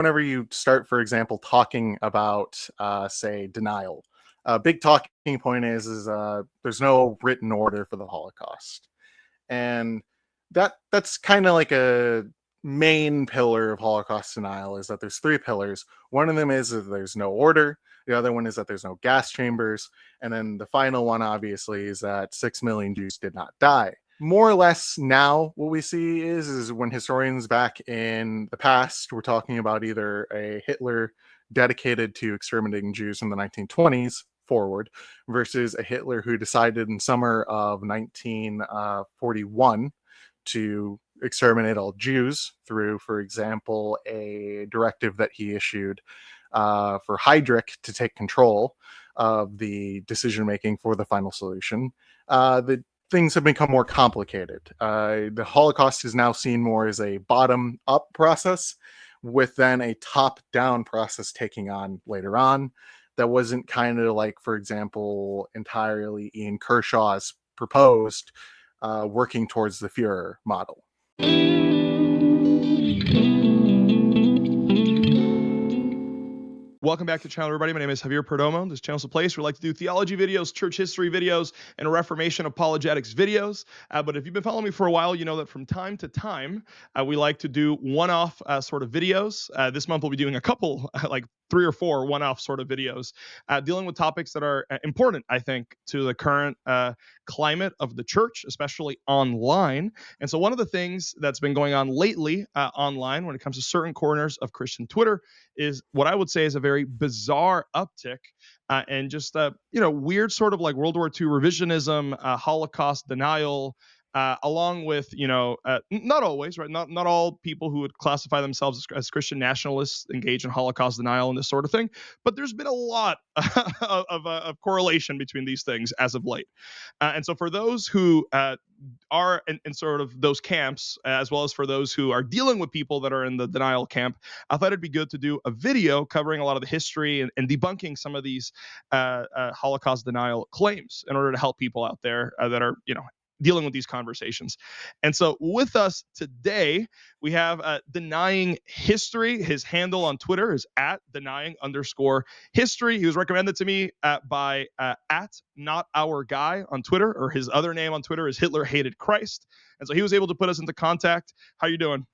whenever you start, for example, talking about, say, denial, a big talking point is there's no written order for the Holocaust, and that's kind of like a main pillar of Holocaust denial is that there's three pillars. One of them is that there's no order. The other one is that there's no gas chambers, and then the final one, obviously, is that 6 million Jews did not die. More or less now what we see is when historians back in the past were talking about either a Hitler dedicated to exterminating Jews in the 1920s forward versus a Hitler who decided in summer of 1941 to exterminate all Jews through, for example, a directive that he issued for Heydrich to take control of the decision making for the final solution. The things have become more complicated. The Holocaust is now seen more as a bottom-up process, with then a top-down process taking on later on. That wasn't kind of like, for example, entirely Ian Kershaw's proposed, working towards the Führer model. Welcome back to the channel, everybody. My name is Javier Perdomo. This channel is a place where we like to do theology videos, church history videos, and Reformation apologetics videos. But if you've been following me for a while, you know that from time to time, we like to do one-off sort of videos. This month, we'll be doing a couple, like 3 or 4 one-off sort of videos, dealing with topics that are important, I think, to the current climate of the church, especially online. And so one of the things that's been going on lately online when it comes to certain corners of Christian Twitter is what I would say is a very bizarre uptick and just weird sort of like World War II revisionism, Holocaust denial, along with not always, right, not all people who would classify themselves as Christian nationalists engage in Holocaust denial and this sort of thing, but there's been a lot of correlation between these things as of late. And so for those who are in sort of those camps, as well as for those who are dealing with people that are in the denial camp, I thought it'd be good to do a video covering a lot of the history and debunking some of these Holocaust denial claims in order to help people out there that are, dealing with these conversations. And so with us today, we have Denying History. His handle on Twitter is at denying_history. He was recommended to me by at not our guy on Twitter, or his other name on Twitter is Hitler Hated Christ. And so he was able to put us into contact. How you doing?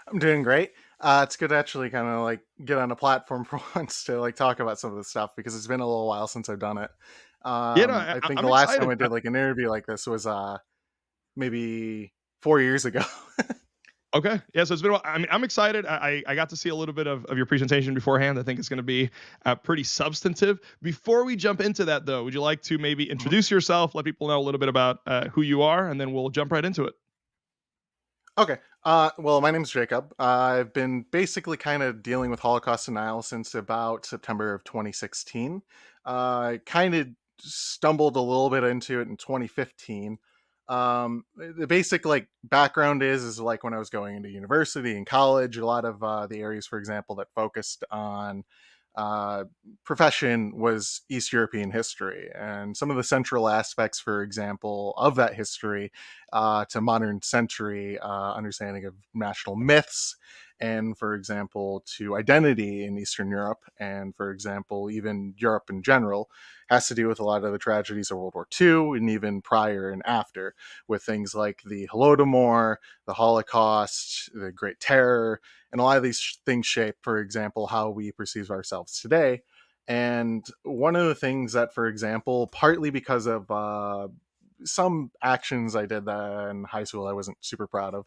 I'm doing great. It's good to actually kind of like get on a platform for once to like talk about some of this stuff, because it's been a little while since I've done it. I think I'm the last time excited. I did like an interview like this was maybe 4 years ago. Okay. Yeah. So it's been, I mean, I'm excited. I got to see a little bit of your presentation beforehand. I think it's going to be pretty substantive. Before we jump into that, though, would you like to maybe introduce yourself, let people know a little bit about who you are, and then we'll jump right into it? Okay. Well, my name's Jacob. I've been basically kind of dealing with Holocaust denial since about September of 2016. I kind of stumbled a little bit into it in 2015. The basic like background is like when I was going into university and college, a lot of the areas, for example, that focused on uh, profession was East European history, and some of the central aspects, for example, of that history to modern century understanding of national myths, and for example, to identity in Eastern Europe, and for example, even Europe in general, has to do with a lot of the tragedies of World War II and even prior and after, with things like the Holodomor, the Holocaust, the Great Terror, and a lot of these things shape, for example, how we perceive ourselves today. And one of the things that, for example, partly because of some actions I did in high school I wasn't super proud of,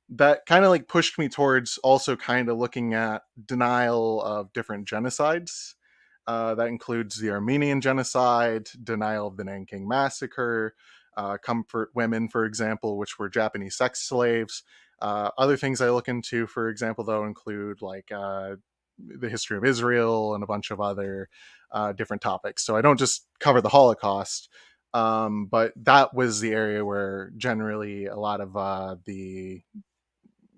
that kind of like pushed me towards also kind of looking at denial of different genocides. That includes the Armenian genocide, denial of the Nanking massacre, comfort women, for example, which were Japanese sex slaves. Other things I look into, for example, though, include like the history of Israel and a bunch of other different topics. So I don't just cover the Holocaust, but that was the area where generally a lot of the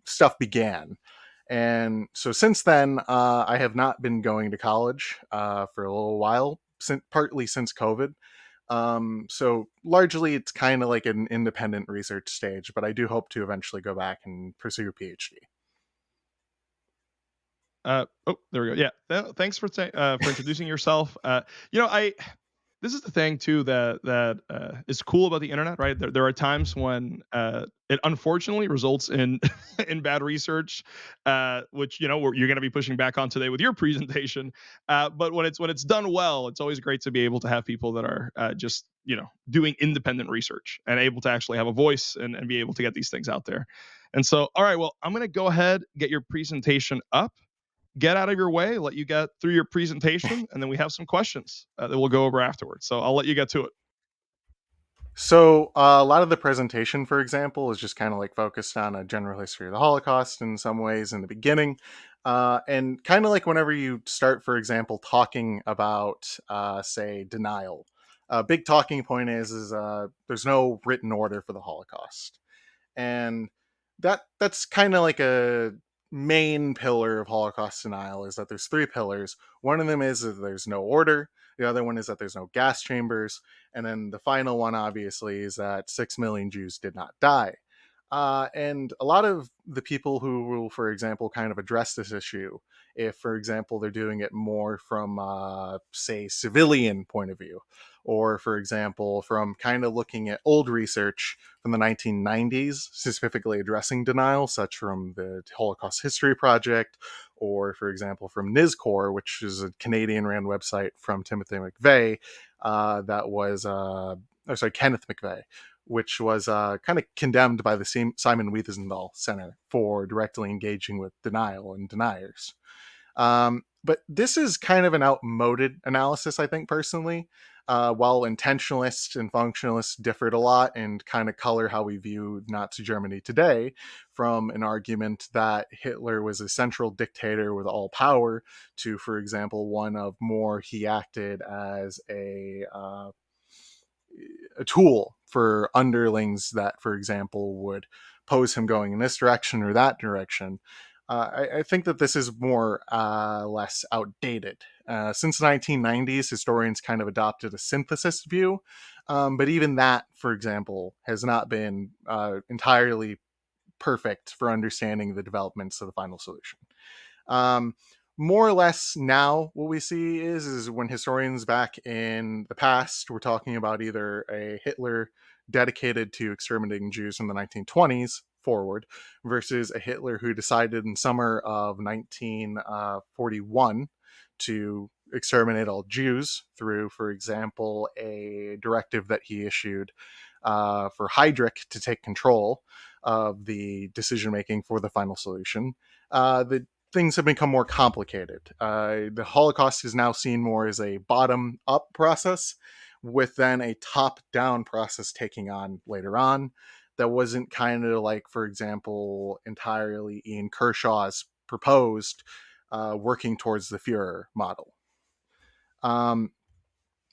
stuff began. And so since then, I have not been going to college for a little while, partly since COVID. So largely it's kind of like an independent research stage, but I do hope to eventually go back and pursue a PhD. Oh, there we go. Yeah, thanks for introducing yourself. I this is the thing too that is cool about the internet, right? There are times when it unfortunately results in in bad research, which you're going to be pushing back on today with your presentation. But when it's done well, it's always great to be able to have people that are just doing independent research and able to actually have a voice and be able to get these things out there. And so, all right, well, I'm going to go ahead, get your presentation up, get out of your way, let you get through your presentation, and then we have some questions that we'll go over afterwards. So I'll let you get to it. So a lot of the presentation, for example, is just kind of like focused on a general history of the Holocaust in some ways in the beginning, and kind of like whenever you start, for example, talking about, say, denial. A big talking point is there's no written order for the Holocaust, and that's kind of like a main pillar of Holocaust denial is that there's three pillars. One of them is that there's no order. The other one is that there's no gas chambers, and then the final one, obviously, is that 6 million Jews did not die. And a lot of the people who will, for example, kind of address this issue, if, for example, they're doing it more from, say, civilian point of view, or, for example, from kind of looking at old research from the 1990s, specifically addressing denial, such from the Holocaust History Project, or, for example, from NISCOR, which is a Canadian-ran website from Timothy McVeigh, that was, Kenneth McVeigh, which was kind of condemned by the Simon Wiesenthal Center for directly engaging with denial and deniers. But this is kind of an outmoded analysis, I think, personally. While intentionalists and functionalists differed a lot and kind of color how we view Nazi Germany today from an argument that Hitler was a central dictator with all power to, for example, one of more he acted as a tool for underlings that, for example, would pose him going in this direction or that direction. I think that this is more less outdated. Since the 1990s, historians kind of adopted a synthesis view, but even that, for example, has not been entirely perfect for understanding the developments of the final solution. Um, More or less now what we see is when historians back in the past were talking about either a Hitler dedicated to exterminating Jews in the 1920s forward versus a Hitler who decided in summer of 1941 to exterminate all Jews through, for example, a directive that he issued for Heydrich to take control of the decision making for the final solution. The things have become more complicated. The Holocaust is now seen more as a bottom up process, with then a top down process taking on later on. That wasn't kind of like, for example, entirely Ian Kershaw's proposed working towards the Führer model. Um,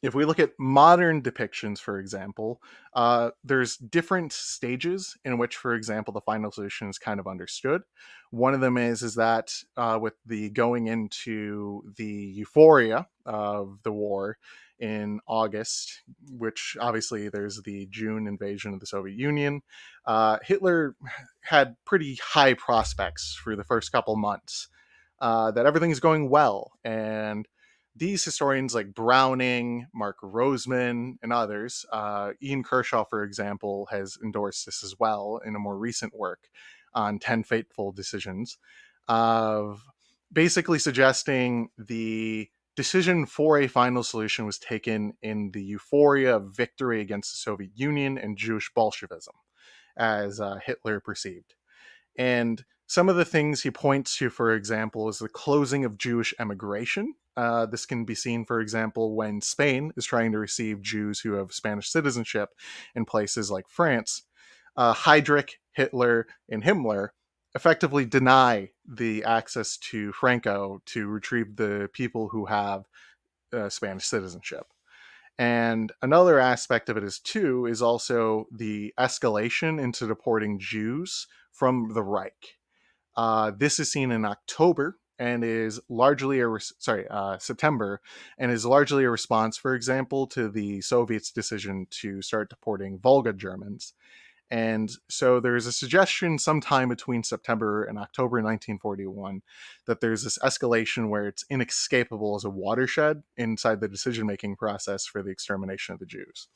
if we look at modern depictions, for example, there's different stages in which, for example, the final solution is kind of understood. One of them is that with the going into the euphoria of the war in August, which obviously there's the June invasion of the Soviet Union, Hitler had pretty high prospects for the first couple months, that everything's going well, and these historians like Browning, Mark Roseman, and others, Ian Kershaw, for example, has endorsed this as well in a more recent work on 10 Fateful Decisions, of basically suggesting the decision for a final solution was taken in the euphoria of victory against the Soviet Union and Jewish Bolshevism, as Hitler perceived. And some of the things he points to, for example, is the closing of Jewish emigration. This can be seen, for example, when Spain is trying to receive Jews who have Spanish citizenship in places like France. Heydrich, Hitler, and Himmler effectively deny the access to Franco to retrieve the people who have Spanish citizenship. And another aspect of it is also the escalation into deporting Jews from the Reich. This is seen in October and is largely September, and is largely a response, for example, to the Soviets' decision to start deporting Volga Germans. And so there's a suggestion sometime between September and October 1941 that there's this escalation where it's inescapable as a watershed inside the decision making process for the extermination of the Jews.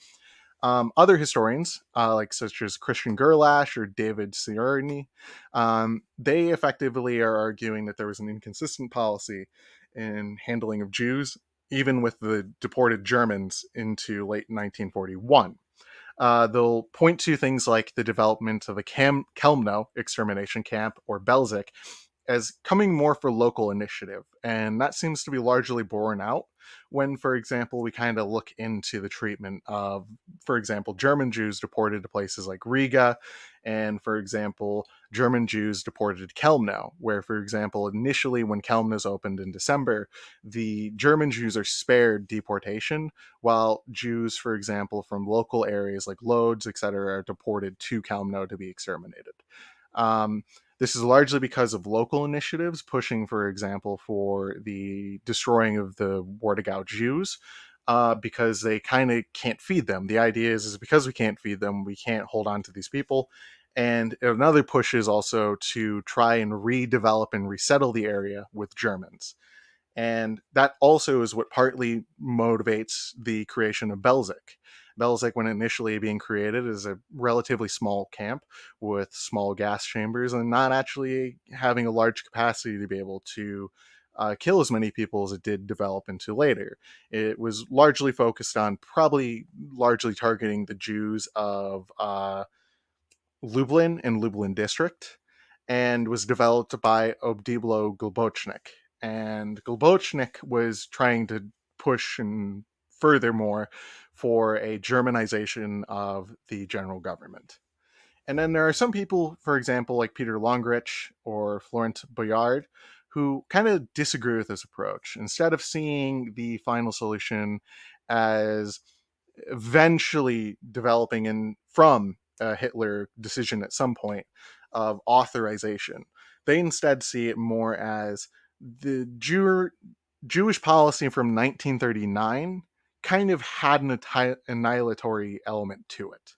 Other historians, like such as Christian Gerlache or David Ciarni, they effectively are arguing that there was an inconsistent policy in handling of Jews, even with the deported Germans into late 1941. They'll point to things like the development of a Kelmno extermination camp or Belzec as coming more for local initiative. And that seems to be largely borne out when, for example, we kind of look into the treatment of, for example, German Jews deported to places like Riga, and, for example, German Jews deported to Kelmno, where, for example, initially when Kelmno's opened in December, the German Jews are spared deportation, while Jews, for example, from local areas like Lodz, etc., are deported to Kelmno to be exterminated. Um, this is largely because of local initiatives pushing, for example, for the destroying of the Wartegau Jews, because they kind of can't feed them. The idea is because we can't feed them, we can't hold on to these people. And another push is also to try and redevelop and resettle the area with Germans. And that also is what partly motivates the creation of Belzec. Belzec, when initially being created, is a relatively small camp with small gas chambers and not actually having a large capacity to be able to kill as many people as it did develop into later. It was largely focused on probably largely targeting the Jews of Lublin and Lublin district, and was developed by Obdiblo Glbochnik. And Glbochnik was trying to push and furthermore for a Germanization of the general government. And then there are some people, for example, like Peter Longrich or Florent Boyard, who kind of disagree with this approach. Instead of seeing the final solution as eventually developing in from a Hitler decision at some point of authorization, they instead see it more as the Jewish policy from 1939 kind of had an annihilatory element to it.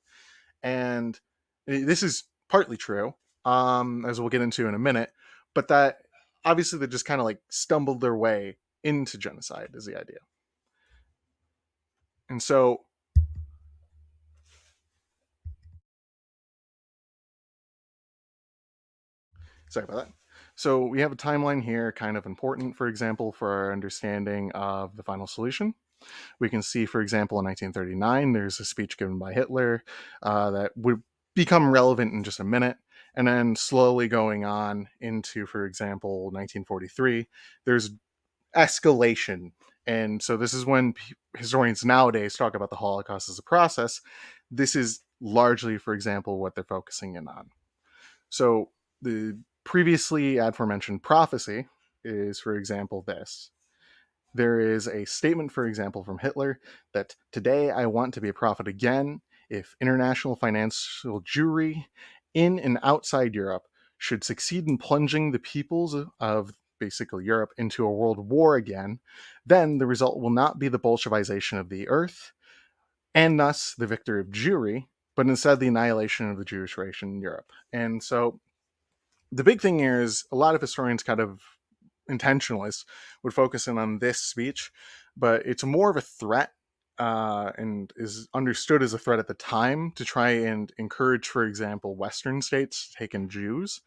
And this is partly true, as we'll get into in a minute, but that obviously they just kind of like stumbled their way into genocide is the idea. And so, sorry about that. So we have a timeline here, kind of important, for example, for our understanding of the final solution. We can see, for example, in 1939, there's a speech given by Hitler that would become relevant in just a minute. And then slowly going on into, for example, 1943, there's escalation. And so this is when historians nowadays talk about the Holocaust as a process. This is largely, for example, what they're focusing in on. So the previously aforementioned prophecy is, for example, this. There is a statement, for example, from Hitler that today I want to be a prophet again if international financial Jewry in and outside Europe should succeed in plunging the peoples of basically Europe into a world war again, then the result will not be the Bolshevization of the earth and thus the victory of Jewry, but instead the annihilation of the Jewish race in Europe. And so the big thing here is a lot of historians kind of intentionalists would focus in on this speech, but it's more of a threat and is understood as a threat at the time to try and encourage, for example, Western states to take in Jews.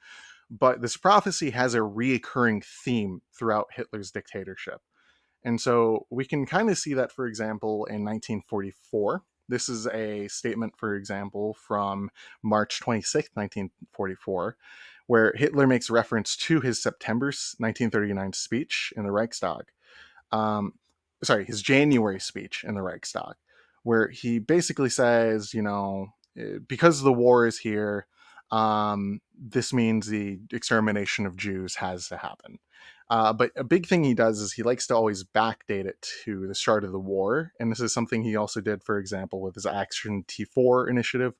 But this prophecy has a reoccurring theme throughout Hitler's dictatorship. And so we can kind of see that, for example, in 1944. This is a statement, for example, from March 26th, 1944, where Hitler makes reference to his September 1939 speech in the Reichstag. Um, his January speech in the Reichstag, where he basically says, because the war is here, this means the extermination of Jews has to happen. But a big thing he does is he likes to always backdate it to the start of the war. And this is something he also did, for example, with his Action T4 initiative.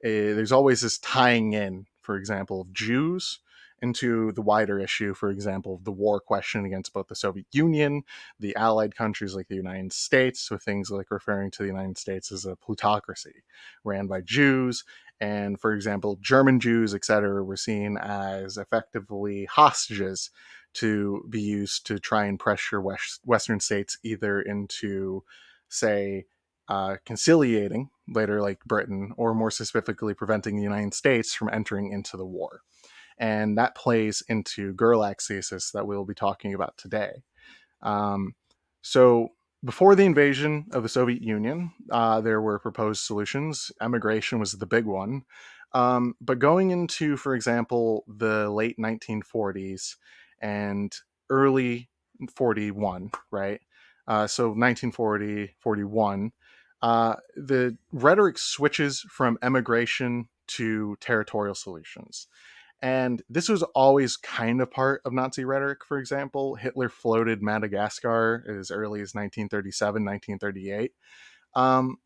There's always this tying in, for example, of Jews into the wider issue, for example, the war question against both the Soviet Union, the allied countries like the United States, with things like referring to the United States as a plutocracy ran by Jews, And for example, German Jews, etc., were seen as effectively hostages to be used to try and pressure Western states either into, say, conciliating later, like Britain, or more specifically, preventing the United States from entering into the war. And that plays into Gerlach's thesis that we'll be talking about today. Um, so before the invasion of the Soviet Union, there were proposed solutions. Emigration was the big one. But going into, for example, the late 1940s and early 41, right? So 1940, 41, the rhetoric switches from emigration to territorial solutions. And this was always kind of part of Nazi rhetoric, for example. Hitler floated Madagascar as early as 1937, 1938.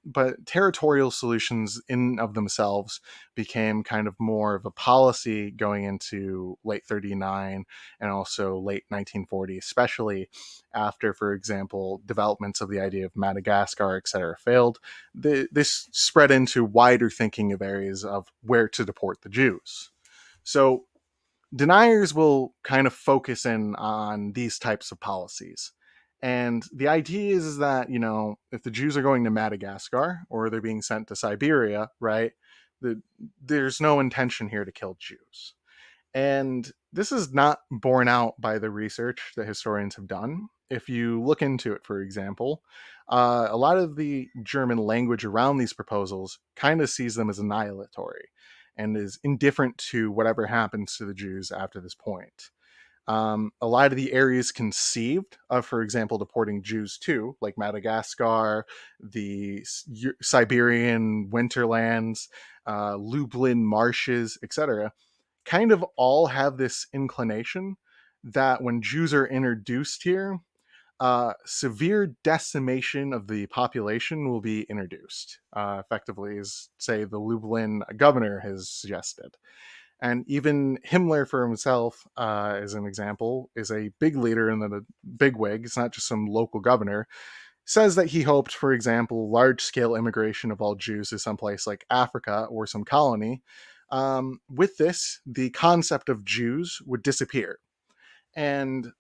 But territorial solutions in of themselves became kind of more of a policy going into late 39 and also late 1940, especially after, for example, developments of the idea of Madagascar, etc., failed. This spread into wider thinking of areas of where to deport the Jews. So deniers will kind of focus in on these types of policies. And the idea is that, if the Jews are going to Madagascar or they're being sent to Siberia, right, there's no intention here to kill Jews. And this is not borne out by the research that historians have done. If you look into it, for example, a lot of the German language around these proposals kind of sees them as annihilatory and is indifferent to whatever happens to the Jews after this point. A lot of the areas conceived of, for example, deporting Jews to, like Madagascar, the Siberian winterlands, Lublin marshes, etc., kind of all have this inclination that when Jews are introduced here, severe decimation of the population will be introduced, effectively, as, say, the Lublin governor has suggested. And even Himmler for himself, as an example, is a big leader in the big wig. It's not just some local governor. Says that he hoped, for example, large scale immigration of all Jews to someplace like Africa or some colony. With this, the concept of Jews would disappear. And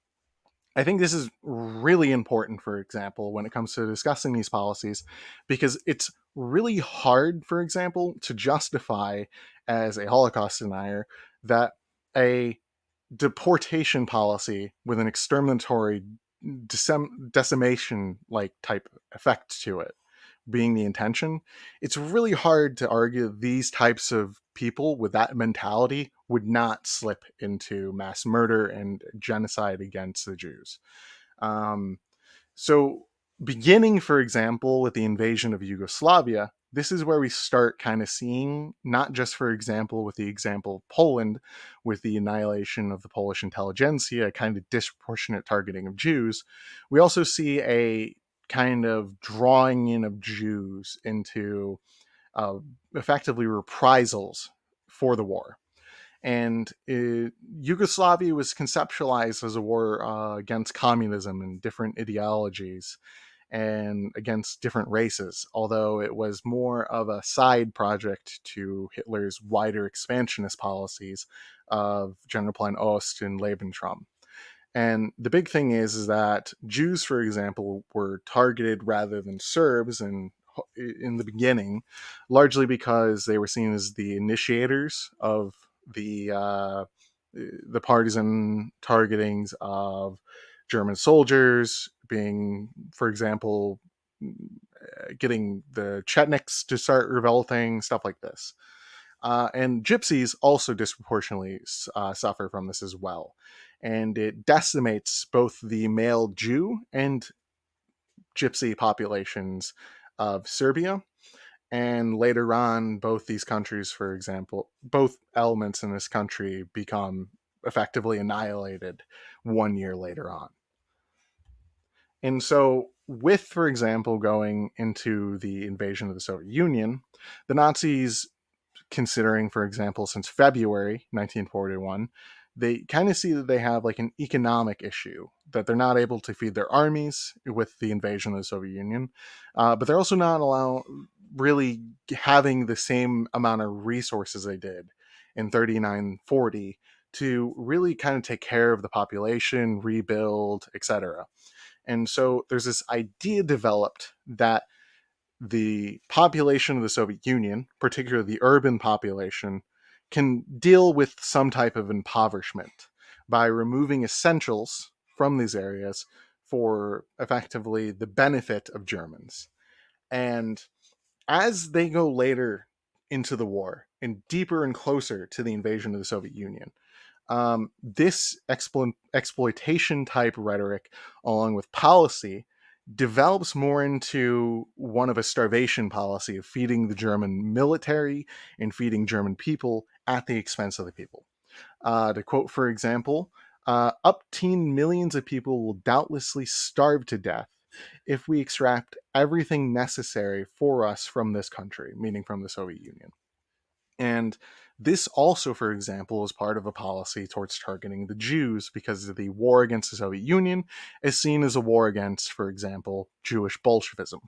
I think this is really important, for example, when it comes to discussing these policies, because it's really hard, for example, to justify as a Holocaust denier that a deportation policy with an exterminatory decimation like type effect to it being the intention, it's really hard to argue these types of people with that mentality would not slip into mass murder and genocide against the Jews. Um, so, beginning, for example, with the invasion of Yugoslavia, this is where we start kind of seeing, not just, for example, with the example of Poland, with the annihilation of the Polish intelligentsia, a kind of disproportionate targeting of Jews, we also see a kind of drawing in of Jews into uh, effectively reprisals for the war. And Yugoslavia was conceptualized as a war against communism and different ideologies and against different races, although it was more of a side project to Hitler's wider expansionist policies of Generalplan Ost and Lebensraum. And the big thing is that Jews, for example, were targeted rather than Serbs in the beginning, largely because they were seen as the initiators of the partisan targetings of German soldiers, being, for example, getting the Chetniks to start revolting, stuff like this. And gypsies also disproportionately suffer from this as well. And it decimates both the male Jew and gypsy populations of Serbia. And later on, both these countries, for example, both elements in this country become effectively annihilated 1 year later on. And so, with, for example, going into the invasion of the Soviet Union, the Nazis, considering, for example, since February 1941, they kind of see that they have like an economic issue, that they're not able to feed their armies with the invasion of the Soviet Union, but they're also not really having the same amount of resources they did in 3940 to really kind of take care of the population, rebuild, etc. And so there's this idea developed that the population of the Soviet Union, particularly the urban population, can deal with some type of impoverishment by removing essentials from these areas for effectively the benefit of Germans. And as they go later into the war and deeper and closer to the invasion of the Soviet Union, this exploitation type rhetoric, along with policy, develops more into one of a starvation policy of feeding the German military and feeding German people at the expense of the people. To quote, for example, up teen millions of people will doubtlessly starve to death if we extract everything necessary for us from this country, meaning from the Soviet Union. And this also, for example, is part of a policy towards targeting the Jews because the war against the Soviet Union is seen as a war against, for example, Jewish Bolshevism.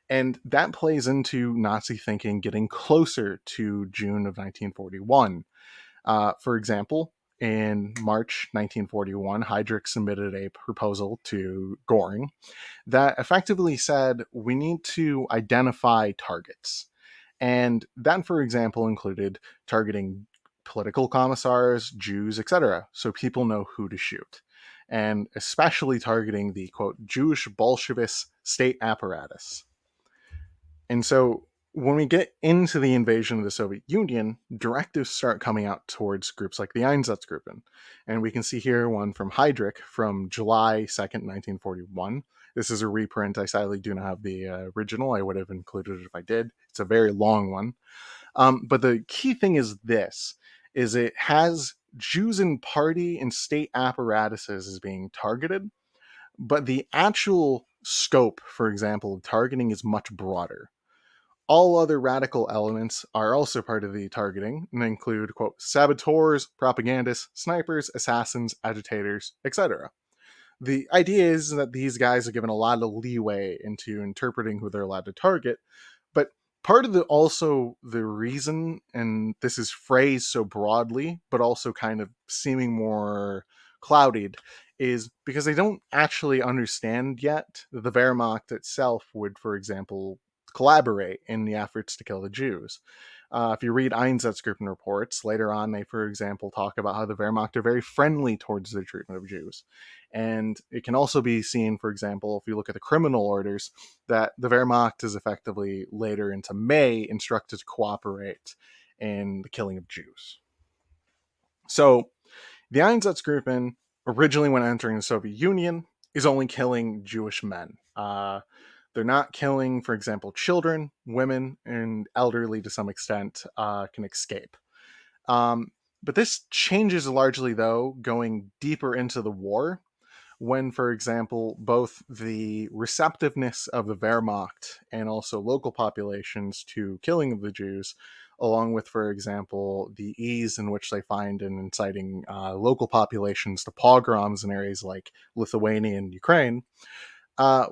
And that plays into Nazi thinking getting closer to June of 1941. For example, in March 1941, Heydrich submitted a proposal to Goring that effectively said we need to identify targets. And that, for example, included targeting political commissars, Jews, etc., so people know who to shoot. And especially targeting the, quote, Jewish Bolshevist state apparatus. And so when we get into the invasion of the Soviet Union, directives start coming out towards groups like the Einsatzgruppen. And we can see here one from Heydrich from July 2nd, 1941. This is a reprint. I sadly do not have the original. I would have included it if I did. It's a very long one. But the key thing is this, is it has Jews in party and state apparatuses as being targeted, but the actual scope, for example, of targeting is much broader. All other radical elements are also part of the targeting and include, quote, saboteurs, propagandists, snipers, assassins, agitators, etc. The idea is that these guys are given a lot of leeway into interpreting who they're allowed to target, but part of the reason, and this is phrased so broadly, but also kind of seeming more clouded, is because they don't actually understand yet that the Wehrmacht itself would, for example, collaborate in the efforts to kill the Jews. If you read Einsatzgruppen reports, later on they, for example, talk about how the Wehrmacht are very friendly towards the treatment of Jews. And it can also be seen, for example, if you look at the criminal orders, that the Wehrmacht is effectively later into May instructed to cooperate in the killing of Jews. So the Einsatzgruppen, originally when entering the Soviet Union, is only killing Jewish men. They're not killing, for example, children, women, and elderly to some extent can escape. But this changes largely, though, going deeper into the war, when, for example, both the receptiveness of the Wehrmacht and also local populations to killing of the Jews, along with, for example, the ease in which they find in inciting local populations to pogroms in areas like Lithuania and Ukraine,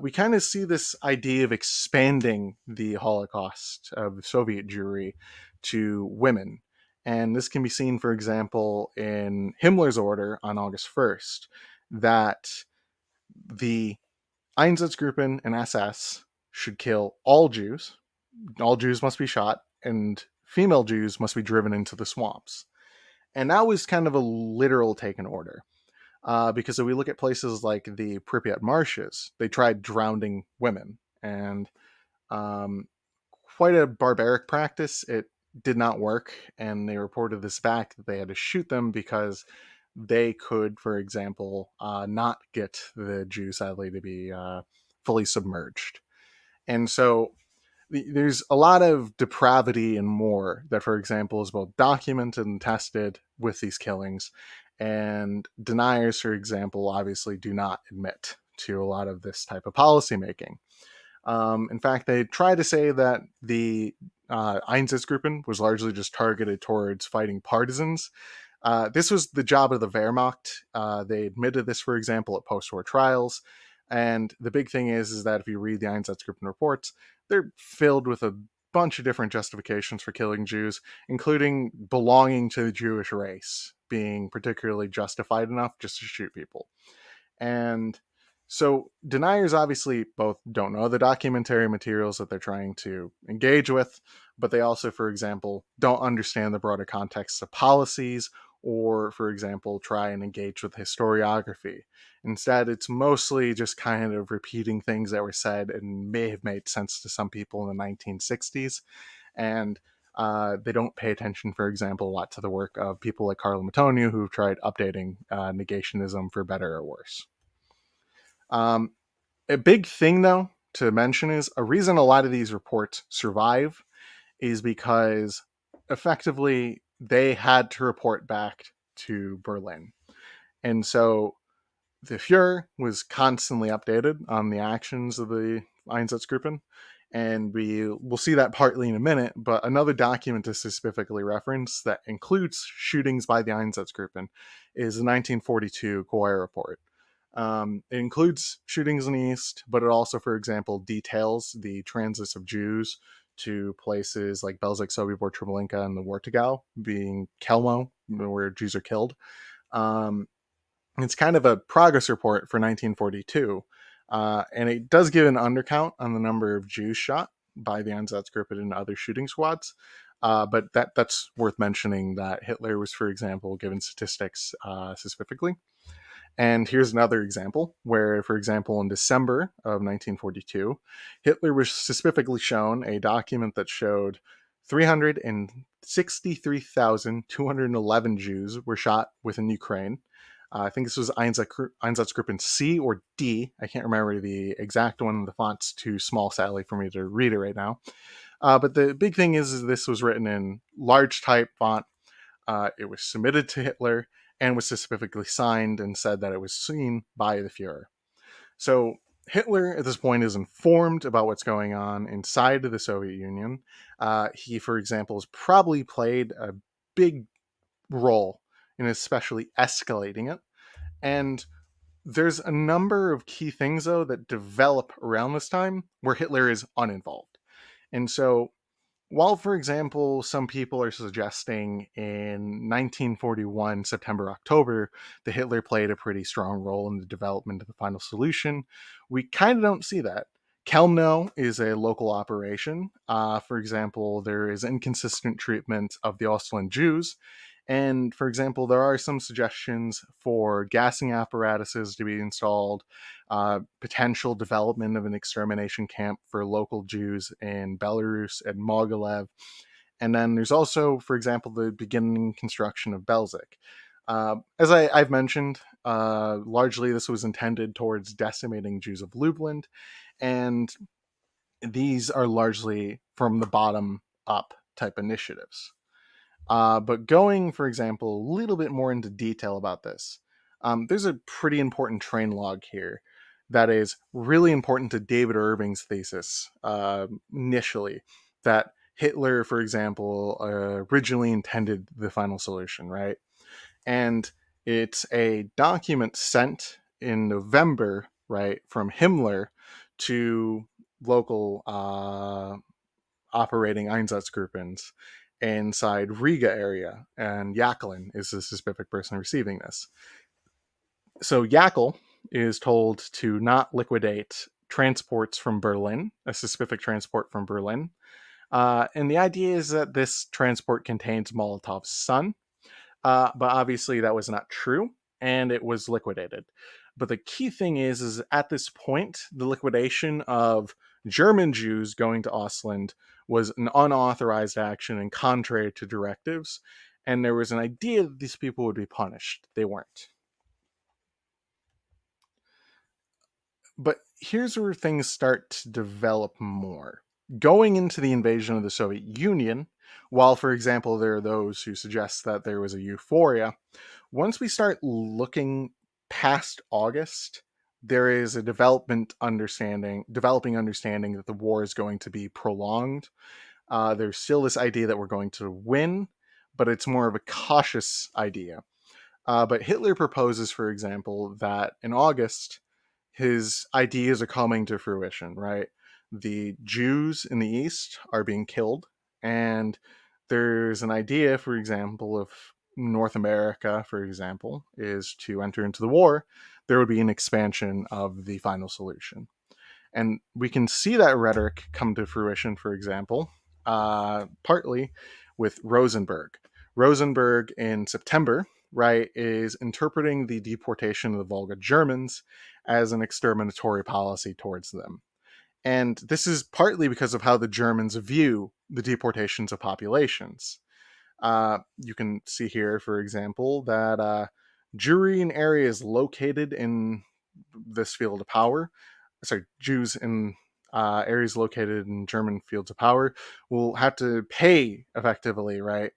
we kind of see this idea of expanding the Holocaust of Soviet Jewry to women. And this can be seen, for example, in Himmler's order on August 1st, that the Einsatzgruppen and SS should kill all Jews. All Jews must be shot, and female Jews must be driven into the swamps. And that was kind of a literal taken order. Because if we look at places like the Pripyat marshes, they tried drowning women, and um, quite a barbaric practice. It did not work, and they reported this back that they had to shoot them because they could, for example, not get the Jews, sadly, to be fully submerged. And so there's a lot of depravity and more that, for example, is both documented and tested with these killings. And deniers, for example, obviously do not admit to a lot of this type of policymaking. In fact, they try to say that the Einsatzgruppen was largely just targeted towards fighting partisans. This was the job of the Wehrmacht. They admitted this, for example, at post-war trials. And the big thing is that if you read the Einsatzgruppen reports, they're filled with a bunch of different justifications for killing Jews, including belonging to the Jewish race being particularly justified enough just to shoot people. And so deniers obviously both don't know the documentary materials that they're trying to engage with, but they also, for example, don't understand the broader context of policies or, for example, try and engage with historiography. Instead, it's mostly just kind of repeating things that were said and may have made sense to some people in the 1960s. And they don't pay attention, for example, a lot to the work of people like Carlo Matonio, who've tried updating negationism for better or worse. Um, a big thing, though, to mention is a reason a lot of these reports survive is because effectively they had to report back to Berlin. And so the Fuhrer was constantly updated on the actions of the Einsatzgruppen, and we will see that partly in a minute, but another document to specifically reference that includes shootings by the Einsatzgruppen is the 1942 Goyer Report. It includes shootings in the East, but it also, for example, details the transits of Jews to places like Belzec, Sobibor, Treblinka, and the Wartegau, being Kelmo, where Jews are killed. Um, it's kind of a progress report for 1942, and it does give an undercount on the number of Jews shot by the Einsatzgruppe and other shooting squads. But that's worth mentioning that Hitler was, for example, given statistics specifically. And here's another example where, for example, in December of 1942, Hitler was specifically shown a document that showed 363,211 Jews were shot within Ukraine. I think this was Einsatzgruppen C or D. I can't remember the exact one. The font's too small, sadly, for me to read it right now. But the big thing is this was written in large type font. It was submitted to Hitler and was specifically signed and said that it was seen by the Fuhrer. So Hitler at this point is informed about what's going on inside of the Soviet Union. He, for example, has probably played a big role in especially escalating it. And there's a number of key things, though, that develop around this time where Hitler is uninvolved. And so while, for example, some people are suggesting in 1941, September, October, that Hitler played a pretty strong role in the development of the final solution, we kind of don't see that. Chelmno is a local operation. For example, there is inconsistent treatment of the Ostland Jews. And for example, there are some suggestions for gassing apparatuses to be installed, potential development of an extermination camp for local Jews in Belarus and Mogilev. And then there's also, for example, the beginning construction of Belzec. As I've mentioned, largely this was intended towards decimating Jews of Lublin, and these are largely from the bottom up type initiatives. But going, for example, a little bit more into detail about this, there's a pretty important train log here that is really important to David Irving's thesis initially, that Hitler, for example, originally intended the final solution, right? And it's a document sent in November, right, from Himmler to local operating Einsatzgruppens inside Riga area, and Yaklin is the specific person receiving this. So Yakl is told to not liquidate transports from Berlin, a specific transport from Berlin. And the idea is that this transport contains Molotov's son, but obviously that was not true, and it was liquidated. But the key thing is at this point, the liquidation of German Jews going to Ostland was an unauthorized action and contrary to directives, and there was an idea that these people would be punished. They weren't. But here's where things start to develop more. Going into the invasion of the Soviet Union, while, for example, there are those who suggest that there was a euphoria, once we start looking past August, there is a developing understanding that the war is going to be prolonged. There's still this idea that we're going to win, but it's more of a cautious idea. But Hitler proposes, for example, that in August, his ideas are coming to fruition, right? the Jews in the East are being killed, and there's an idea, for example, if North America, for example, is to enter into the war, there would be an expansion of the final solution. And we can see that rhetoric come to fruition, for example, partly with Rosenberg. Rosenberg in September, right, is interpreting the deportation of the Volga Germans as an exterminatory policy towards them. And this is partly because of how the Germans view the deportations of populations. You can see here, for example, that Jewry in areas located in this field of power, sorry, Jews in areas located in German fields of power will have to pay effectively, right,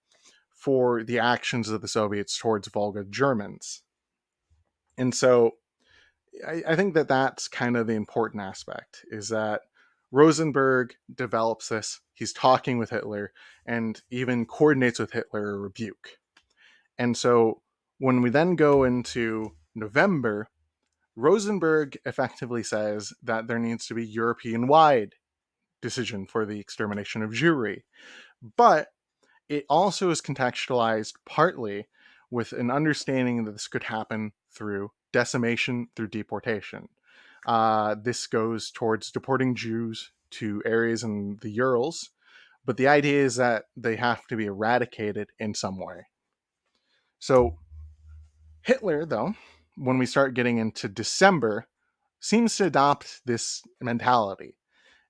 for the actions of the Soviets towards Volga Germans. And so I think that that's kind of the important aspect, is that Rosenberg develops this. He's talking with Hitler and even coordinates with Hitler a rebuke. And so when we then go into November, Rosenberg effectively says that there needs to be European-wide decision for the extermination of Jewry. But it also is contextualized partly with an understanding that this could happen through decimation, through deportation. This goes towards deporting Jews to areas in the Urals, but the idea is that they have to be eradicated in some way. So Hitler, though, when we start getting into December, seems to adopt this mentality.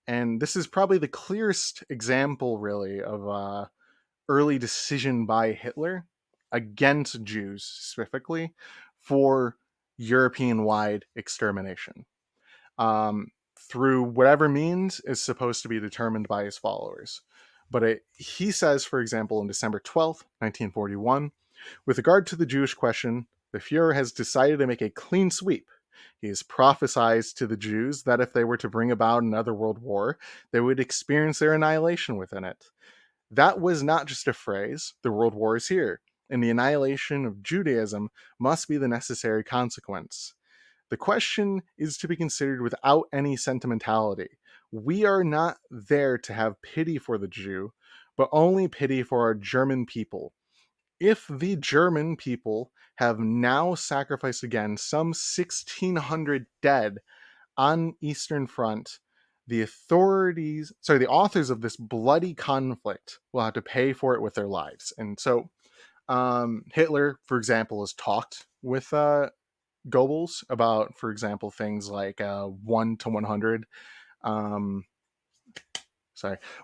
And this is probably the clearest example, really, of early decision by Hitler against Jews specifically for European-wide extermination. Through whatever means is supposed to be determined by his followers. But he says, for example, in December 12th, 1941, with regard to the Jewish question, the Fuhrer has decided to make a clean sweep. He has prophesied to the Jews that if they were to bring about another world war, they would experience their annihilation within it. That was not just a phrase. The world war is here, and the annihilation of Judaism must be the necessary consequence. The question is to be considered without any sentimentality. We are not there to have pity for the Jew, but only pity for our German people. If the German people have now sacrificed again some 1,600 dead on Eastern Front, the authors of this bloody conflict will have to pay for it with their lives. And so Hitler, for example, has talked with Goebbels about, for example, things like 1 to 100, um,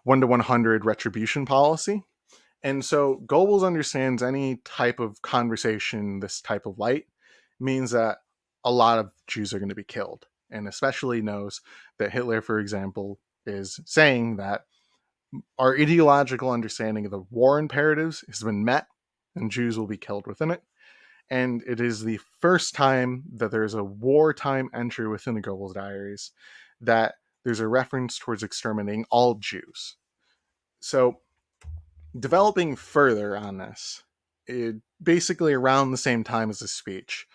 1 to 100 retribution policy. And so Goebbels understands any type of conversation, this type of light, means that a lot of Jews are going to be killed. And especially knows that Hitler, for example, is saying that our ideological understanding of the war imperatives has been met and Jews will be killed within it. And it is the first time that there's a wartime entry within the Goebbels diaries that there's a reference towards exterminating all Jews. So developing further on this, basically around the same time as the speech,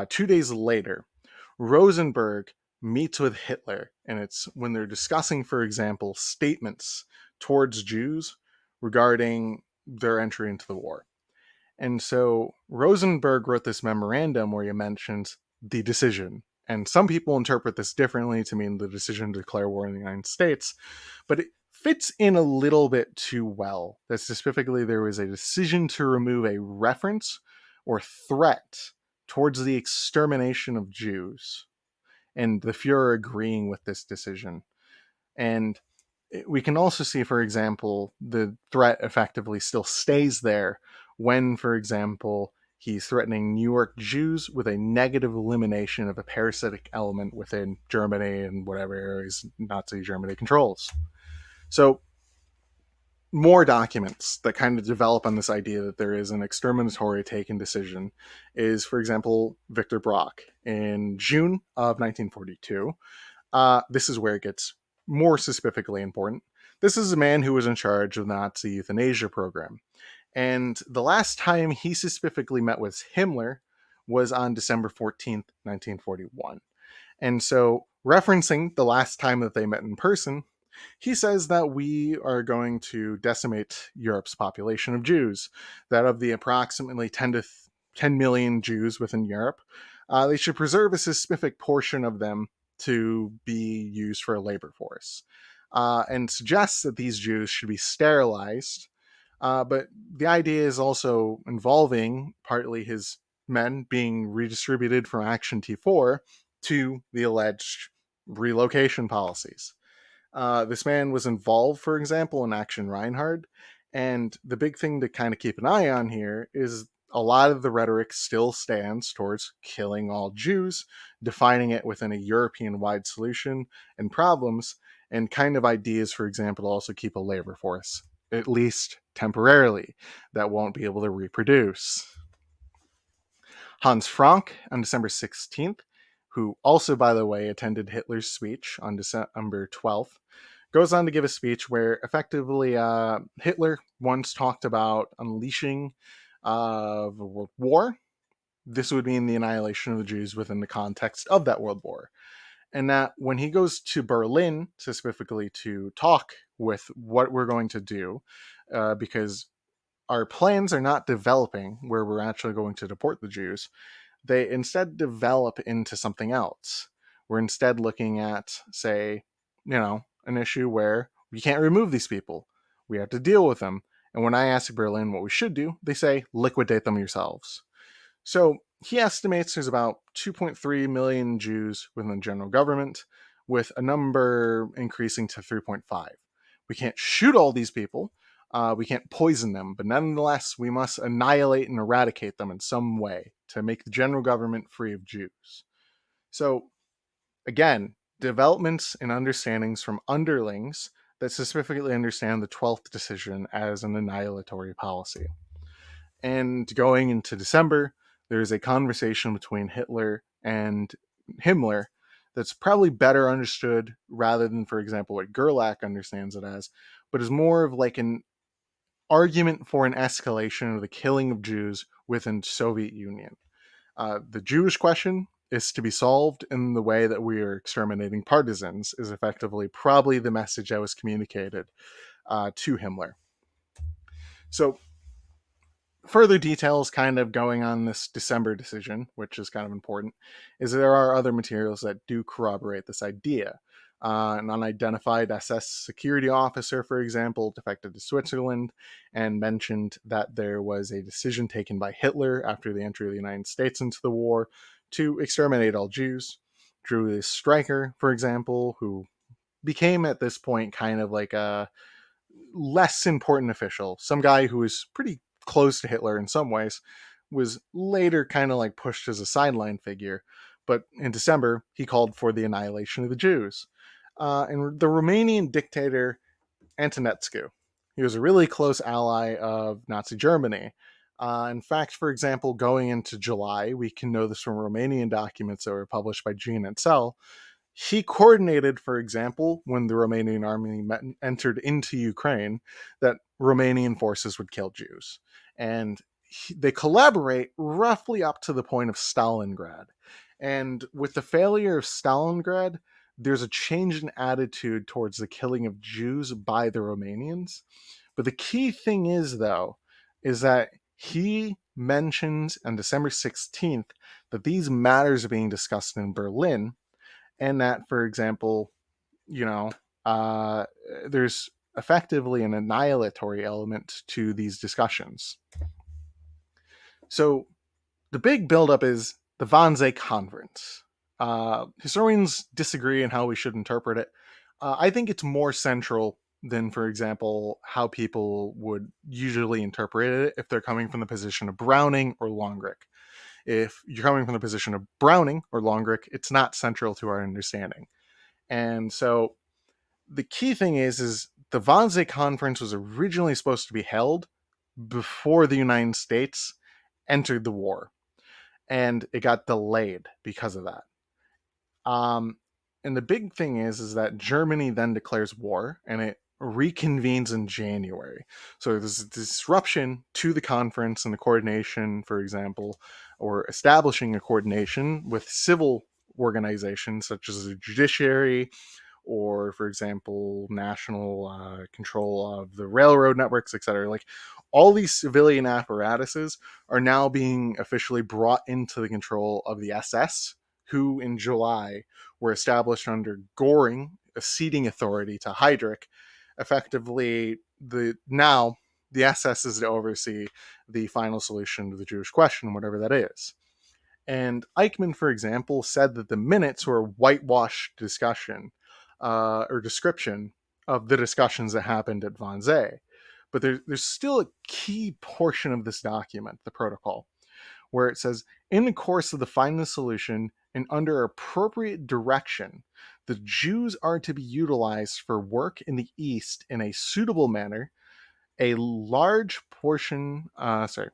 2 days later, Rosenberg meets with Hitler, and it's when they're discussing, for example, statements towards Jews regarding their entry into the war. And so Rosenberg wrote this memorandum where he mentions the decision. And some people interpret this differently to mean the decision to declare war in the United States, but it fits in a little bit too well. That specifically there was a decision to remove a reference or threat towards the extermination of Jews, and the Fuhrer agreeing with this decision. And we can also see, for example, the threat effectively still stays there when, for example, he's threatening New York Jews with a negative elimination of a parasitic element within Germany and whatever areas Nazi Germany controls. So more documents that kind of develop on this idea that there is an exterminatory taken decision is, for example, Victor Brock in June of 1942. This is where it gets more specifically important. This is a man who was in charge of the Nazi euthanasia program. And the last time he specifically met with Himmler was on December 14th, 1941. And so Referencing the last time that they met in person, he says that we are going to decimate Europe's population of Jews. That of the approximately 10 million Jews within Europe, they should preserve a specific portion of them to be used for a labor force, and suggests that these Jews should be sterilized. But the idea is also involving partly his men being redistributed from Action T4 to the alleged relocation policies. This man was involved, for example, in Action Reinhard. And the big thing to kind of keep an eye on here is a lot of the rhetoric still stands towards killing all Jews, defining it within a European wide solution and problems, and kind of ideas, for example, to also keep a labor force, at least temporarily, that won't be able to reproduce. Hans Frank on December 16th, who also, by the way, attended Hitler's speech on December 12th, goes on to give a speech where effectively Hitler once talked about unleashing of a world war. This would mean the annihilation of the Jews within the context of that world war. And that when he goes to Berlin, specifically to talk with what we're going to do, because our plans are not developing where we're actually going to deport the Jews, they instead develop into something else. We're instead looking at, say, an issue where we can't remove these people. We have to deal with them. And when I ask Berlin what we should do, they say, liquidate them yourselves. So he estimates there's about 2.3 million Jews within the general government, with a number increasing to 3.5. We can't shoot all these people. We can't poison them, but nonetheless, we must annihilate and eradicate them in some way to make the general government free of Jews. So, again, developments and understandings from underlings that specifically understand the 12th decision as an annihilatory policy. And going into December, there's a conversation between Hitler and Himmler that's probably better understood rather than, for example, what Gerlach understands it as, but is more of like an argument for an escalation of the killing of Jews within Soviet Union. The Jewish question is to be solved in the way that we are exterminating partisans, is effectively probably the message that was communicated to Himmler. So further details kind of going on this December decision, which is kind of important, is there are other materials that do corroborate this idea. An unidentified SS security officer, for example, defected to Switzerland and mentioned that there was a decision taken by Hitler after the entry of the United States into the war to exterminate all Jews. Drew Stryker, for example, who became at this point kind of like a less important official, some guy who was pretty close to Hitler in some ways, was later kind of like pushed as a sideline figure. But in December, he called for the annihilation of the Jews. And the Romanian dictator Antonescu, he was a really close ally of Nazi Germany. In fact, for example, going into July, we can know this from Romanian documents that were published by Jean Encel. He coordinated, for example, when the Romanian army entered into Ukraine, that Romanian forces would kill Jews. And they collaborate roughly up to the point of Stalingrad. And with the failure of Stalingrad, there's a change in attitude towards the killing of Jews by the Romanians. But the key thing is, though, is that he mentions on December 16th that these matters are being discussed in Berlin, and that, for example, you know, uh, there's effectively an annihilatory element to these discussions. So the big buildup is the Wannsee Conference. Historians disagree on how we should interpret it. I think it's more central than, for example, how people would usually interpret it if they're coming from the position of Browning or Longrich. If you're coming from the position of Browning or Longrich, it's not central to our understanding. And so the key thing is the Wannsee Conference was originally supposed to be held before the United States entered the war, and it got delayed because of that. Um, and the big thing is that Germany then declares war, and it reconvenes in January. So there's a disruption to the conference and the coordination, for example, or establishing a coordination with civil organizations such as the judiciary, or for example national control of the railroad networks, etc. Like all these civilian apparatuses are now being officially brought into the control of the SS, who in July were established under Goring, ceding authority to Heydrich. Effectively, the SS is to oversee the final solution to the Jewish question, whatever that is. And Eichmann, for example, said that the minutes were a whitewashed discussion or description of the discussions that happened at Wannsee. But there's still a key portion of this document, the protocol, where it says, in the course of the final solution and under appropriate direction, the Jews are to be utilized for work in the East in a suitable manner. A large portion, sorry,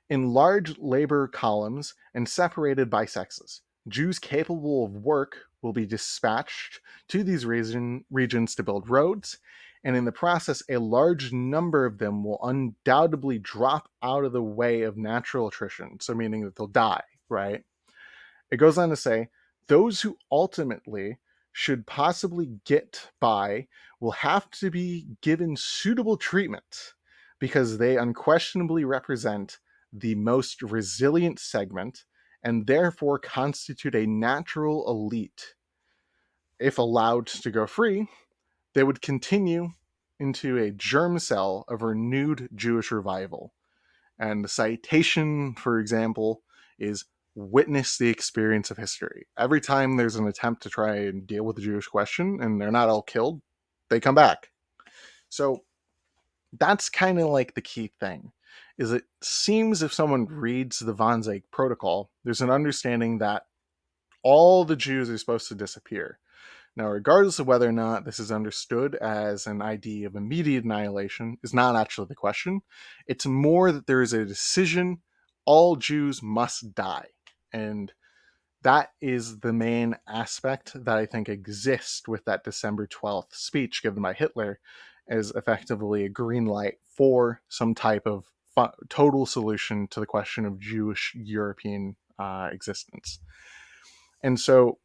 in large labor columns and separated by sexes. Jews capable of work will be dispatched to these regions to build roads, and in the process, a large number of them will undoubtedly drop out of the way of natural attrition, so meaning that they'll die, right? It goes on to say, those who ultimately should possibly get by will have to be given suitable treatment because they unquestionably represent the most resilient segment and therefore constitute a natural elite. If allowed to go free, they would continue into a germ cell of renewed Jewish revival. And the citation, for example, is witness the experience of history. Every time there's an attempt to try and deal with the Jewish question and they're not all killed, they come back. So that's kind of like the key thing. Is it seems if someone reads the Wannsee Protocol, there's an understanding that all the Jews are supposed to disappear. Now, regardless of whether or not this is understood as an idea of immediate annihilation, is not actually the question. It's more that there is a decision all Jews must die. And that is the main aspect that I think exists with that December 12th speech given by Hitler as effectively a green light for some type of total solution to the question of Jewish European existence. And so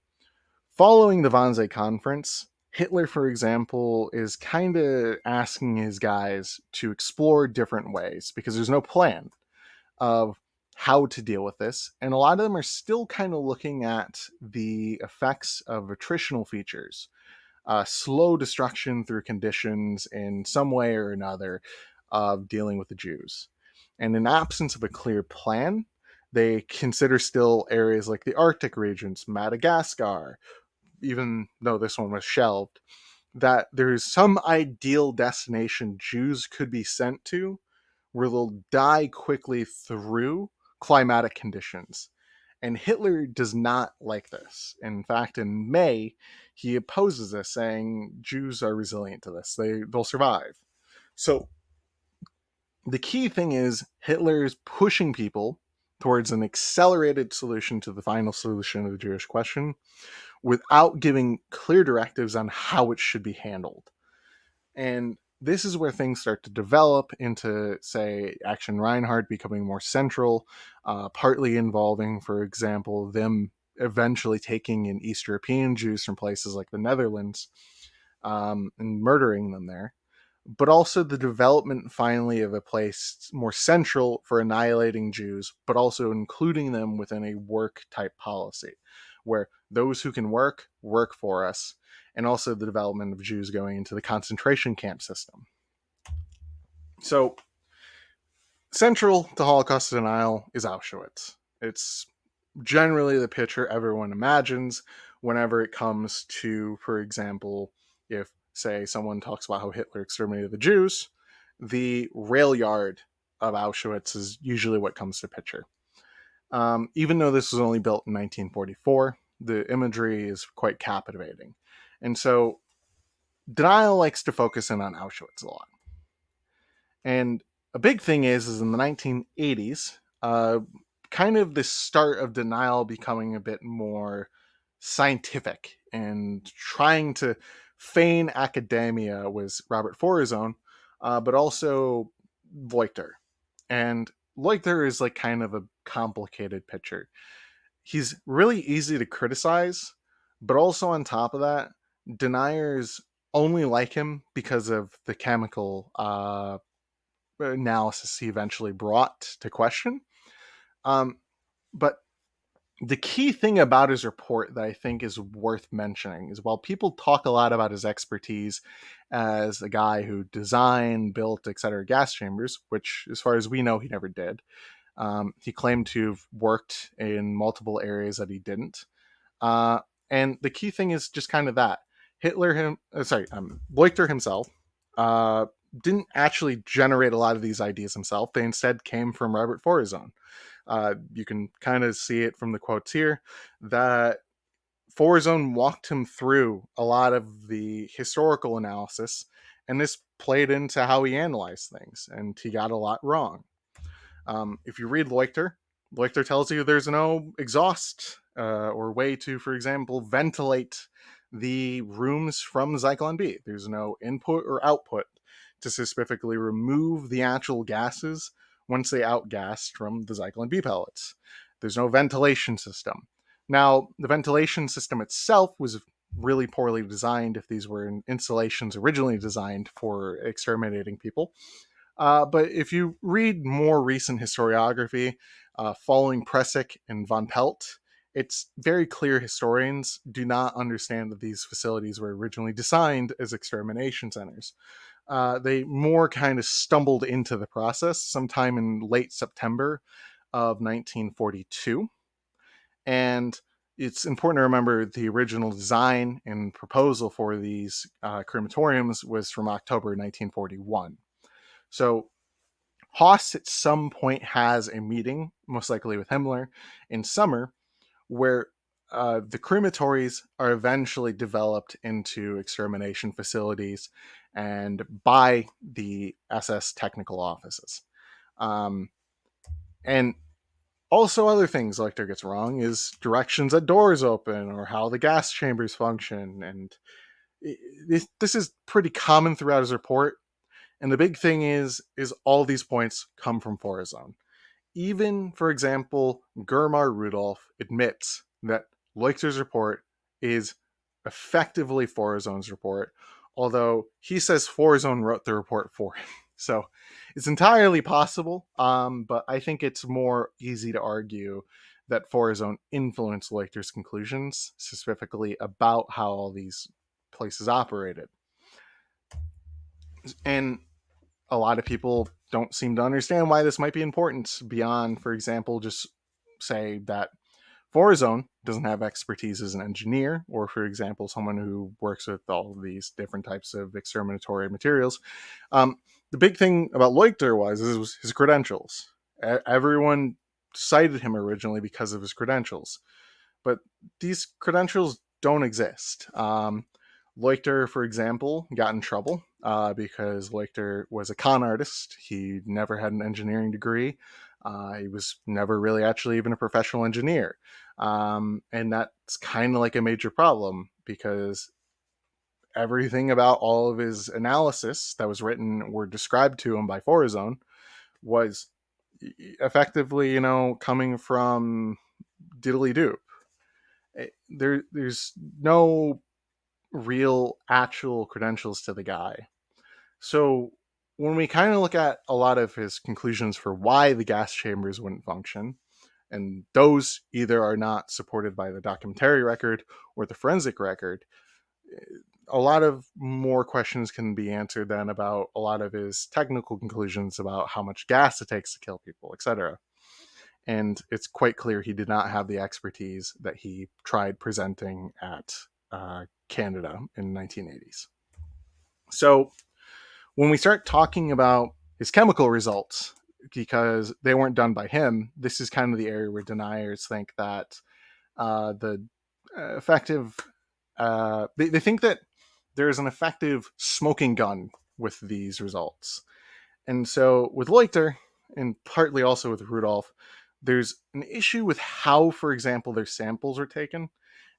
following the Wannsee conference, Hitler, for example, is kind of asking his guys to explore different ways because there's no plan of how to deal with this. And a lot of them are still kind of looking at the effects of attritional features, slow destruction through conditions in some way or another of dealing with the Jews. And in absence of a clear plan, they consider still areas like the Arctic regions, Madagascar, even though this one was shelved, that there's some ideal destination Jews could be sent to where they'll die quickly through climatic conditions. And Hitler does not like this. In fact, in May, he opposes this, saying Jews are resilient to this. They'll survive. So the key thing is Hitler is pushing people towards an accelerated solution to the final solution of the Jewish question without giving clear directives on how it should be handled. And this is where things start to develop into, say, Action Reinhardt becoming more central, partly involving, for example, them eventually taking in East European Jews from places like the Netherlands and murdering them there. But also the development finally of a place more central for annihilating Jews, but also including them within a work type policy, where those who can work for us, and also the development of Jews going into the concentration camp system. So, central to Holocaust denial is Auschwitz. It's generally the picture everyone imagines whenever it comes to, for example, if, say, someone talks about how Hitler exterminated the Jews, the rail yard of Auschwitz is usually what comes to picture. Even though this was only built in 1944, the imagery is quite captivating. And so denial likes to focus in on Auschwitz a lot. And a big thing is in the 1980s, kind of the start of denial becoming a bit more scientific and trying to feign academia was Robert Forazone, but also Leuchter. And Leuchter is like kind of a complicated picture. he's really easy to criticize, but also on top of that, deniers only like him because of the chemical analysis he eventually brought to question. Um, but the key thing about his report that I think is worth mentioning is while people talk a lot about his expertise as a guy who designed, built, etc., gas chambers, which, as far as we know, he never did. He claimed to have worked in multiple areas that he didn't. Uh, and the key thing is just kind of that Leuchter himself uh, didn't actually generate a lot of these ideas himself. They instead came from Robert Forizon. You can kind of see it from the quotes here that Forizon walked him through a lot of the historical analysis, and this played into how he analyzed things, and he got a lot wrong. If you read Leuchter, Leuchter tells you there's no exhaust or way to, for example, ventilate the rooms from Zyklon-B. There's no input or output to specifically remove the actual gases once they outgassed from the Zyklon-B pellets. There's no ventilation system. Now, the ventilation system itself was really poorly designed if these were installations originally designed for exterminating people. But if you read more recent historiography, following Pressig and von Pelt, it's very clear historians do not understand that these facilities were originally designed as extermination centers. They more kind of stumbled into the process sometime in late September of 1942. And it's important to remember the original design and proposal for these crematoriums was from October 1941. So Haas at some point has a meeting, most likely with Himmler, in summer, where the crematories are eventually developed into extermination facilities and by the SS technical offices. Um, and also other things Lecter gets wrong is directions that doors open or how the gas chambers function. And this is pretty common throughout his report. And the big thing is all these points come from Forizon. Even, for example, Germar Rudolph admits that Leuchter's report is effectively Forizon's report, although he says Forizon wrote the report for him. So it's entirely possible, but I think it's more easy to argue that Forizon influenced Leuchter's conclusions, specifically about how all these places operated. And a lot of people don't seem to understand why this might be important beyond, for example, just say that Forizon doesn't have expertise as an engineer, or, for example, someone who works with all of these different types of exterminatory materials. The big thing about Leuchter was his credentials. Everyone cited him originally because of his credentials, but these credentials don't exist. Leuchter, for example, got in trouble because Leuchter was a con artist. He never had an engineering degree. He was never really actually even a professional engineer. And that's kind of like a major problem because everything about all of his analysis that was written or described to him by Forizon was effectively, coming from diddly doop. There's no real actual credentials to the guy. So when we kind of look at a lot of his conclusions for why the gas chambers wouldn't function, and those either are not supported by the documentary record or the forensic record, a lot of more questions can be answered then about a lot of his technical conclusions about how much gas it takes to kill people, etc. And it's quite clear he did not have the expertise that he tried presenting at Canada in the 1980s. So when we start talking about his chemical results, because they weren't done by him, this is kind of the area where deniers think that the effective, they think that there's an effective smoking gun with these results. And so with Leuchter, and partly also with Rudolph, there's an issue with how, for example, their samples are taken.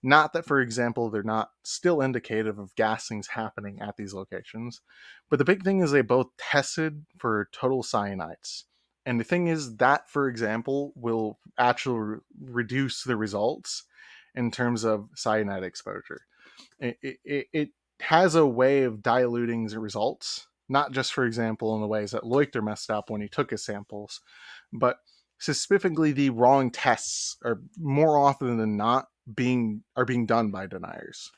Not that, for example, they're not still indicative of gassings happening at these locations, but the big thing is they both tested for total cyanides. And the thing is that, for example, will actually reduce the results in terms of cyanide exposure. It has a way of diluting the results, not just, for example, in the ways that Leuchter messed up when he took his samples, but specifically the wrong tests are more often than not being done by deniers.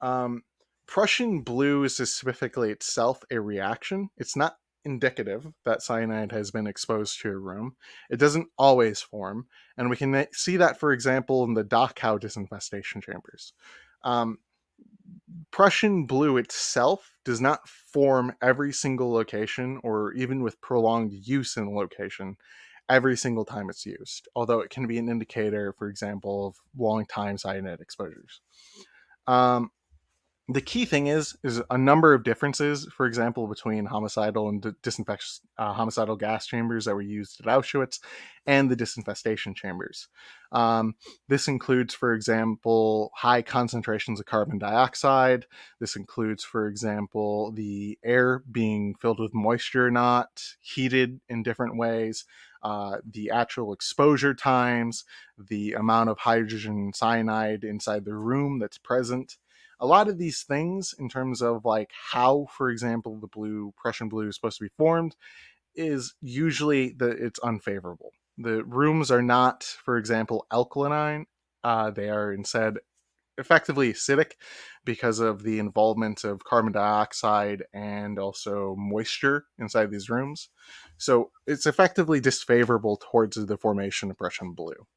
Um, Prussian blue is specifically itself a reaction. It's not indicative that cyanide has been exposed to a room. It doesn't always form, and we can see that, for example, in the Dachau disinfestation chambers. Um, Prussian blue itself does not form every single location or even with prolonged use in a location every single time it's used, although it can be an indicator, for example, of long time cyanide exposures. Um, the key thing is a number of differences, for example, between homicidal and homicidal gas chambers that were used at Auschwitz and the disinfestation chambers. um, this includes, for example, high concentrations of carbon dioxide. This includes, for example, the air being filled with moisture, not heated in different ways, the actual exposure times, the amount of hydrogen cyanide inside the room that's present. A lot of these things, in terms of like how, for example, the blue, Prussian blue, is supposed to be formed, is usually that it's unfavorable. The rooms are not, for example, alkaline. They are instead effectively acidic because of the involvement of carbon dioxide and also moisture inside these rooms. So it's effectively disfavorable towards the formation of Prussian blue.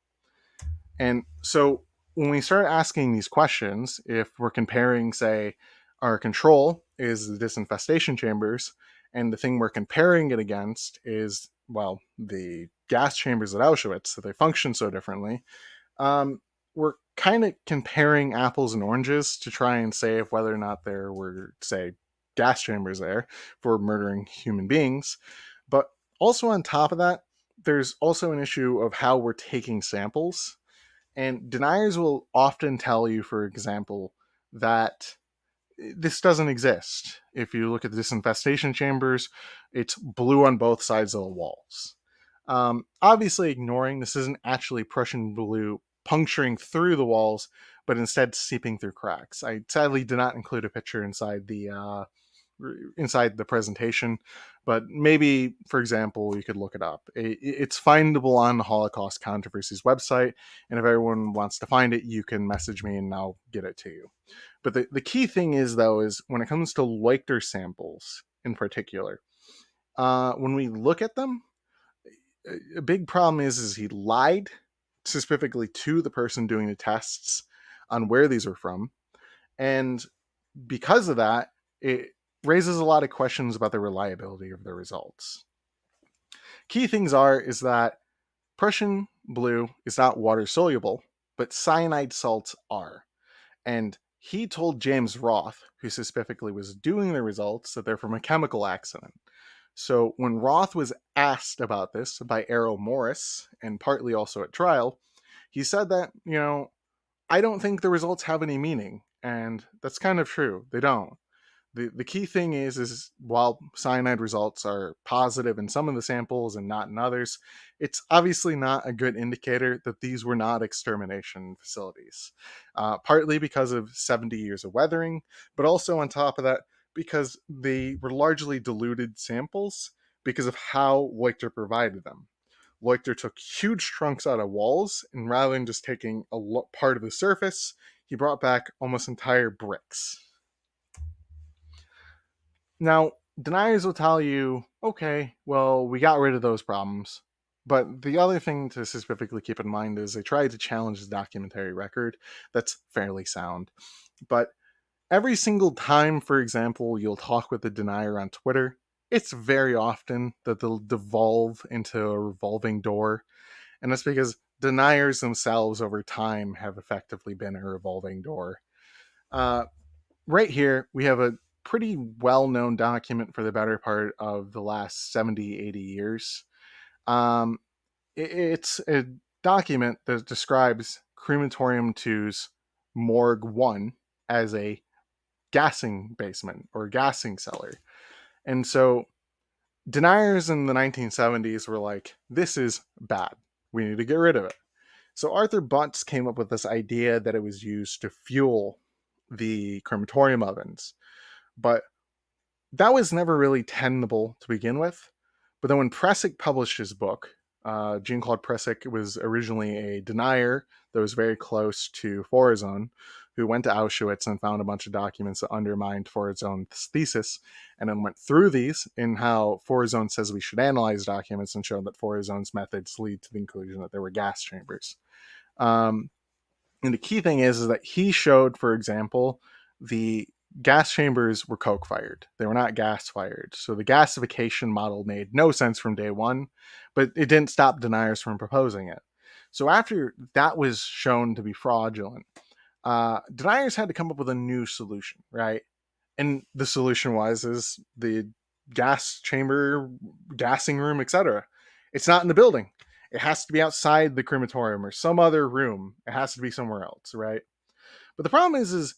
And so when we start asking these questions, if we're comparing, say, our control is the disinfestation chambers, and the thing we're comparing it against is, well, the gas chambers at Auschwitz, that they function so differently, we're kind of comparing apples and oranges to try and say if whether or not there were, say, gas chambers there for murdering human beings. But also on top of that, there's also an issue of how we're taking samples. And deniers will often tell you, for example, that this doesn't exist. If you look at the disinfestation chambers, it's blue on both sides of the walls. Obviously, ignoring this isn't actually Prussian blue puncturing through the walls, but instead seeping through cracks. I sadly did not include a picture inside the presentation, but maybe, for example, you could look it up. It's findable on the Holocaust Controversies website, and if everyone wants to find it, you can message me and I'll get it to you. But the key thing is, though, is when it comes to Leuchter samples in particular, when we look at them, a big problem is he lied specifically to the person doing the tests on where these are from, and because of that, it raises a lot of questions about the reliability of the results. Key things is that Prussian blue is not water soluble, but cyanide salts are. And he told James Roth, who specifically was doing the results, that they're from a chemical accident. So when Roth was asked about this by Errol Morris, and partly also at trial, he said that, I don't think the results have any meaning. And that's kind of true. They don't. The key thing is while cyanide results are positive in some of the samples and not in others, it's obviously not a good indicator that these were not extermination facilities. Partly because of 70 years of weathering, but also on top of that, because they were largely diluted samples because of how Leuchter provided them. Leuchter took huge chunks out of walls, and rather than just taking a part of the surface, he brought back almost entire bricks. Now, deniers will tell you, okay, well, we got rid of those problems. But the other thing to specifically keep in mind is they tried to challenge the documentary record. That's fairly sound. But every single time, for example, you'll talk with a denier on Twitter, it's very often that they'll devolve into a revolving door. And that's because deniers themselves over time have effectively been a revolving door. Uh, right here, we have a pretty well-known document for the better part of the last 70, 80 years. Um, it's a document that describes Crematorium two's Morgue 1 as a gassing basement or gassing cellar. And so Deniers in the 1970s were like, this is bad. We need to get rid of it. So Arthur Butts came up with this idea that it was used to fuel the crematorium ovens. But that was never really tenable to begin with. But then when Presic published his book, Jean-Claude Presic was originally a denier that was very close to Forazon, who went to Auschwitz and found a bunch of documents that undermined Forazon's thesis, and then went through these in how Forazon says we should analyze documents and showed that Forazon's methods lead to the conclusion that there were gas chambers. Um, and the key thing is that he showed, for example, the gas chambers were coke fired. They were not gas fired. So the gasification model made no sense from day one, but it didn't stop deniers from proposing it. So after that was shown to be fraudulent, deniers had to come up with a new solution, right? And the solution was is the gas chamber, gassing room, etc. It's not in the building. It has to be outside the crematorium or some other room. It has to be somewhere else, right? But the problem is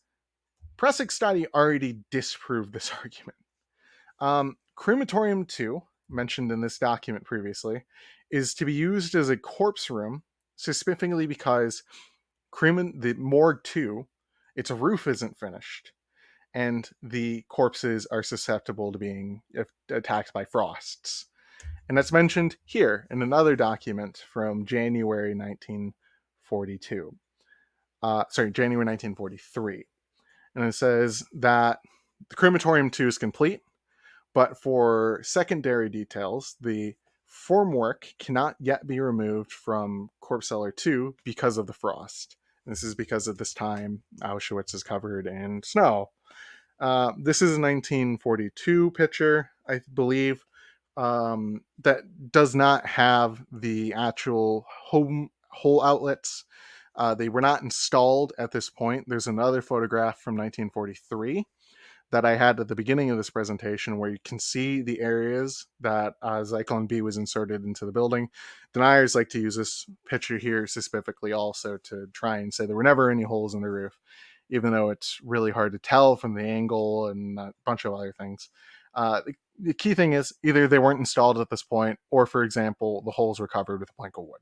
Pressic's study already disproved this argument. Crematorium 2, mentioned in this document previously, is to be used as a corpse room, specifically because the morgue 2, its roof isn't finished, and the corpses are susceptible to being attacked by frosts. And that's mentioned here in another document from January 1942. January 1943. And it says that the crematorium 2 is complete, but for secondary details, the formwork cannot yet be removed from corpse cellar 2 because of the frost. And this is because at this time Auschwitz is covered in snow. This is a 1942 picture, I believe, that does not have the actual hole outlets. They were not installed at this point. There's another photograph from 1943 that I had at the beginning of this presentation where you can see the areas that Zyklon-B was inserted into the building. Deniers like to use this picture here specifically also to try and say there were never any holes in the roof, even though it's really hard to tell from the angle and a bunch of other things. The key thing is either they weren't installed at this point, or, for example, the holes were covered with a plank of wood.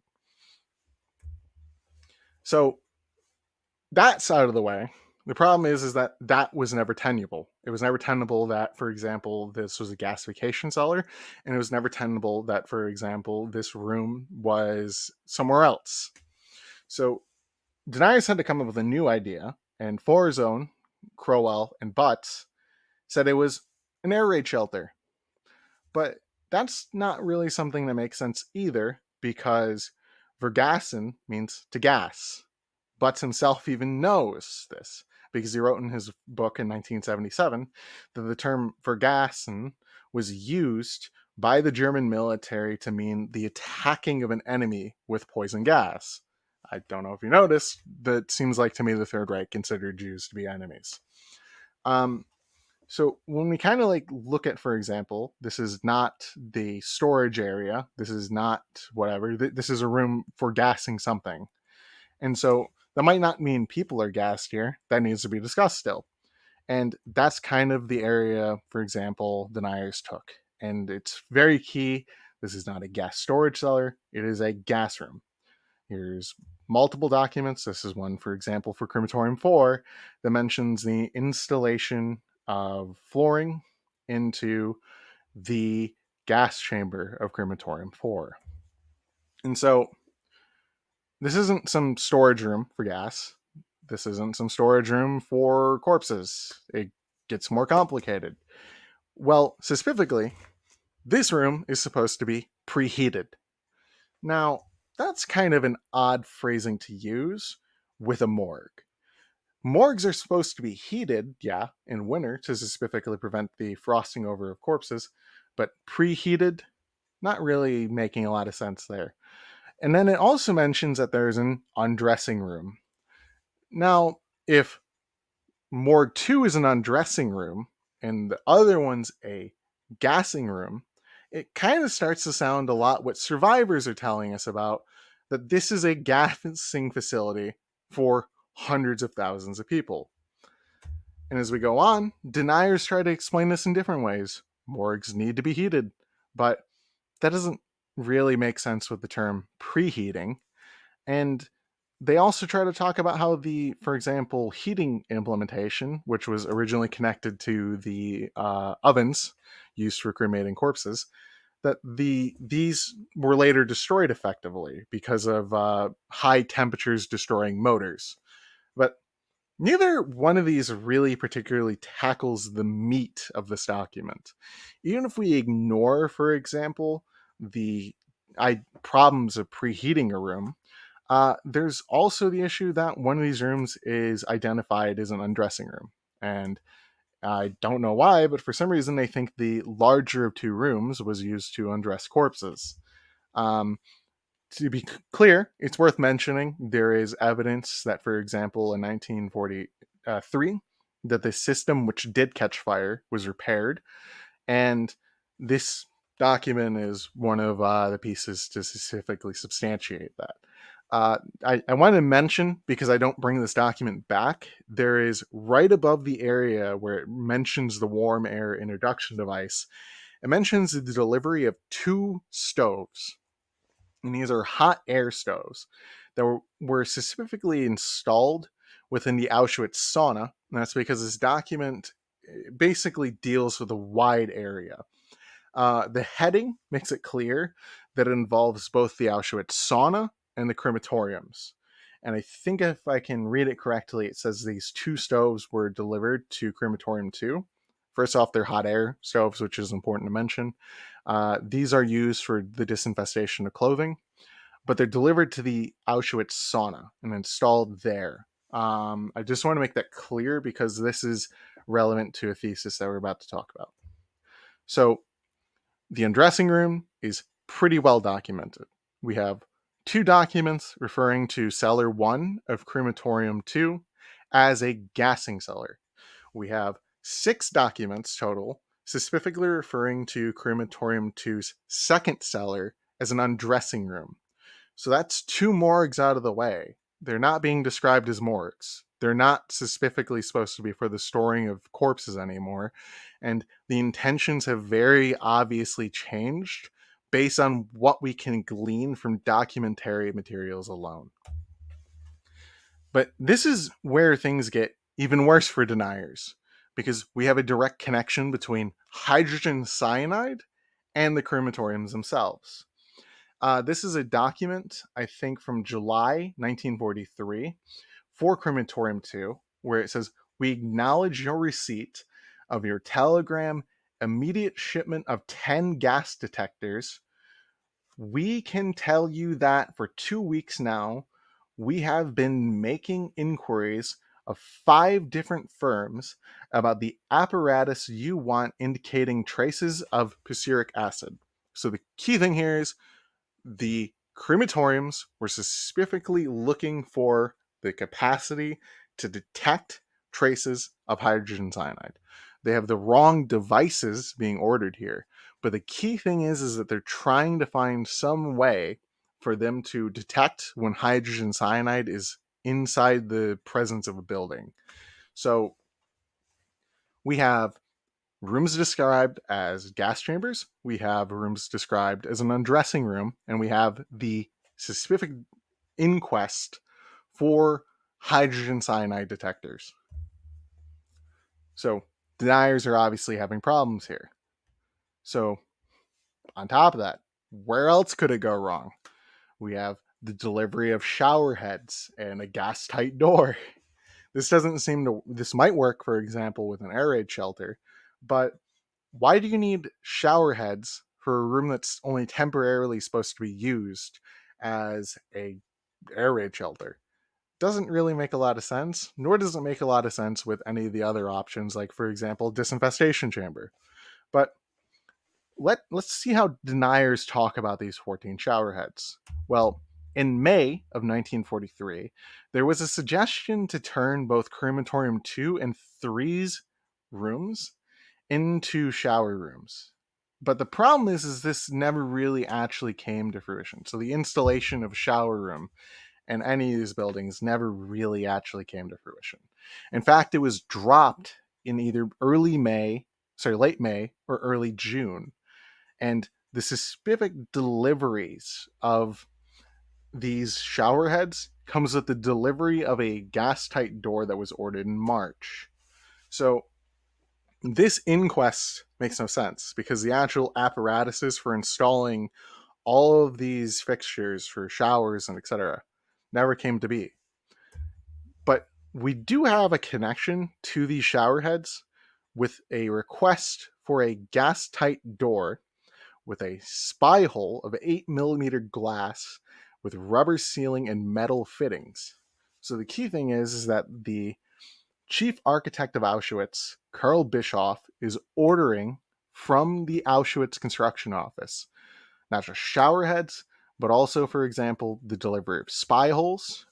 So that's out of the way. The problem is that that was never tenable. It was never tenable that, for example, this was a gasification cellar, and it was never tenable that, for example, this room was somewhere else. So deniers had to come up with a new idea, and Forazon, Crowell, and Butts said it was an air raid shelter. But that's not really something that makes sense either, because vergasen means to gas. Butts himself even knows this because he wrote in his book in 1977 that the term vergasen was used by the German military to mean the attacking of an enemy with poison gas. I don't know if you noticed, but it seems like to me the Third Reich considered Jews to be enemies. So when we kind of like look at, for example, this is not the storage area. This is not whatever. This is a room for gassing something. And so that might not mean people are gassed here. That needs to be discussed still. And that's kind of the area, for example, deniers took. And it's very key. This is not a gas storage cellar. It is a gas room. Here's multiple documents. This is one, for example, for Crematorium 4 that mentions the installation of flooring into the gas chamber of Crematorium 4. And so this isn't some storage room for gas. This isn't some storage room for corpses. It gets more complicated. Well, specifically, this room is supposed to be preheated. Now, that's kind of an odd phrasing to use with a morgue. Morgues are supposed to be heated, yeah, in winter to specifically prevent the frosting over of corpses, but preheated, not really making a lot of sense there. And then it also mentions that there's an undressing room. Now, if Morgue 2 is an undressing room and the other one's a gassing room, it kind of starts to sound a lot what survivors are telling us about, that this is a gassing facility for hundreds of thousands of people. And as we go on, deniers try to explain this in different ways. Morgues need to be heated. But that doesn't really make sense with the term preheating. And they also try to talk about how the, for example, heating implementation, which was originally connected to the ovens used for cremating corpses, that these were later destroyed effectively because of high temperatures destroying motors. But neither one of these really particularly tackles the meat of this document. Even if we ignore, for example, the problems of preheating a room, there's also the issue that one of these rooms is identified as an undressing room. And I don't know why, but for some reason they think the larger of two rooms was used to undress corpses. Um, to be clear, it's worth mentioning there is evidence that, for example, in 1943, that the system which did catch fire was repaired, and this document is one of the pieces to specifically substantiate that. I want to mention, because I don't bring this document back, there is right above the area where it mentions the warm air introduction device, it mentions the delivery of two stoves. And these are hot air stoves that were specifically installed within the Auschwitz sauna. And that's because this document basically deals with a wide area. The heading makes it clear that it involves both the Auschwitz sauna and the crematoriums. And I think if I can read it correctly, it says these two stoves were delivered to crematorium 2. First off, they're hot air stoves, which is important to mention. These are used for the disinfestation of clothing, but they're delivered to the Auschwitz sauna and installed there. I just want to make that clear because this is relevant to a thesis that we're about to talk about. So, the undressing room is pretty well documented. We have two documents referring to cellar 1 of crematorium 2 as a gassing cellar. We have 6 documents total specifically referring to crematorium 2's second cellar as an undressing room. So that's 2 morgues out of the way. They're not being described as morgues. They're not specifically supposed to be for the storing of corpses anymore. And the intentions have very obviously changed based on what we can glean from documentary materials alone. But this is where things get even worse for deniers, because we have a direct connection between hydrogen cyanide and the crematoriums themselves. This is a document, I think, from July 1943 for Crematorium 2, where it says, "We acknowledge your receipt of your telegram immediate shipment of 10 gas detectors. We can tell you that for 2 weeks now, we have been making inquiries of 5 different firms about the apparatus you want indicating traces of prussic acid." So the key thing here is the crematoriums were specifically looking for the capacity to detect traces of hydrogen cyanide. They have the wrong devices being ordered here, but the key thing is that they're trying to find some way for them to detect when hydrogen cyanide is inside the presence of a building. So we have rooms described as gas chambers, we have rooms described as an undressing room, and we have the specific inquest for hydrogen cyanide detectors. So deniers are obviously having problems here. So on top of that, where else could it go wrong? We have the delivery of shower heads and a gas tight door. This might work, for example, with an air raid shelter, but why do you need shower heads for a room that's only temporarily supposed to be used as a air raid shelter? Doesn't really make a lot of sense, nor does it make a lot of sense with any of the other options, like, for example, disinfestation chamber. But let's see how deniers talk about these 14 shower heads. Well, in May of 1943, there was a suggestion to turn both crematorium 2 and 3's rooms into shower rooms. But the problem is this never really actually came to fruition. So the installation of a shower room in any of these buildings never really actually came to fruition. In fact, it was dropped in either late May or early June. And the specific deliveries of these shower heads comes with the delivery of a gas tight door that was ordered in March. So this inquest makes no sense because the actual apparatuses for installing all of these fixtures for showers and etc. never came to be. But we do have a connection to these shower heads with a request for a gas tight door with a spy hole of 8 millimeter glass with rubber sealing and metal fittings. So the key thing is that the chief architect of Auschwitz, Karl Bischoff, is ordering from the Auschwitz construction office not just shower heads, but also, for example, the delivery of spy holes.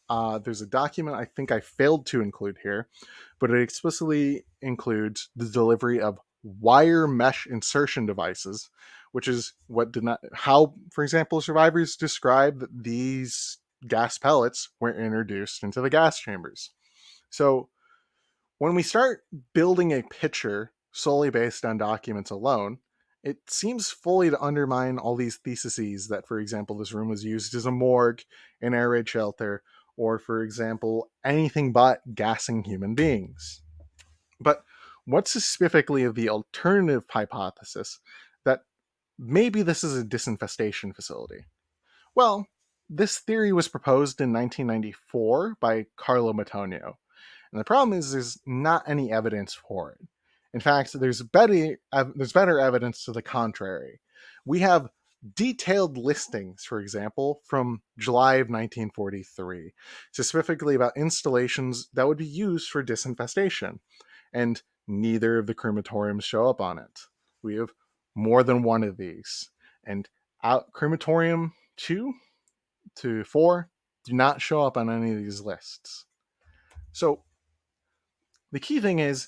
There's a document I think I failed to include here, but it explicitly includes the delivery of wire mesh insertion devices, which is what did not how, for example, survivors describe that these gas pellets were introduced into the gas chambers. So when we start building a picture solely based on documents alone, it seems fully to undermine all these theses that, for example, this room was used as a morgue, an air raid shelter, or, for example, anything but gassing human beings. But what's specifically of the alternative hypothesis that maybe this is a disinfestation facility? Well, this theory was proposed in 1994 by Carlo Matonio, and the problem is there's not any evidence for it. In fact, there's better evidence to the contrary. We have detailed listings, for example, from July of 1943, specifically about installations that would be used for disinfestation, and neither of the crematoriums show up on it. We have more than one of these, and crematorium 2 to 4 do not show up on any of these lists. So the key thing is,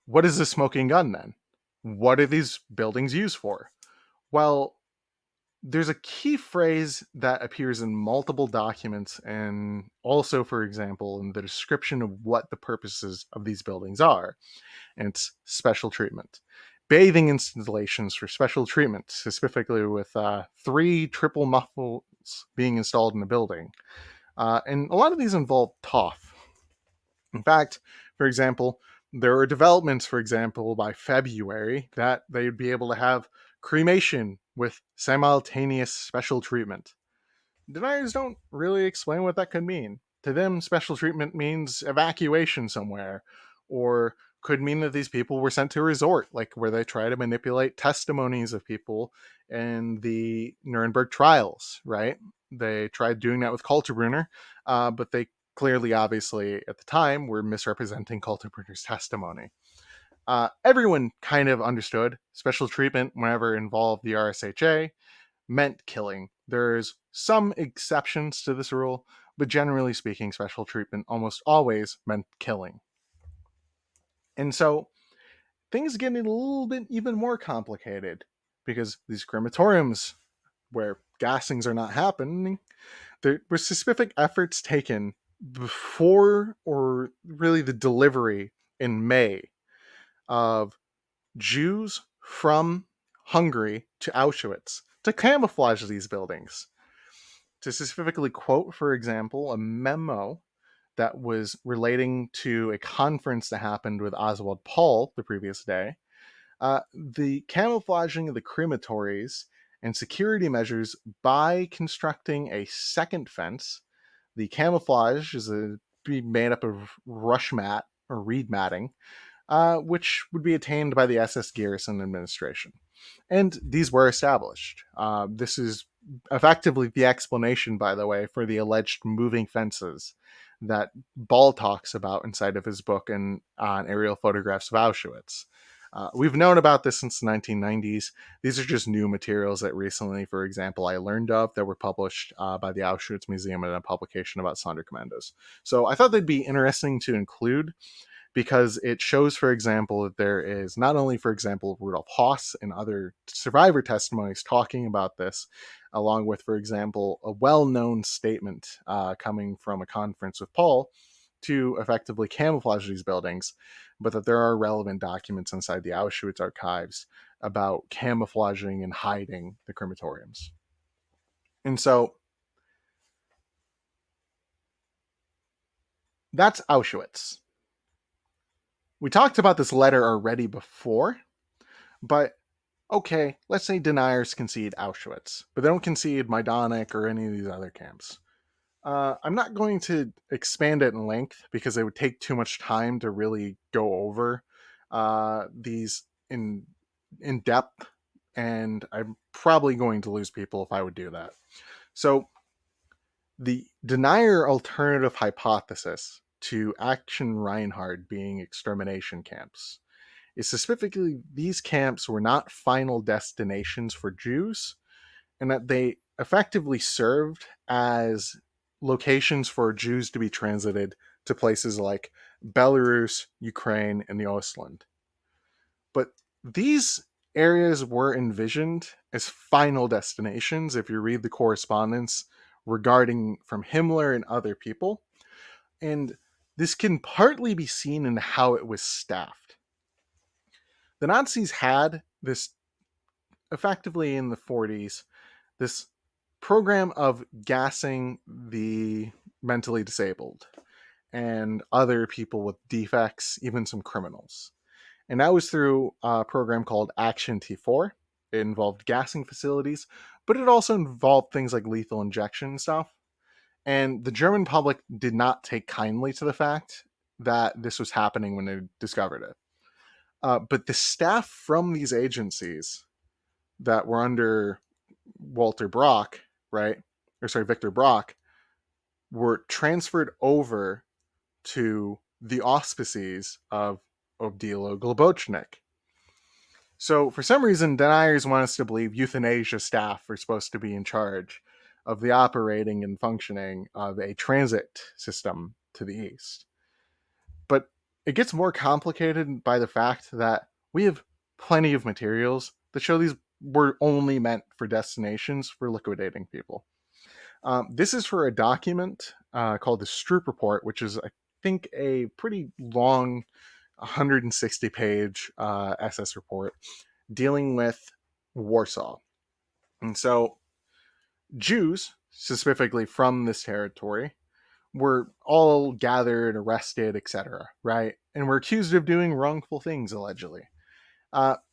what is a smoking gun then? What are these buildings used for? Well, there's a key phrase that appears in multiple documents and also, for example, in the description of what the purposes of these buildings are, and it's special treatment. Bathing installations for special treatment, specifically with 3 triple muffles being installed in a building. And a lot of these involve TOF. In fact, for example, there are developments, for example, by February that they'd be able to have cremation with simultaneous special treatment. Deniers don't really explain what that could mean. To them, special treatment means evacuation somewhere, or could mean that these people were sent to a resort, like where they try to manipulate testimonies of people in the Nuremberg trials, right? They tried doing that with Kaltenbrunner, but they clearly, obviously, at the time, were misrepresenting Kaltenbrunner's testimony. Everyone kind of understood special treatment whenever it involved the RSHA meant killing. There's some exceptions to this rule, but generally speaking, special treatment almost always meant killing. And so things get a little bit even more complicated because these crematoriums where gassings are not happening, there were specific efforts taken before or really the delivery in May of Jews from Hungary to Auschwitz to camouflage these buildings. To specifically quote, for example, a memo that was relating to a conference that happened with Oswald Paul the previous day, the camouflaging of the crematories and security measures by constructing a second fence. The camouflage is be made up of rush mat or reed matting, which would be attained by the SS Garrison administration. And these were established. This is effectively the explanation, by the way, for the alleged moving fences that Ball talks about inside of his book and on aerial photographs of Auschwitz. We've known about this since the 1990s. These are just new materials that recently, for example, I learned of that were published by the Auschwitz Museum in a publication about Sonderkommandos. So I thought they'd be interesting to include because it shows, for example, that there is not only, for example, Rudolf Haas and other survivor testimonies talking about this, along with, for example, a well-known statement coming from a conference with Paul, to effectively camouflage these buildings, but that there are relevant documents inside the Auschwitz archives about camouflaging and hiding the crematoriums. And so that's Auschwitz. We talked about this letter already before, but okay, let's say deniers concede Auschwitz, but they don't concede Majdanek or any of these other camps. I'm not going to expand it in length because it would take too much time to really go over these in depth, and I'm probably going to lose people if I would do that. So, the denier alternative hypothesis to Action Reinhard being extermination camps is specifically these camps were not final destinations for Jews, and that they effectively served as locations for Jews to be transited to places like Belarus, Ukraine, and the Ostland. But these areas were envisioned as final destinations if you read the correspondence regarding from Himmler and other people. And this can partly be seen in how it was staffed. The Nazis had this effectively in the 40s, this program of gassing the mentally disabled and other people with defects, even some criminals. And that was through a program called Action T4. It involved gassing facilities, but it also involved things like lethal injection stuff. And the German public did not take kindly to the fact that this was happening when they discovered it. But the staff from these agencies that were under Walter Brock, right? Or sorry, Victor Brock, were transferred over to the auspices of Odilo Globocnik. So, for some reason, deniers want us to believe euthanasia staff are supposed to be in charge of the operating and functioning of a transit system to the east. But it gets more complicated by the fact that we have plenty of materials that show these were only meant for destinations for liquidating people. This is for a document called the Stroop Report, which is, I think, a pretty long 160 page SS report dealing with Warsaw. And so Jews, specifically from this territory, were all gathered, arrested, etc., right? And were accused of doing wrongful things, allegedly.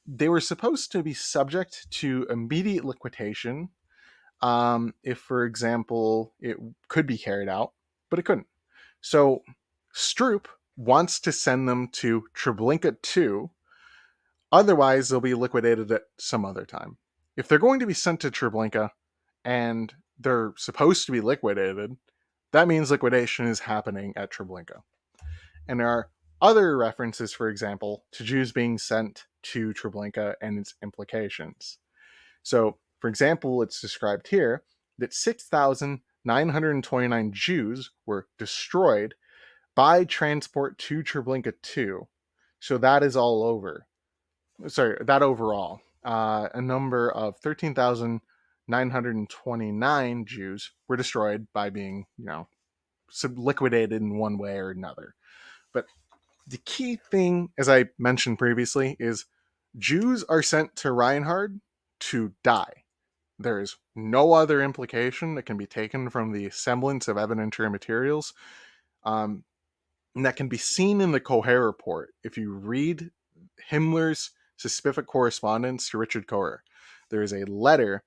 They were supposed to be subject to immediate liquidation if, for example, it could be carried out, but it couldn't. So Stroop wants to send them to Treblinka 2. Otherwise, they'll be liquidated at some other time. If they're going to be sent to Treblinka and they're supposed to be liquidated, that means liquidation is happening at Treblinka. And there are other references, for example, to Jews being sent to Treblinka and its implications. So, for example, it's described here that 6,929 Jews were destroyed by transport to Treblinka 2. So that is all over. Sorry, that overall. A number of 13,929 Jews were destroyed by being, liquidated in one way or another. But the key thing, as I mentioned previously, is Jews are sent to Reinhard to die. There is no other implication that can be taken from the semblance of evidentiary materials. And that can be seen in the Koher report. If you read Himmler's specific correspondence to Richard Koher, there is a letter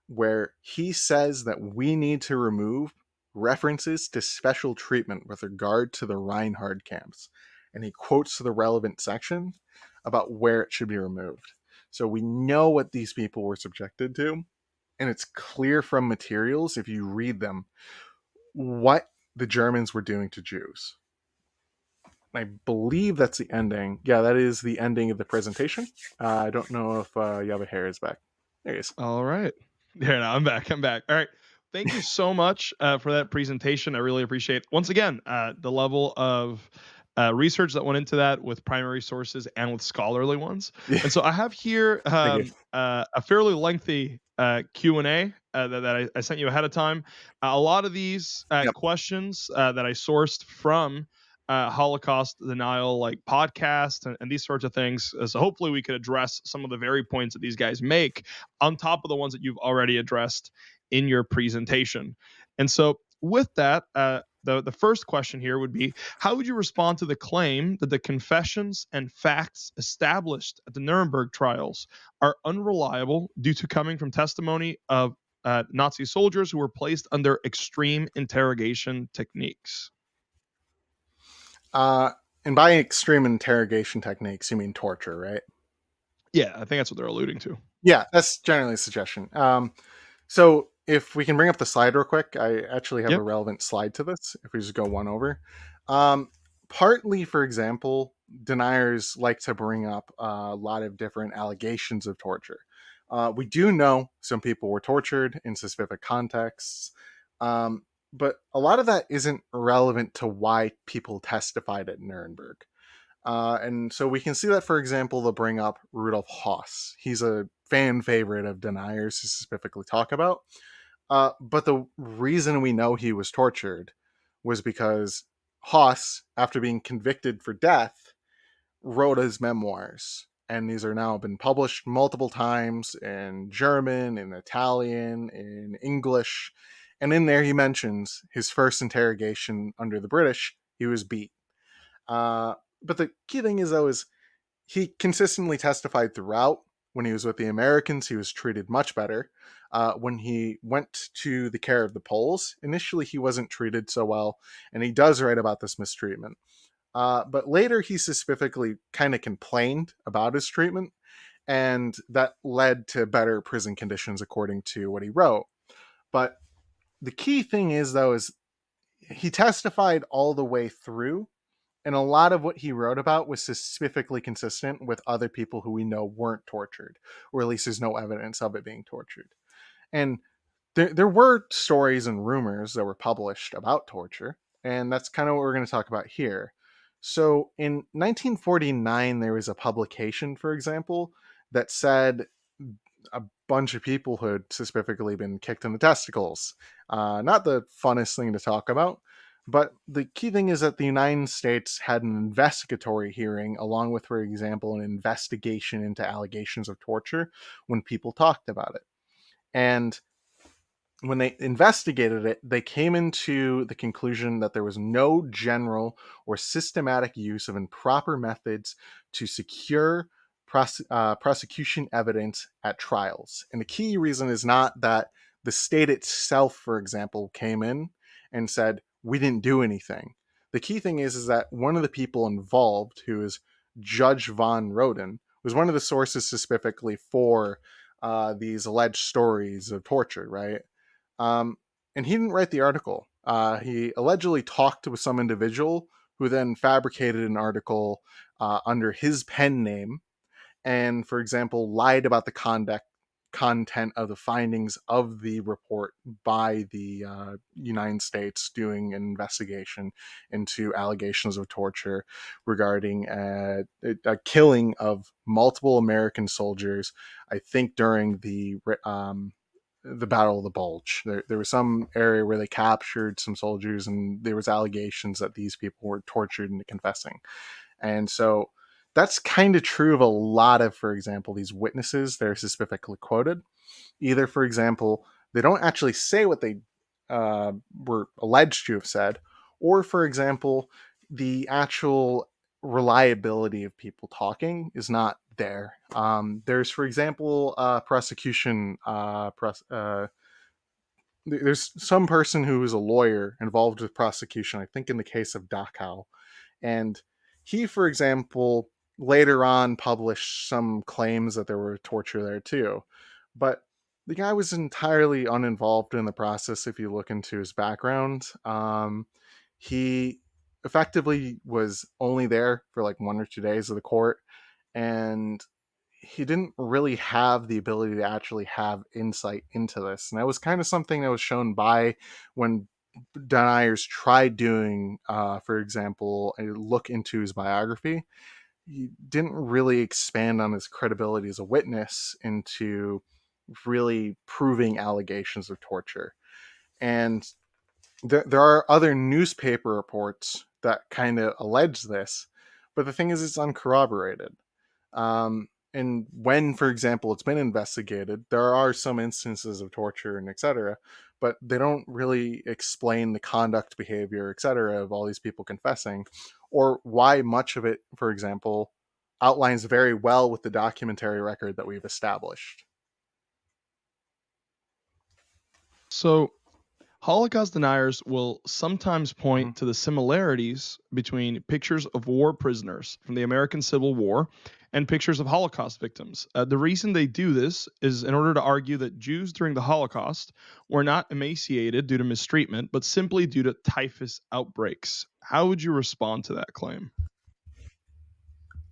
where he says that we need to remove references to special treatment with regard to the Reinhard camps. And he quotes the relevant section about where it should be removed. So we know what these people were subjected to, and it's clear from materials, if you read them, what the Germans were doing to Jews. I believe that's the ending. Yeah, that is the ending of the presentation. I don't know if Yaba Hair is back. There he is. All right. There now, I'm back. I'm back. All right. Thank you so much for that presentation. I really appreciate, once again, the level of research that went into that with primary sources and with scholarly ones. Yeah, And so I have here thank you. a fairly lengthy Q&A that I sent you ahead of time. A lot of these Yep. questions that I sourced from Holocaust denial like podcasts and these sorts of things. So hopefully we could address some of the very points that these guys make on top of the ones that you've already addressed in your presentation. And so with that, the first question here would be, how would you respond to the claim that the confessions and facts established at the Nuremberg trials are unreliable due to coming from testimony of Nazi soldiers who were placed under extreme interrogation techniques? Uh, and by extreme interrogation techniques, you mean torture, right? Yeah, I think that's what they're alluding to. Yeah, that's generally a suggestion. So if we can bring up the slide real quick, I actually have a Yep. relevant slide to this. If we just go one over, um, partly, for example, deniers like to bring up a lot of different allegations of torture. We do know some people were tortured in specific contexts, but a lot of that isn't relevant to why people testified at Nuremberg. And so we can see that, for example, they'll bring up Rudolf Hoss. He's a fan favorite of deniers to specifically talk about. But the reason we know he was tortured was because Hoss, after being convicted for death, wrote his memoirs. And these are now been published multiple times in German, in Italian, in English. And in there, he mentions his first interrogation under the British, he was beat. Uh, but the key thing is, though, is he consistently testified throughout. When he was with the Americans, he was treated much better. When he went to the care of the Poles, initially he wasn't treated so well, and he does write about this mistreatment. But later he specifically kind of complained about his treatment, and that led to better prison conditions, according to what he wrote. But the key thing is, though, is he testified all the way through, and a lot of what he wrote about was specifically consistent with other people who we know weren't tortured, or at least there's no evidence of it being tortured. And there were stories and rumors that were published about torture, and that's kind of what we're going to talk about here. So in 1949, there was a publication, for example, that said a bunch of people who had specifically been kicked in the testicles. Not the funnest thing to talk about, but the key thing is that the United States had an investigatory hearing, along with, for example, an investigation into allegations of torture when people talked about it. And when they investigated it, they came into the conclusion that there was no general or systematic use of improper methods to secure prosecution evidence at trials. And the key reason is not that the state itself, for example, came in and said, we didn't do anything. The key thing is that one of the people involved, who is Judge Von Roden, was one of the sources specifically for these alleged stories of torture, right? Um, and he didn't write the article. He allegedly talked with some individual who then fabricated an article under his pen name and, for example, lied about the content of the findings of the report by the United States doing an investigation into allegations of torture regarding a killing of multiple American soldiers, I think during the Battle of the Bulge. There was some area where they captured some soldiers, and there was allegations that these people were tortured into confessing. And so that's kind of true of a lot of, for example, these witnesses that are specifically quoted. Either, for example, they don't actually say what they were alleged to have said, or, for example, the actual reliability of people talking is not there. There's, for example, prosecution. There's some person who is a lawyer involved with prosecution. I think in the case of Dachau, and he, for example, later on published some claims that there were torture there too. But the guy was entirely uninvolved in the process if you look into his background. He effectively was only there for like 1 or 2 days of the court, and he didn't really have the ability to actually have insight into this. And that was kind of something that was shown by when deniers tried doing, for example, a look into his biography. He didn't really expand on his credibility as a witness into really proving allegations of torture. And there are other newspaper reports that kind of allege this, but the thing is, it's uncorroborated. And when, for example, it's been investigated, there are some instances of torture and etc., but they don't really explain the conduct, behavior, etc., of all these people confessing, or why much of it, for example, outlines very well with the documentary record that we've established. So, Holocaust deniers will sometimes Mhm. point to the similarities between pictures of war prisoners from the American Civil War and pictures of Holocaust victims. The reason they do this is in order to argue that Jews during the Holocaust were not emaciated due to mistreatment, but simply due to typhus outbreaks. How would you respond to that claim?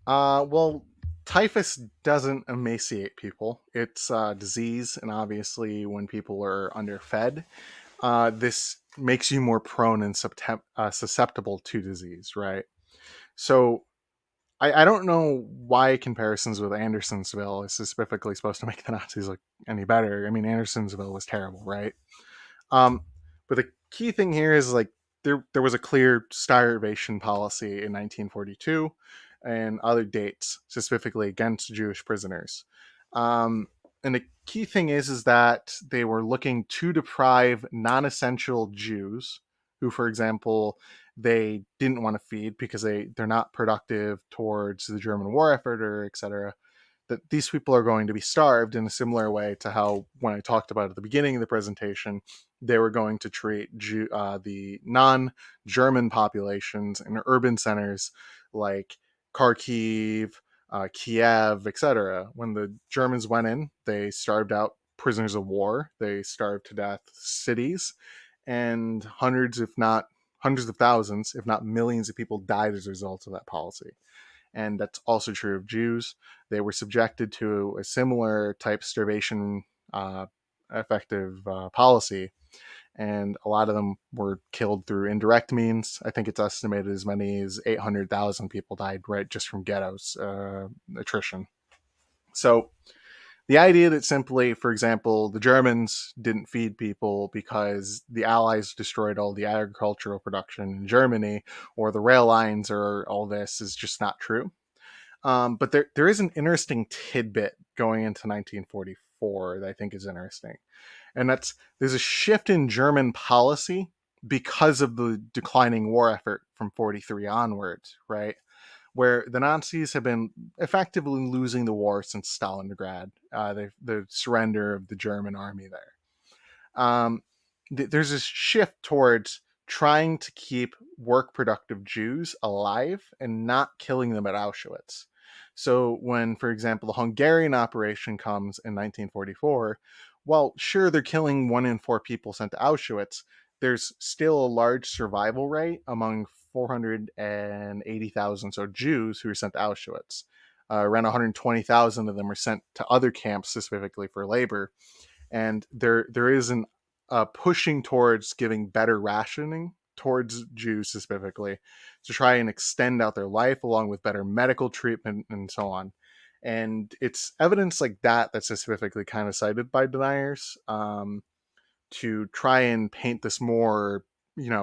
Well, typhus doesn't emaciate people. It's a disease, and obviously, when people are underfed, this makes you more prone and susceptible to disease, right? So I don't know why comparisons with Andersonsville is specifically supposed to make the Nazis look any better. I mean, Andersonsville was terrible, right? Um, but the key thing here is like there was a clear starvation policy in 1942 and other dates specifically against Jewish prisoners. And the key thing is that they were looking to deprive non-essential Jews who, for example, they didn't want to feed because they're not productive towards the German war effort or etc., that these people are going to be starved in a similar way to how, when I talked about at the beginning of the presentation, they were going to treat the non-German populations in urban centers like Kharkiv, Kiev, etc. When the Germans went in, they starved out prisoners of war. They starved to death cities, and hundreds of thousands, if not millions of people died as a result of that policy. And that's also true of Jews. They were subjected to a similar type starvation uh, effective policy, and a lot of them were killed through indirect means. I think it's estimated as many as 800,000 people died right just from ghettos attrition. So the idea that simply, for example, the Germans didn't feed people because the Allies destroyed all the agricultural production in Germany or the rail lines or all this is just not true. But there is an interesting tidbit going into 1944 that I think is interesting, and that's there's a shift in German policy because of the declining war effort from 43 onwards, right? Where the Nazis have been effectively losing the war since Stalingrad, the surrender of the German army there. There's this shift towards trying to keep work productive Jews alive and not killing them at Auschwitz. So when, for example, the Hungarian operation comes in 1944, well, sure, they're killing 1 in 4 people sent to Auschwitz. There's still a large survival rate among 480,000 so Jews who are sent to Auschwitz. Around 120,000 of them are sent to other camps specifically for labor, and there is an pushing towards giving better rationing towards Jews specifically to try and extend out their life along with better medical treatment and so on. And it's evidence like that that's specifically kind of cited by deniers, to try and paint this more,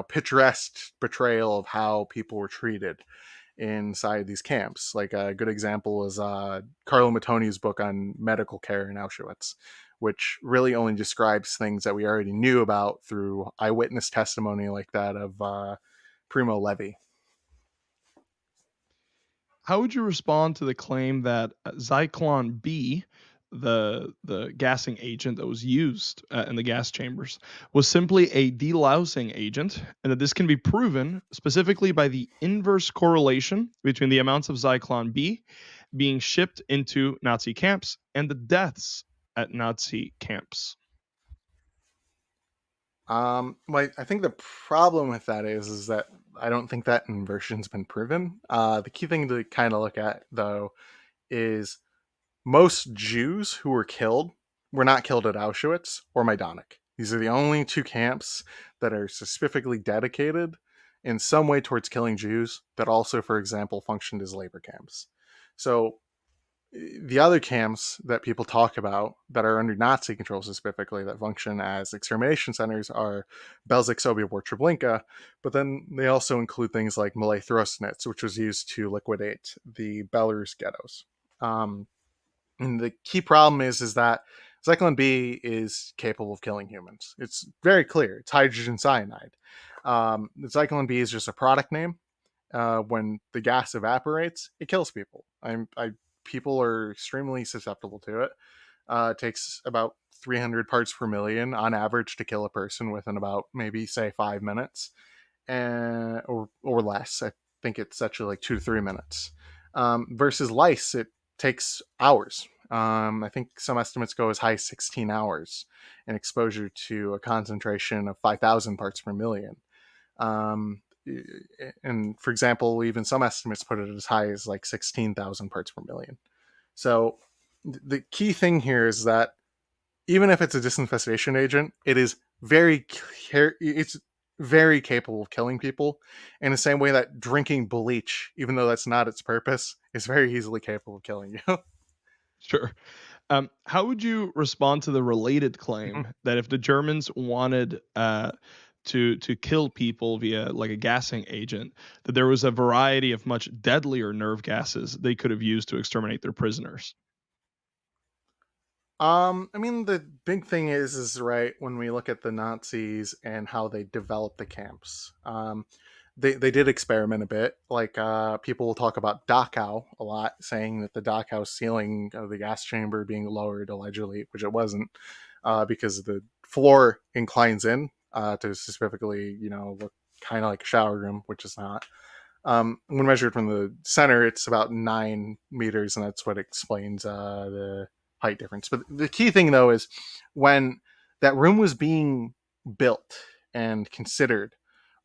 picturesque portrayal of how people were treated inside these camps. Like a good example is Carlo Mattoni's book on medical care in Auschwitz, which really only describes things that we already knew about through eyewitness testimony like that of Primo Levi. How would you respond to the claim that Zyklon-B, the gassing agent that was used in the gas chambers, was simply a delousing agent, and that this can be proven specifically by the inverse correlation between the amounts of Zyklon-B being shipped into Nazi camps and the deaths at Nazi camps? Well, I think the problem with that is that I don't think that inversion's been proven. The key thing to kind of look at though is most Jews who were not killed at Auschwitz or Majdanek. These are the only 2 camps that are specifically dedicated in some way towards killing Jews that also, for example, functioned as labor camps. So The other camps that people talk about that are under Nazi control specifically that function as extermination centers are Belzec, Sobibor, Treblinka, but then they also include things like Malay Throsnitz, which was used to liquidate the Belarus ghettos. Um, and the key problem is that Zyklon-B is capable of killing humans. It's very clear. It's hydrogen cyanide. The Zyklon-B is just a product name. When the gas evaporates, it kills people. People are extremely susceptible to it. It takes about 300 parts per million on average to kill a person within about maybe say 5 minutes, or less. I think it's actually like 2 to 3 minutes. Versus lice, it takes hours. I think some estimates go as high as 16 hours in exposure to a concentration of 5,000 parts per million. Um, and for example, even some estimates put it as high as like 16,000 parts per million. So the key thing here is that even if it's a disinfestation agent, it's very capable of killing people in the same way that drinking bleach, even though that's not its purpose, is very easily capable of killing you. Sure. How would you respond to the related claim that if the Germans wanted to kill people via like a gassing agent, that there was a variety of much deadlier nerve gases they could have used to exterminate their prisoners? I mean, the big thing is right when we look at the Nazis and how they developed the camps. They did experiment a bit. Like people will talk about Dachau a lot, saying that the Dachau ceiling of the gas chamber being lowered allegedly, which it wasn't, because the floor inclines in to specifically, look kind of like a shower room, which is not. When measured from the center, it's about 9 meters, and that's what explains the height difference. But the key thing, though, is when that room was being built and considered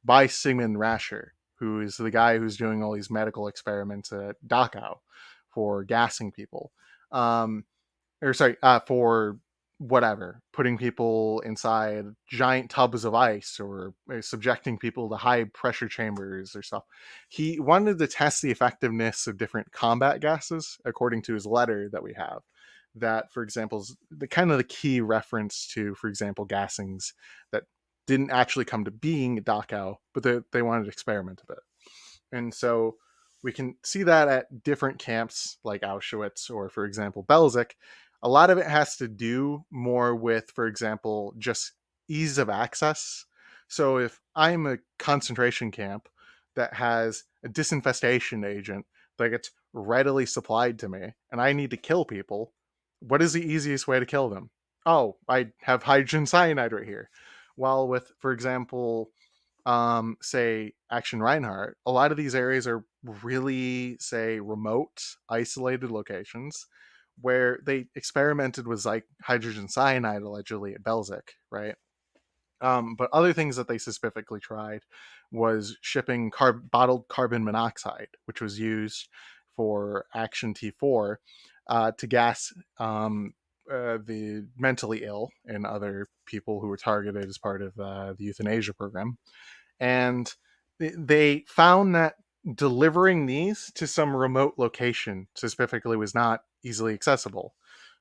by Sigmund Rascher, who is the guy who's doing all these medical experiments at Dachau for gassing people. Um, or sorry, for whatever, putting people inside giant tubs of ice or subjecting people to high pressure chambers or stuff. He wanted to test the effectiveness of different combat gases, according to his letter that we have. That, for example, is the kind of the key reference to, for example, gassings that didn't actually come to being at Dachau, but they wanted to experiment a bit. And so we can see that at different camps like Auschwitz or, for example, Belzec. A lot of it has to do more with, for example, just ease of access. So if I'm a concentration camp that has a disinfestation agent that gets readily supplied to me and I need to kill people, what is the easiest way to kill them? Oh, I have hydrogen cyanide right here. While with, for example, say Action Reinhardt, a lot of these areas are really, say, remote, isolated locations where they experimented with like hydrogen cyanide allegedly at Belzec, right? But other things that they specifically tried was shipping bottled carbon monoxide, which was used for Action T4 to gas the mentally ill and other people who were targeted as part of the euthanasia program. And they found that delivering these to some remote location specifically was not easily accessible.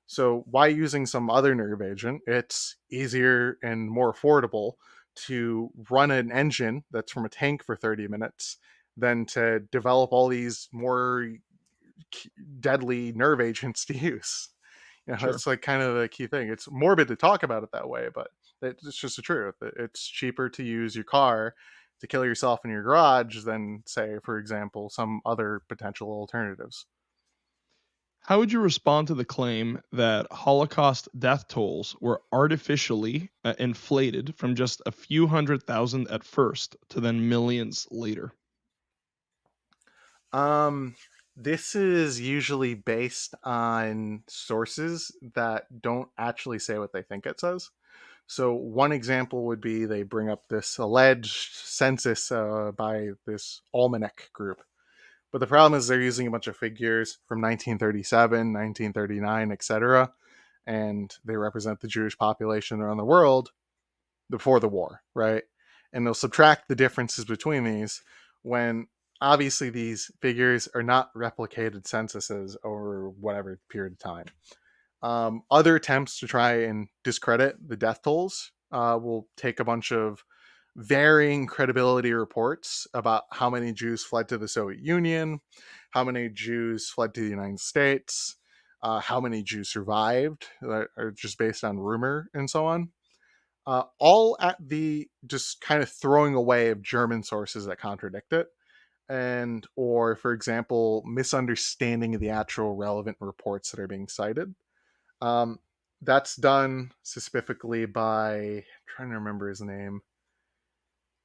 So why using some other nerve agent? It's easier and more affordable to run an engine that's from a tank for 30 minutes than to develop all these more deadly nerve agents to use. Sure. That's like kind of the key thing. It's morbid to talk about it that way, but it's just the truth. It's cheaper to use your car to kill yourself in your garage than, say, for example, some other potential alternatives. How would you respond to the claim that Holocaust death tolls were artificially inflated from just a few 100,000 at first to then millions later? Um, this is usually based on sources that don't actually say what they think it says. So one example would be they bring up this alleged census by this almanac group. But the problem is they're using a bunch of figures from 1937, 1939, etc., and they represent the Jewish population around the world before the war, right? And they'll subtract the differences between these when obviously these figures are not replicated censuses over whatever period of time. Other attempts to try and discredit the death tolls will take a bunch of varying credibility reports about how many Jews fled to the Soviet Union, how many Jews fled to the United States, how many Jews survived, that are just based on rumor and so on. All at the just kind of throwing away of German sources that contradict it, and or for example, misunderstanding of the actual relevant reports that are being cited. Um, that's done specifically by, I'm trying to remember his name.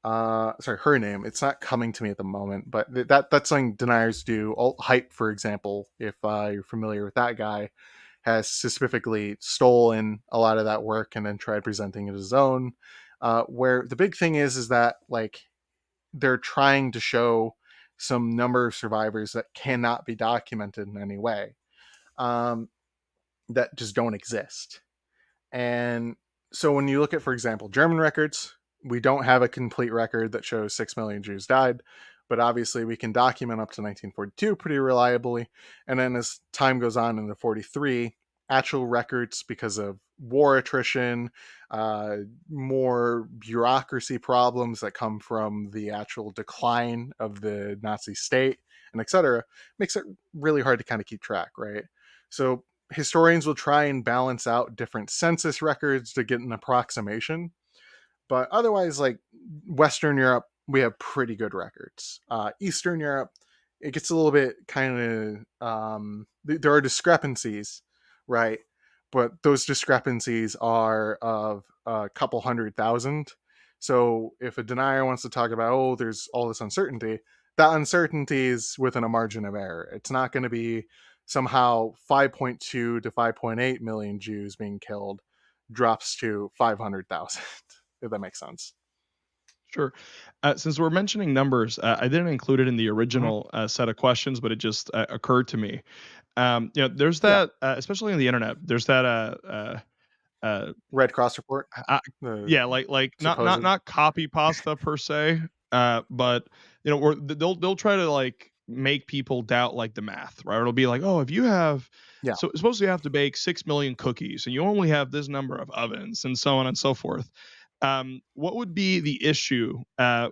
Sorry, her name. It's not coming to me at the moment, but that's something deniers do. Alt Hype, for example, if you're familiar with that guy, has specifically stolen a lot of that work and then tried presenting it as his own. Where the big thing is that like they're trying to show some number of survivors that cannot be documented in any way, um, that just don't exist. And so when you look at, for example, German records, we don't have a complete record that shows 6 million Jews died, but obviously we can document up to 1942 pretty reliably. And then as time goes on into 43, actual records, because of war attrition, uh, more bureaucracy problems that come from the actual decline of the Nazi state, and etc., makes it really hard to kind of keep track, right? So historians will try and balance out different census records to get an approximation, but otherwise, like Western Europe, we have pretty good records. Eastern Europe, it gets a little bit kind of there are discrepancies, right? But those discrepancies are of a couple 100,000. So if a denier wants to talk about, oh, there's all this uncertainty, that uncertainty is within a margin of error. It's not going to be somehow 5.2 to 5.8 million Jews being killed drops to 500,000. If that makes sense. Sure. Since we're mentioning numbers, I didn't include it in the Hmm. original set of questions, but it just occurred to me. There's Yeah, that, especially on the internet. There's that uh, Red Cross report, I, the yeah, like not supposed. copy pasta per se, but they'll try to like make people doubt like the math, right? It'll be like, oh, if you have Yeah, so suppose you have to bake 6 million cookies and you only have this number of ovens and so on and so forth. What would be the issue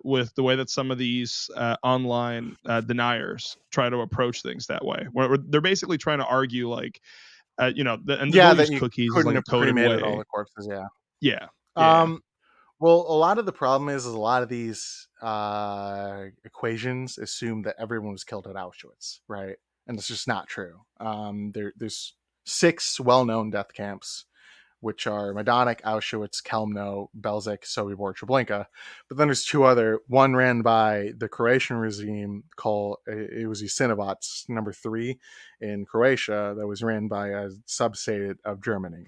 with the way that some of these online deniers try to approach things that way? Where they're basically trying to argue like, and yeah, they'll that use you cookies as couldn't like a have coded cremated all way. the corpses. Yeah. Yeah, yeah, Um. Well, a lot of the problem is a lot of these equations assume that everyone was killed at Auschwitz, right? And it's just not true. There's six well-known death camps, which are Majdanek, Auschwitz, Kelmno, Belzec, Sobibor, Treblinka. But then there's two other. One ran by the Croatian regime called, it was Jasenovac number 3 in Croatia, that was ran by a substate of Germany.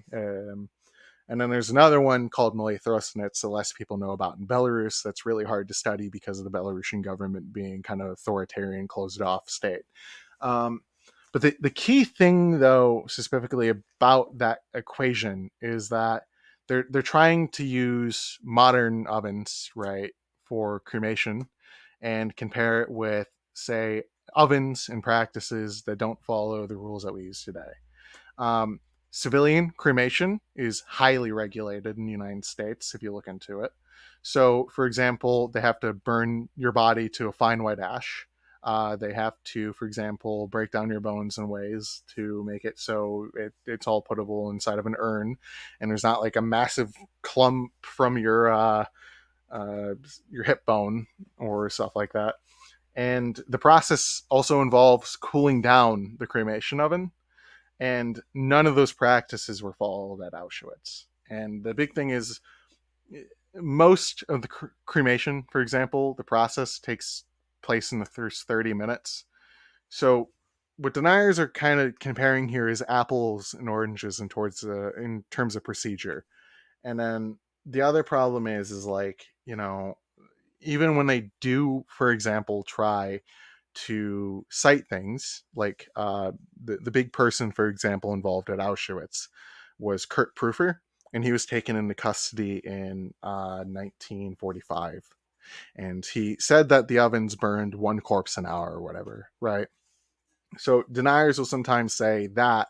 And then there's another one called Malay Throsnitz that less people know about in Belarus. That's really hard to study because of the Belarusian government being kind of authoritarian, closed off state. Um, but the key thing, though, specifically about that equation is that they're trying to use modern ovens, right, for cremation, and compare it with, say, ovens and practices that don't follow the rules that we use today. Um, Civilian cremation is highly regulated in the United States if you look into it. So, for example, they have to burn your body to a fine white ash. They have to, for example, break down your bones in ways to make it so it's all puttable inside of an urn, and there's not like a massive clump from your hip bone or stuff like that. And the process also involves cooling down the cremation oven, and none of those practices were followed at Auschwitz. And the big thing is, most of the cremation, for example, the process takes place in the first 30 minutes. So what deniers are kind of comparing here is apples and oranges in terms of procedure. And then the other problem is like, even when they do, for example, try to cite things like the big person, for example, involved at Auschwitz was Kurt Prüfer, and he was taken into custody in 1945. And he said that the ovens burned one corpse an hour or whatever, right? So deniers will sometimes say that,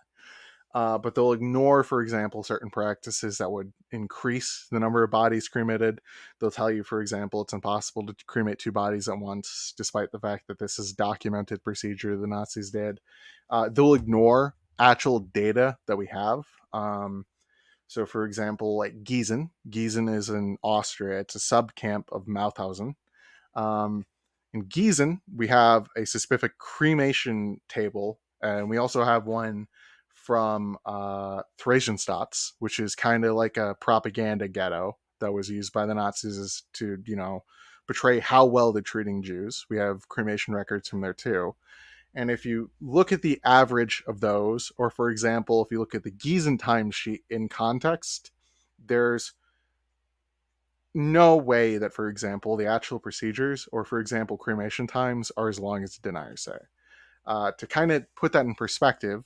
but they'll ignore, for example, certain practices that would increase the number of bodies cremated. They'll tell you, for example, it's impossible to cremate two bodies at once, despite the fact that this is documented procedure the Nazis did. They'll ignore actual data that we have. So, for example, like Gießen. Gießen is in Austria. It's a subcamp of Mauthausen. Um, in Gießen, we have a specific cremation table, and we also have one from Theresienstadt, which is kind of like a propaganda ghetto that was used by the Nazis to, portray how well they're treating Jews. We have cremation records from there too. And if you look at the average of those, or for example, if you look at the Gießen timesheet in context, there's no way that, for example, the actual procedures or, for example, cremation times are as long as the deniers say. To kind of put that in perspective,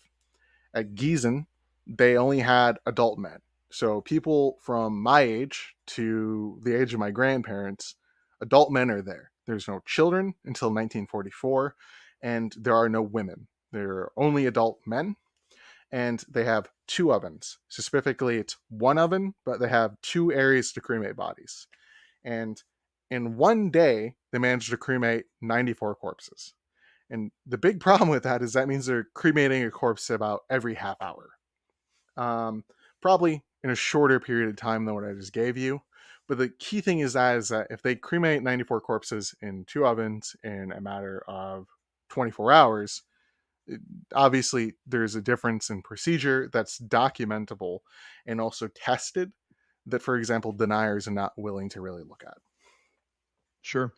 at Gießen, they only had adult men. So people from my age to the age of my grandparents, adult men are there. There's no children until 1944, and there are no women. There are only adult men, and they have two ovens. Specifically, it's one oven, but they have two areas to cremate bodies. And in one day, they managed to cremate 94 corpses. And the big problem with that is that means they're cremating a corpse about every half hour. Probably in a shorter period of time than what I just gave you. But the key thing is that if they cremate 94 corpses in two ovens in a matter of 24 hours, obviously there's a difference in procedure that's documentable and also tested that, for example, deniers are not willing to really look at. Sure.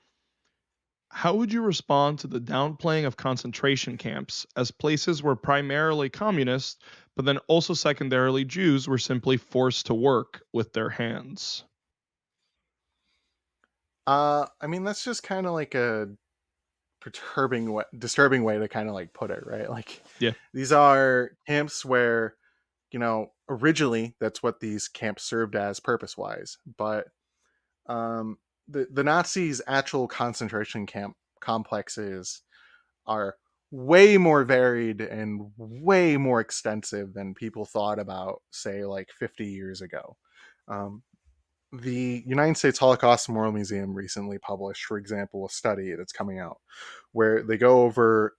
How would you respond to the downplaying of concentration camps as places where primarily communists, but then also secondarily Jews were simply forced to work with their hands? I mean, that's just kind of like a disturbing way to kind of like put it, right? Like, Yeah, these are camps where, originally that's what these camps served as purpose wise, but um, the Nazis' actual concentration camp complexes are way more varied and way more extensive than people thought about, say, like 50 years ago. Um, the United States Holocaust Memorial Museum recently published, for example, a study that's coming out where they go over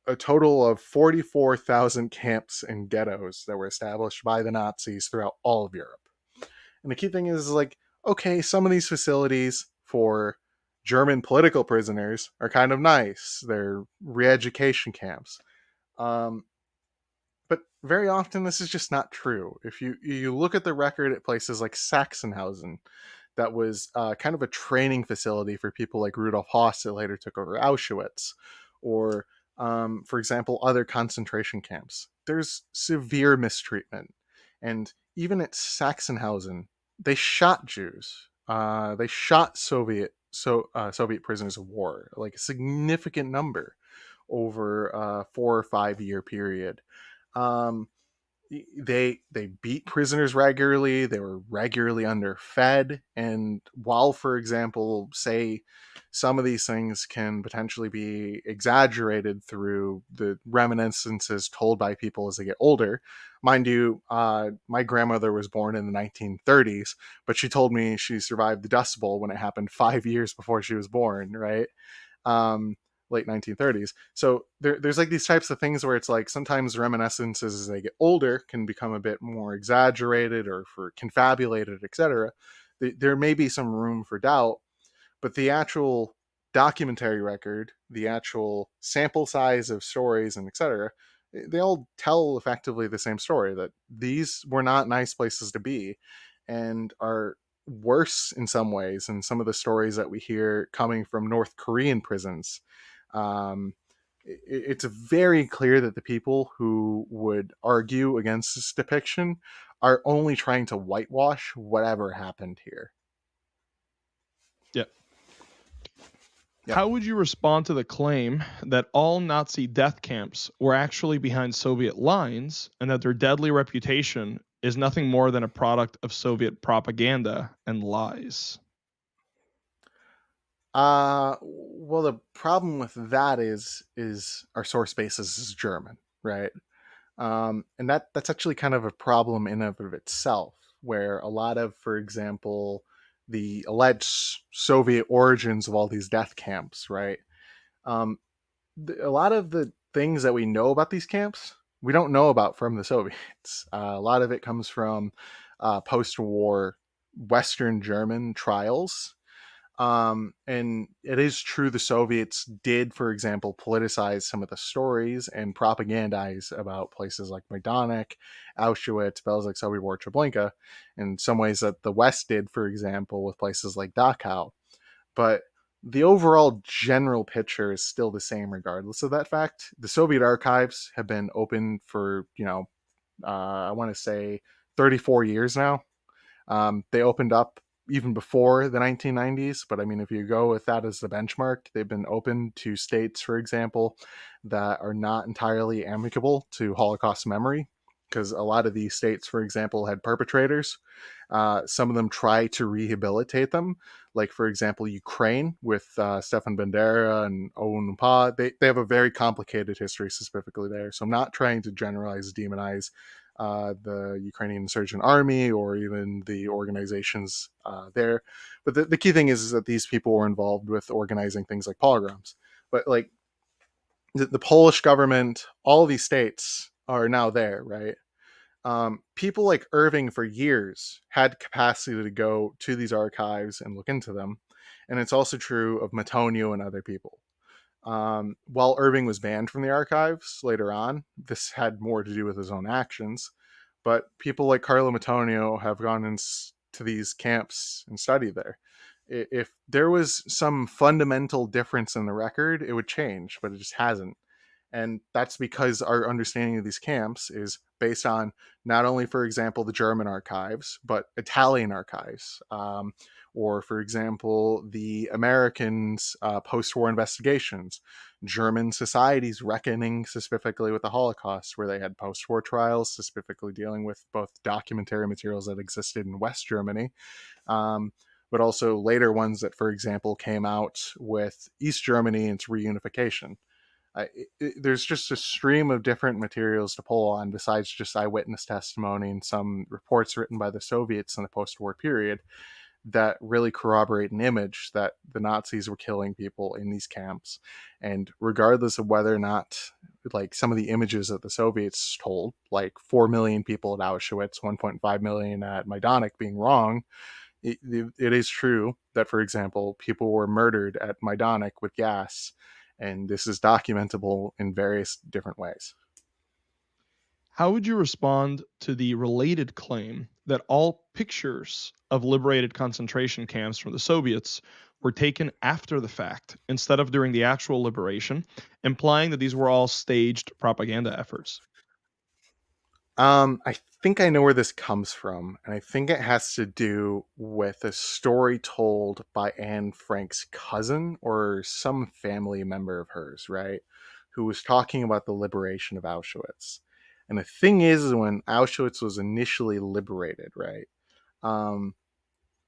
a total of 44,000 camps and ghettos that were established by the Nazis throughout all of Europe. And the key thing is like, okay, some of these facilities for German political prisoners are kind of nice. They're re-education camps. Um, but very often this is just not true. If you look at the record at places like Sachsenhausen, that was kind of a training facility for people like Rudolf Höss that later took over Auschwitz, or for example, other concentration camps. There's severe mistreatment, and even at Sachsenhausen, they shot Jews. They shot Soviet prisoners of war, like a significant number over a 4 or 5 year period. Um, they beat prisoners regularly. They were regularly underfed, and while, for example, say some of these things can potentially be exaggerated through the reminiscences told by people as they get older. Mind you, my grandmother was born in the 1930s, but she told me she survived the Dust Bowl when it happened 5 years before she was born, right? um, Late 1930s. So there's like these types of things where it's like sometimes reminiscences as they get older can become a bit more exaggerated or for confabulated, etc. There may be some room for doubt, but the actual documentary record, the actual sample size of stories and etc., they all tell effectively the same story, that these were not nice places to be and are worse in some ways than some of the stories that we hear coming from North Korean prisons. um, it's very clear that the people who would argue against this depiction are only trying to whitewash whatever happened here. yeah. Yep. How would you respond to the claim that all Nazi death camps were actually behind Soviet lines and that their deadly reputation is nothing more than a product of Soviet propaganda and lies? Well, the problem with that is our source basis is German, right? And that's actually kind of a problem in and of itself, where a lot of, for example, the alleged Soviet origins of all these death camps, right? Um, a lot of the things that we know about these camps, we don't know about from the Soviets. A lot of it comes from post-war Western German trials, and it is true the Soviets did, for example, politicize some of the stories and propagandize about places like Majdanek, Auschwitz, Belzec, Sobibor, Treblinka, in some ways that the West did, for example, with places like Dachau. But the overall general picture is still the same regardless of that fact. The Soviet archives have been open for, I want to say 34 years now. They opened up even before the 1990s, but I mean, if you go with that as the benchmark, they've been open to states, for example, that are not entirely amicable to Holocaust memory. Because a lot of these states, for example, had perpetrators. Some of them try to rehabilitate them. Like, for example, Ukraine with Stefan Bandera and Owen Pa. They have a very complicated history specifically there. So I'm not trying to generalize, demonize the Ukrainian insurgent army or even the organizations there. But the key thing is that these people were involved with organizing things like pogroms. But like the Polish government, all these states are now there, right? People like Irving for years had capacity to go to these archives and look into them. And it's also true of Matonio and other people. While Irving was banned from the archives later on, this had more to do with his own actions. But people like Carlo Matonio have gone into these camps and studied there. If there was some fundamental difference in the record, it would change, but it just hasn't. And that's because our understanding of these camps is based on not only, for example, the German archives, but Italian archives, or, for example, the Americans' post war investigations, German societies reckoning specifically with the Holocaust, where they had post war trials specifically dealing with both documentary materials that existed in West Germany. Um, but also later ones that, for example, came out with East Germany and its reunification. There's just a stream of different materials to pull on besides just eyewitness testimony and some reports written by the Soviets in the post-war period that really corroborate an image that the Nazis were killing people in these camps. And regardless of whether or not, like, some of the images that the Soviets told, like 4 million people at Auschwitz, 1.5 million at Majdanek, being wrong, it is true that, for example, people were murdered at Majdanek with gas, and this is documentable in various different ways. How would you respond to the related claim that all pictures of liberated concentration camps from the Soviets were taken after the fact instead of during the actual liberation, implying that these were all staged propaganda efforts? I think I know where this comes from, and I think it has to do with a story told by Anne Frank's cousin or some family member of hers, right? Who was talking about the liberation of Auschwitz. And the thing is, when Auschwitz was initially liberated, right? Um,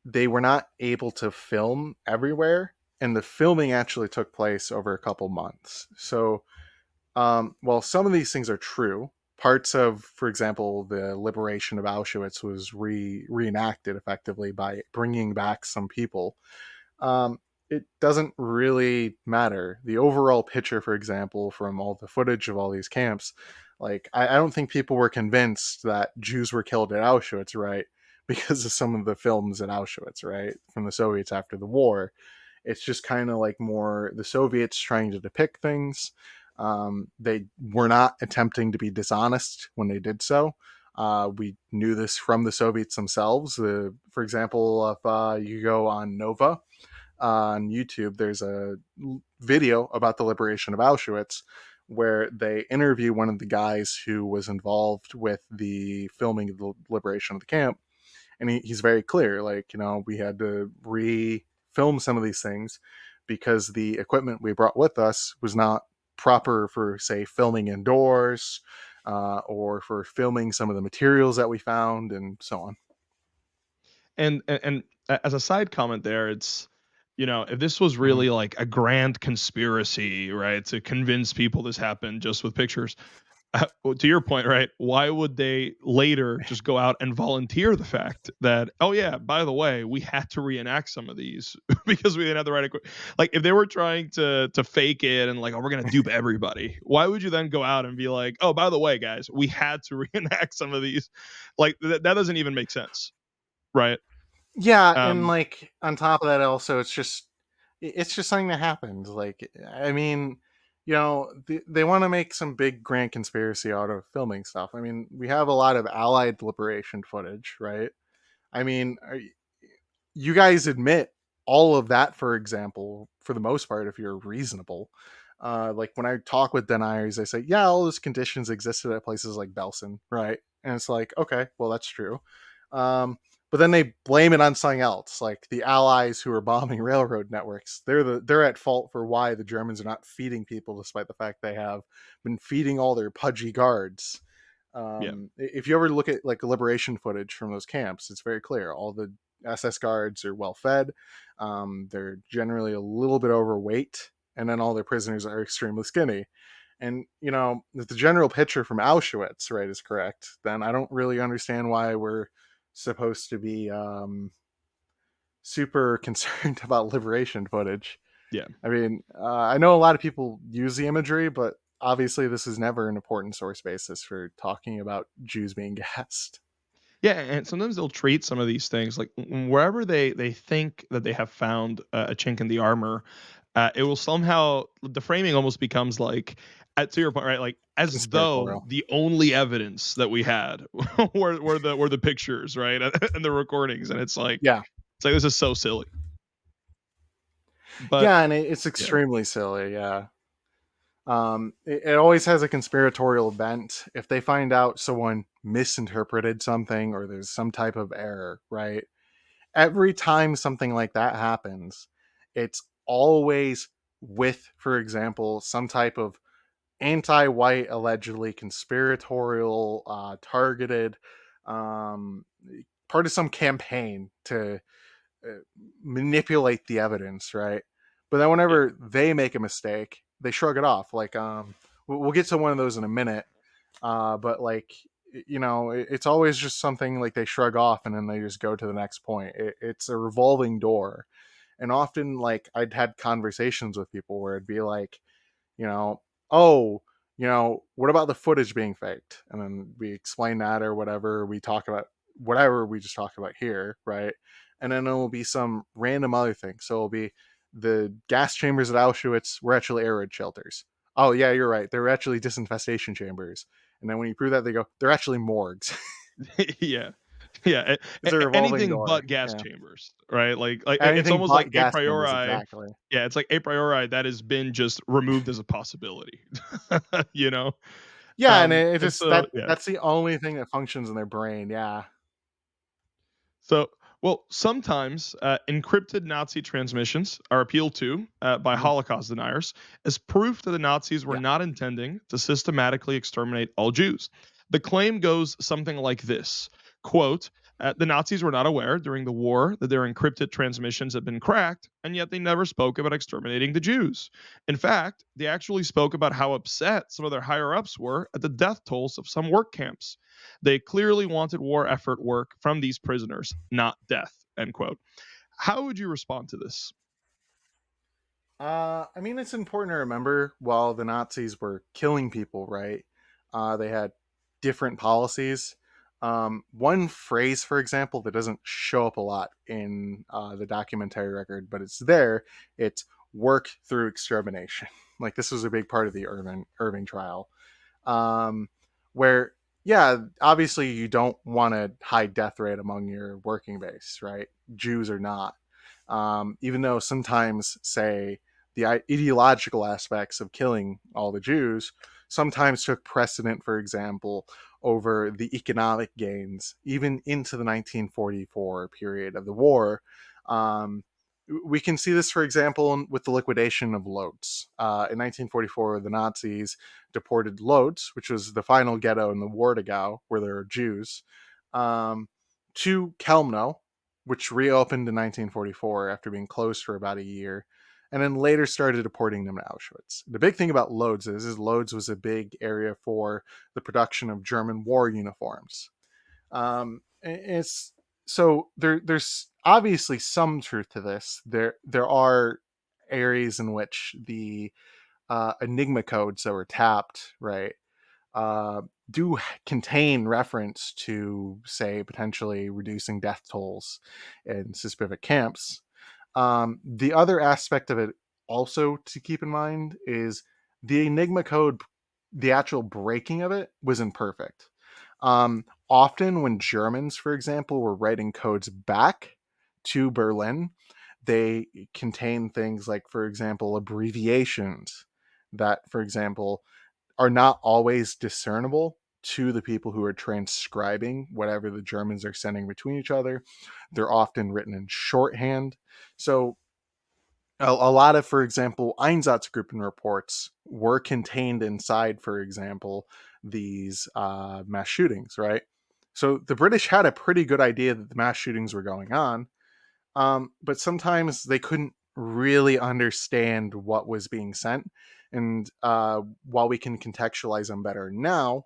they were not able to film everywhere, and the filming actually took place over a couple months. So while some of these things are true, parts of, for example, the liberation of Auschwitz was reenacted effectively by bringing back some people. It doesn't really matter. The overall picture, for example, from all the footage of all these camps, like, I don't think people were convinced that Jews were killed at Auschwitz, right? Because of some of the films at Auschwitz, right? From the Soviets after the war. It's just kind of like more the Soviets trying to depict things. They were not attempting to be dishonest when they did so. We knew this from the Soviets themselves. For example, if you go on Nova on YouTube, there's a video about the liberation of Auschwitz where they interview one of the guys who was involved with the filming of the liberation of the camp, and he's very clear, like, we had to re-film some of these things because the equipment we brought with us was not proper for, say, filming indoors, or for filming some of the materials that we found, and so on. And as a side comment there, it's You know, if this was Mhm. really like a grand conspiracy, right, to convince people this happened just with pictures, well, to your point, right? Why would they later just go out and volunteer the fact that, oh yeah, by the way, we had to reenact some of these because we didn't have the right equipment. Like if they were trying to fake it and like, oh, we're gonna dupe everybody. Why would you then go out and be like, oh, by the way, guys, we had to reenact some of these? Like that doesn't even make sense, right? Yeah, and, Um, like, on top of that, also, it's just something that happens, like, I mean, they wanna make some big grand conspiracy out of filming stuff. I mean, we have a lot of Allied liberation footage, right? I mean, you guys admit all of that, for example, for the most part, if you're reasonable. Like when I talk with deniers, they say, yeah, all those conditions existed at places like Belsen, right? And it's like, okay, well, that's true. But then they blame it on something else, like the Allies who are bombing railroad networks. They're at fault for why the Germans are not feeding people, despite the fact they have been feeding all their pudgy guards. yeah, If you ever look at like liberation footage from those camps, it's very clear. All the SS guards are well fed. They're generally a little bit overweight, and then all their prisoners are extremely skinny. And if the general picture from Auschwitz, right, is correct, then I don't really understand why we're supposed to be super concerned about liberation footage. yeah. I mean, I know a lot of people use the imagery, but obviously this is never an important source basis for talking about Jews being gassed. Yeah, and sometimes they'll treat some of these things like wherever they think that they have found a chink in the armor, it will somehow the framing almost becomes like, to your point, right? Like as though Conspiratorial. the only evidence that we had were the pictures, right, and the recordings, and Yeah. it's like this is so silly, but Yeah, and it's yeah, extremely silly. Yeah. It always has a conspiratorial bent. If they find out someone misinterpreted something or there's some type of error, right? Every time something like that happens, it's always with, for example, some type of anti-white, allegedly conspiratorial, targeted, um, part of some campaign to uh, manipulate the evidence, right? But then yeah, whenever they make a mistake, they shrug it off. Like, we'll get to one of those in a minute. But like, it's always just something like they shrug off and then they just go to the next point. It's a revolving door, and often like I'd had conversations with people where it'd be like, you know, oh, what about the footage being faked? And then we explain that or whatever. We talk about whatever we just talked about here, right? And then it'll be some random other thing. So it'll be the gas chambers at Auschwitz were actually air raid shelters. Oh, yeah, you're right. They're actually disinfestation chambers. And then when you prove that, they go, they're actually morgues. yeah. Yeah, It's a revolving anything door. but gas Yeah. chambers, right? Like it's Anything almost like but a gas chambers, priori. exactly. Yeah, it's like a priori that has been just removed as a possibility. you know? Yeah, and it And just so yeah. that's the only thing that functions in their brain. Yeah. So, well, sometimes encrypted Nazi transmissions are appealed to by Mhm. Holocaust deniers as proof that the Nazis were Yeah. not intending to systematically exterminate all Jews. The claim goes something like this: quote, the Nazis were not aware during the war that their encrypted transmissions had been cracked, and yet they never spoke about exterminating the Jews. In fact, they actually spoke about how upset some of their higher ups were at the death tolls of some work camps. They clearly wanted war effort work from these prisoners, not death. End quote. How would you respond to this? I mean, it's important to remember while the Nazis were killing people, right? They had different policies. One phrase, for example, that doesn't show up a lot in the documentary record, but it's there. It's work through extermination. Like this was a big part of the Irving trial, um, where yeah, obviously you don't want a high death rate among your working base, right? Jews are not. Even though sometimes, say, the ideological aspects of killing all the Jews sometimes took precedent, for example, over the economic gains, even into the 1944 period of the war. Um, we can see this, for example, with the liquidation of Lodz. In 1944, the Nazis deported Lodz, which was the final ghetto in the Warthegau, where there were Jews, um, to Kelmno, which reopened in 1944 after being closed for about a year, and then later started deporting them to Auschwitz. The big thing about Lodz is Lodz was a big area for the production of German war uniforms. It's so there's obviously some truth to this. There are areas in which the Enigma codes that were tapped, right, uh, do contain reference to, say, potentially reducing death tolls in specific camps. The other aspect of it also to keep in mind is the Enigma code, the actual breaking of it was imperfect. Often, when Germans, for example, were writing codes back to Berlin, they contain things like, for example, abbreviations that, for example, are not always discernible to the people who are transcribing whatever the Germans are sending between each other. They're often written in shorthand. So a lot of, for example, Einsatzgruppen reports were contained inside, for example, these mass shootings, right? So the British had a pretty good idea that the mass shootings were going on, but sometimes they couldn't really understand what was being sent. And while we can contextualize them better now,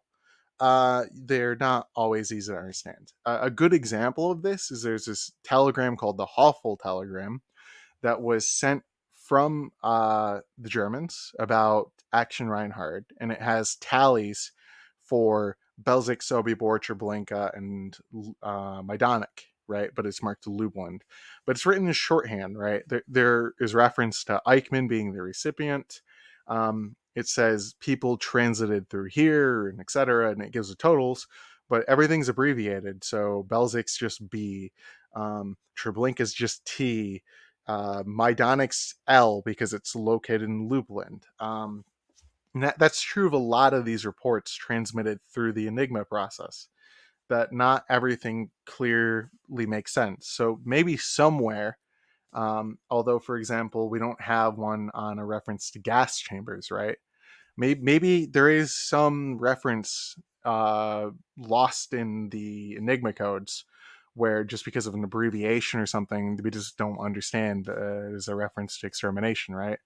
they're not always easy to understand. A good example of this is there's this telegram called the Hoffel telegram that was sent from the Germans about Action Reinhard, and it has tallies for Belzec, Sobibor, Treblinka, and Majdanek, right? But it's marked Lublin. But it's written in shorthand, right? There is reference to Eichmann being the recipient. It says people transited through here, and etc., and it gives the totals, but everything's abbreviated. So Belzic's just B, Treblinka's just T, Majdanik's L because it's located in Lublin. And that's true of a lot of these reports transmitted through the Enigma process, that not everything clearly makes sense. So maybe somewhere, although, for example, we don't have one on a reference to gas chambers, right? Maybe there is some reference lost in the Enigma codes where just because of an abbreviation or something, we just don't understand as a reference to extermination, right?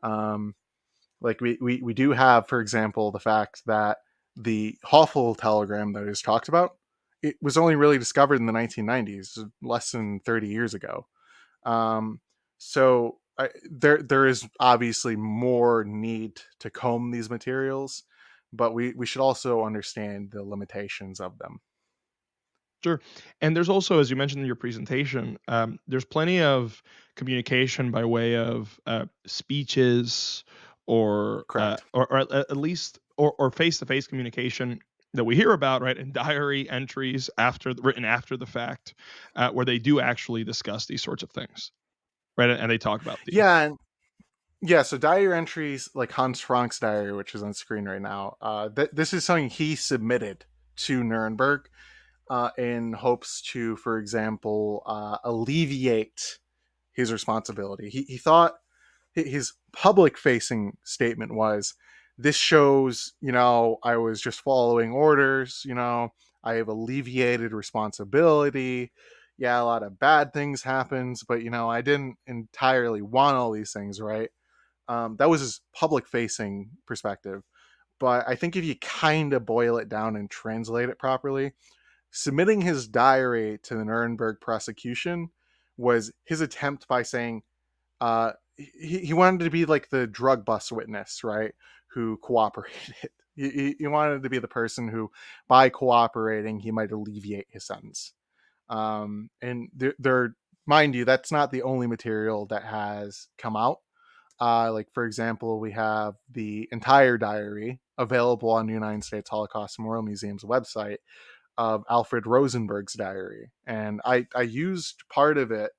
Um, like we do have, for example, the fact that the Hoffel telegram that is talked about, it was only really discovered in the 1990s, less than 30 years ago. Um, there is obviously more need to comb these materials, but we should also understand the limitations of them. Sure. And there's also, as you mentioned in your presentation, there's plenty of communication by way of speeches Correct. or at least or face-to-face communication that we hear about, right? And diary entries written after the fact, where they do actually discuss these sorts of things, right? And they talk about these. Yeah, and yeah. So diary entries like Hans Frank's diary, which is on screen right now. This is something he submitted to Nuremberg in hopes to, for example, alleviate his responsibility. He thought his public facing statement was, this shows, I was just following orders, I have alleviated responsibility. Yeah, a lot of bad things happens, but I didn't entirely want all these things, right? That was his public facing perspective. But I think if you kind of boil it down and translate it properly, submitting his diary to the Nuremberg prosecution was his attempt by saying, he wanted to be like the drug bust witness, right? Who cooperated. He wanted to be the person who, by cooperating, he might alleviate his sentence. And there, mind you, that's not the only material that has come out. Like, for example, we have the entire diary available on the United States Holocaust Memorial Museum's website of Alfred Rosenberg's diary. And I used part of it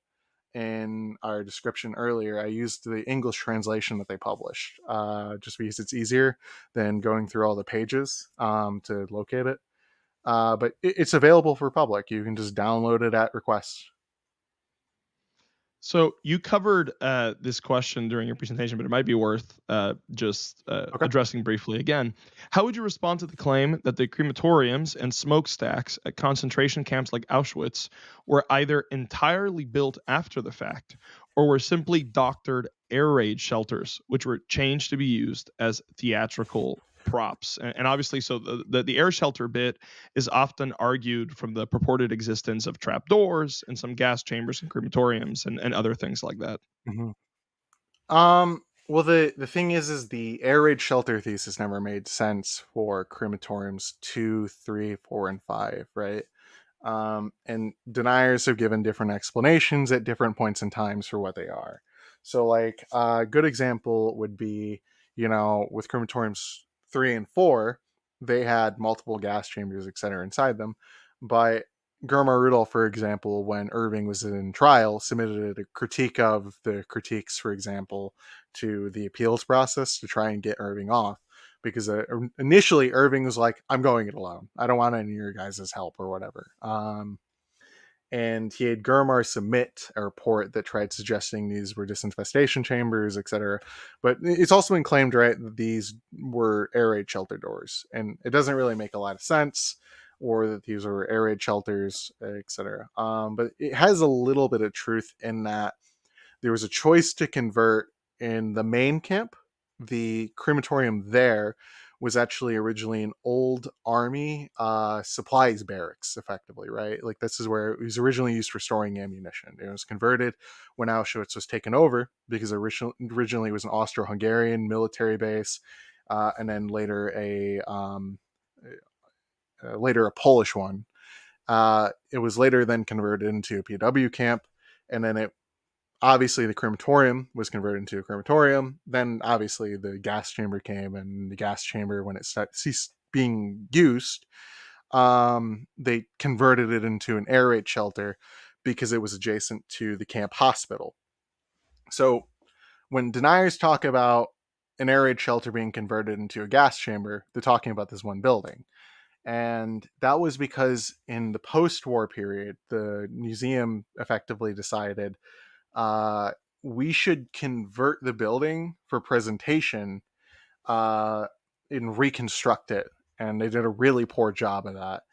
in our description earlier. I used the English translation that they published, just because it's easier than going through all the pages to locate it. But it's available for public. You can just download it at request. So you covered this question during your presentation, but it might be worth just Okay. addressing briefly again. How would you respond to the claim that the crematoriums and smokestacks at concentration camps like Auschwitz were either entirely built after the fact or were simply doctored air raid shelters, which were changed to be used as theatrical props? And obviously, so the air shelter bit is often argued from the purported existence of trapdoors and some gas chambers and crematoriums and other things like that. Mhm. Well, the thing is the air raid shelter thesis never made sense for crematoriums 2, 3, 4, and 5, right? And deniers have given different explanations at different points in times for what they are. So, like a good example would be, with crematoriums 3 and 4, they had multiple gas chambers, etc., inside them. But Germar Rudolph, for example, when Irving was in trial, submitted a critique of the critiques, for example, to the appeals process to try and get Irving off. Because initially Irving was like, "I'm going it alone. I don't want any of your guys' help or whatever." And he had Gurmar submit a report that tried suggesting these were disinfestation chambers, etc. But it's also been claimed, right, that these were air raid shelter doors, and it doesn't really make a lot of sense, or that these were air raid shelters, etc. But it has a little bit of truth in that there was a choice to convert in the main camp. The crematorium there was actually originally an old army supplies barracks, effectively, right? Like this is where it was originally used for storing ammunition. It was converted when Auschwitz was taken over because originally it was an Austro-Hungarian military base, and then later a Polish one. It was later then converted into a POW camp, and then it obviously the crematorium was converted into a crematorium. Then obviously the gas chamber came, and the gas chamber, when it ceased being used, they converted it into an air raid shelter because it was adjacent to the camp hospital. So when deniers talk about an air raid shelter being converted into a gas chamber, they're talking about this one building. And that was because in the post-war period, the museum effectively decided uh, we should convert the building for presentation uh, and reconstruct it. And they did a really poor job of that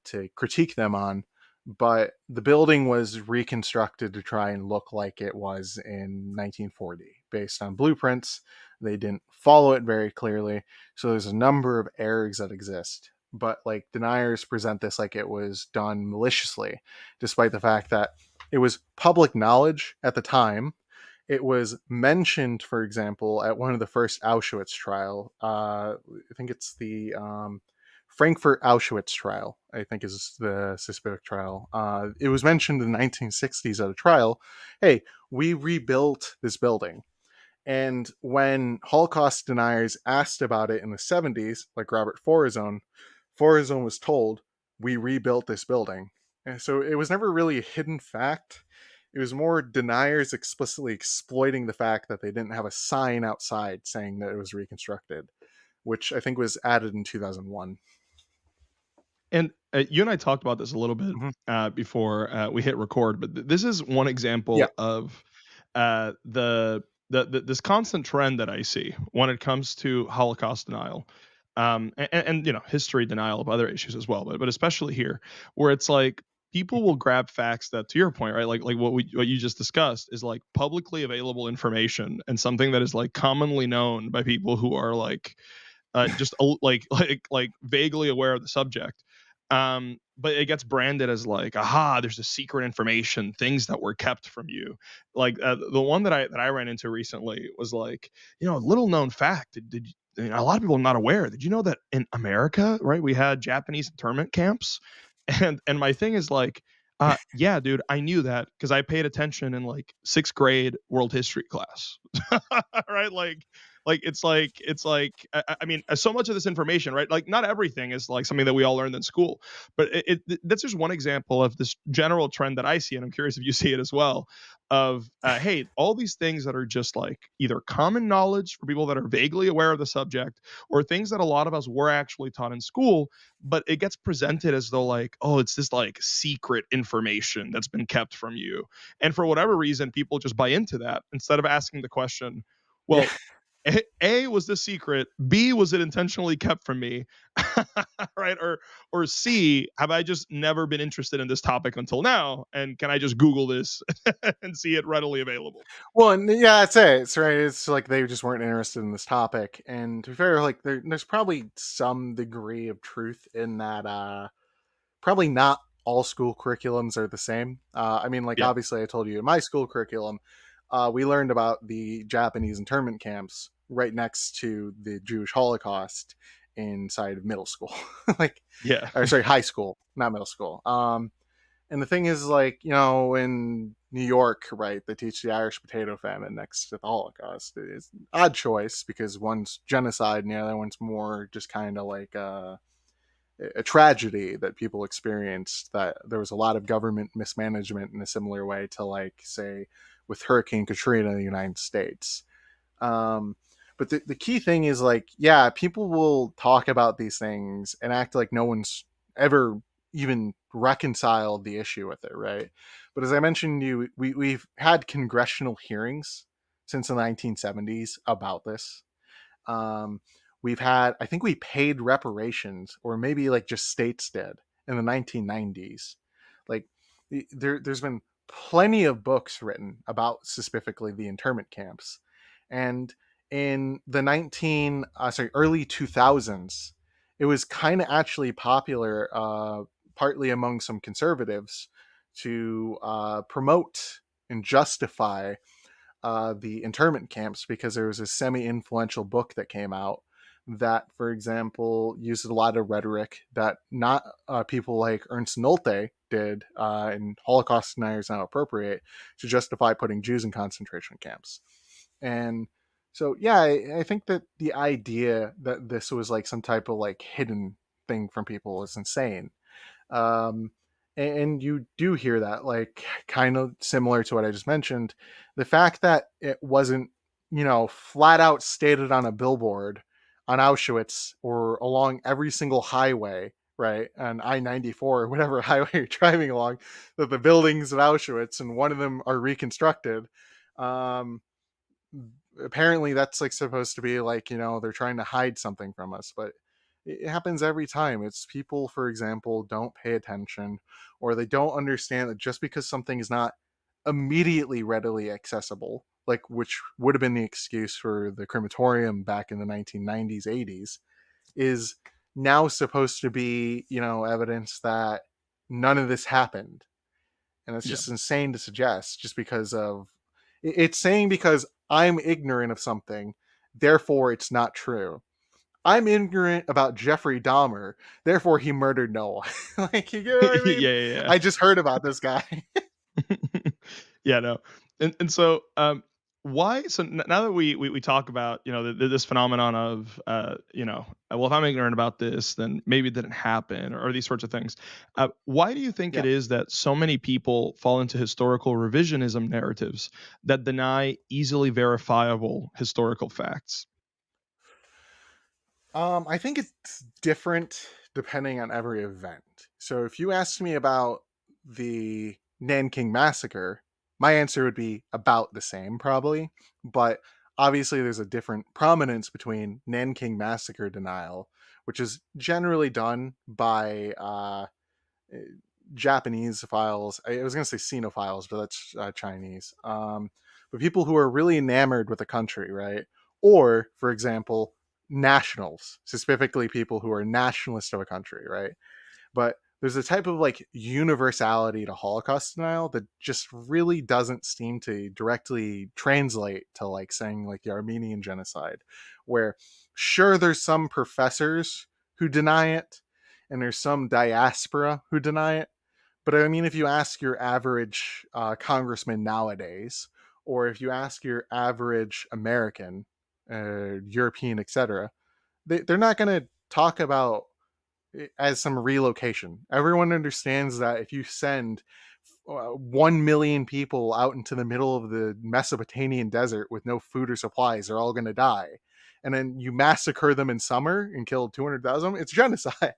to critique them on. But the building was reconstructed to try and look like it was in 1940 based on blueprints. They didn't follow it very clearly. So there's a number of errors that exist. But like deniers present this like it was done maliciously, despite the fact that it was public knowledge at the time. It was mentioned, for example, at one of the first Auschwitz trial. I think it's the Frankfurt Auschwitz trial, I think is the specific trial. It was mentioned in the 1960s at a trial. Hey, we rebuilt this building. And when Holocaust deniers asked about it in the 70s, like Robert Forazone, Forazone was told, "We rebuilt this building." And so it was never really a hidden fact. It was more deniers explicitly exploiting the fact that they didn't have a sign outside saying that it was reconstructed, which I think was added in 2001. And you and I talked about this a little bit Mhm. before we hit record, but this is one Yeah. example of this constant trend that I see when it comes to Holocaust denial, and history denial of other issues as well, but especially here, where it's like people will grab facts that, to your point, right, like what you just discussed is like publicly available information and something that is like commonly known by people who are like just like vaguely aware of the subject. But it gets branded as like, aha, there's a secret information, things that were kept from you. Like the one that I ran into recently was like, little known fact. A lot of people are not aware. Did you know that in America, right, we had Japanese internment camps? And my thing is like, yeah, dude, I knew that because I paid attention in like sixth grade world history class, right? Like, Like I mean, so much of this information, right? Like not everything is like something that we all learned in school, but that's just one example of this general trend that I see, and I'm curious if you see it as well. Of hey, all these things that are just like either common knowledge for people that are vaguely aware of the subject, or things that a lot of us were actually taught in school, but it gets presented as though like, oh, it's this like secret information that's been kept from you, and for whatever reason, people just buy into that instead of asking the question, Yeah. well, A, was this secret? B, was it intentionally kept from me? Right? Or C, have I just never been interested in this topic until now? And can I just Google this and see it readily available? Well, and yeah, that's it. It's right. It's like they just weren't interested in this topic. And to be fair, like there's probably some degree of truth in that. Probably not all school curriculums are the same. I mean, like Yeah. obviously, I told you in my school curriculum, we learned about the Japanese internment camps right next to the Jewish Holocaust inside of middle school, like, Yeah. or sorry, high school, not middle school. And the thing is, like, in New York, right, they teach the Irish potato famine next to the Holocaust. It's an odd choice because one's genocide and the other one's more just kind of like a tragedy that people experienced, that there was a lot of government mismanagement in a similar way to, like, say, with Hurricane Katrina in the United States. um, but the key thing is, like, yeah, people will talk about these things and act like no one's ever even reconciled the issue with it, right? But as I mentioned to you, we've had congressional hearings since the 1970s about this. um, we've had, I think we paid reparations, or maybe like just states did, in the 1990s. Like, there's been plenty of books written about specifically the internment camps. And in the early 2000s, it was kind of actually popular, partly among some conservatives, to promote and justify the internment camps, because there was a semi-influential book that came out that, for example, used a lot of rhetoric that not people like Ernst Nolte did, and Holocaust deniers now appropriate, to justify putting Jews in concentration camps. And so, yeah, I think that the idea that this was like some type of like hidden thing from people is insane. um, and you do hear that, like, kind of similar to what I just mentioned, the fact that it wasn't, flat out stated on a billboard on Auschwitz or along every single highway, right, on I-94 or whatever highway you're driving along, that the buildings of Auschwitz and one of them are reconstructed. um, Apparently that's like supposed to be like, they're trying to hide something from us, but it happens every time. It's people, for example, don't pay attention, or they don't understand that just because something is not immediately readily accessible, like, which would have been the excuse for the crematorium back in the 1990s 80s, is now supposed to be, evidence that none of this happened. And it's Yeah. just insane to suggest, just because of it's saying, because I'm ignorant of something, therefore it's not true. I'm ignorant about Jeffrey Dahmer, therefore he murdered Noah. Like, you know what I mean? Yeah, yeah, I just heard about this guy. yeah. Yeah, no. And so why so now that we talk about, this phenomenon of well, if I'm ignorant about this, then maybe it didn't happen, or these sorts of things. Why do you think it Yeah. is that so many people fall into historical revisionism narratives that deny easily verifiable historical facts? I think it's different depending on every event. So if you asked me about the Nanking massacre, my answer would be about the same, probably. But obviously, there's a different prominence between Nanking massacre denial, which is generally done by eh, Japanese files. I was going to say Sinophiles, but that's Chinese. But people who are really enamored with a country, right? Or, for example, nationals, specifically people who are nationalists of a country, right? But there's a type of like universality to Holocaust denial that just really doesn't seem to directly translate to, like, saying like the Armenian genocide, where sure, there's some professors who deny it, and there's some diaspora who deny it. But I mean, if you ask your average congressman nowadays, or if you ask your average American, European, etc., they're not going to talk about it as some relocation. Everyone understands that if you send 1 million people out into the middle of the Mesopotamian desert with no food or supplies, they're all going to die. And then you massacre them in summer and kill 200,000, it's genocide.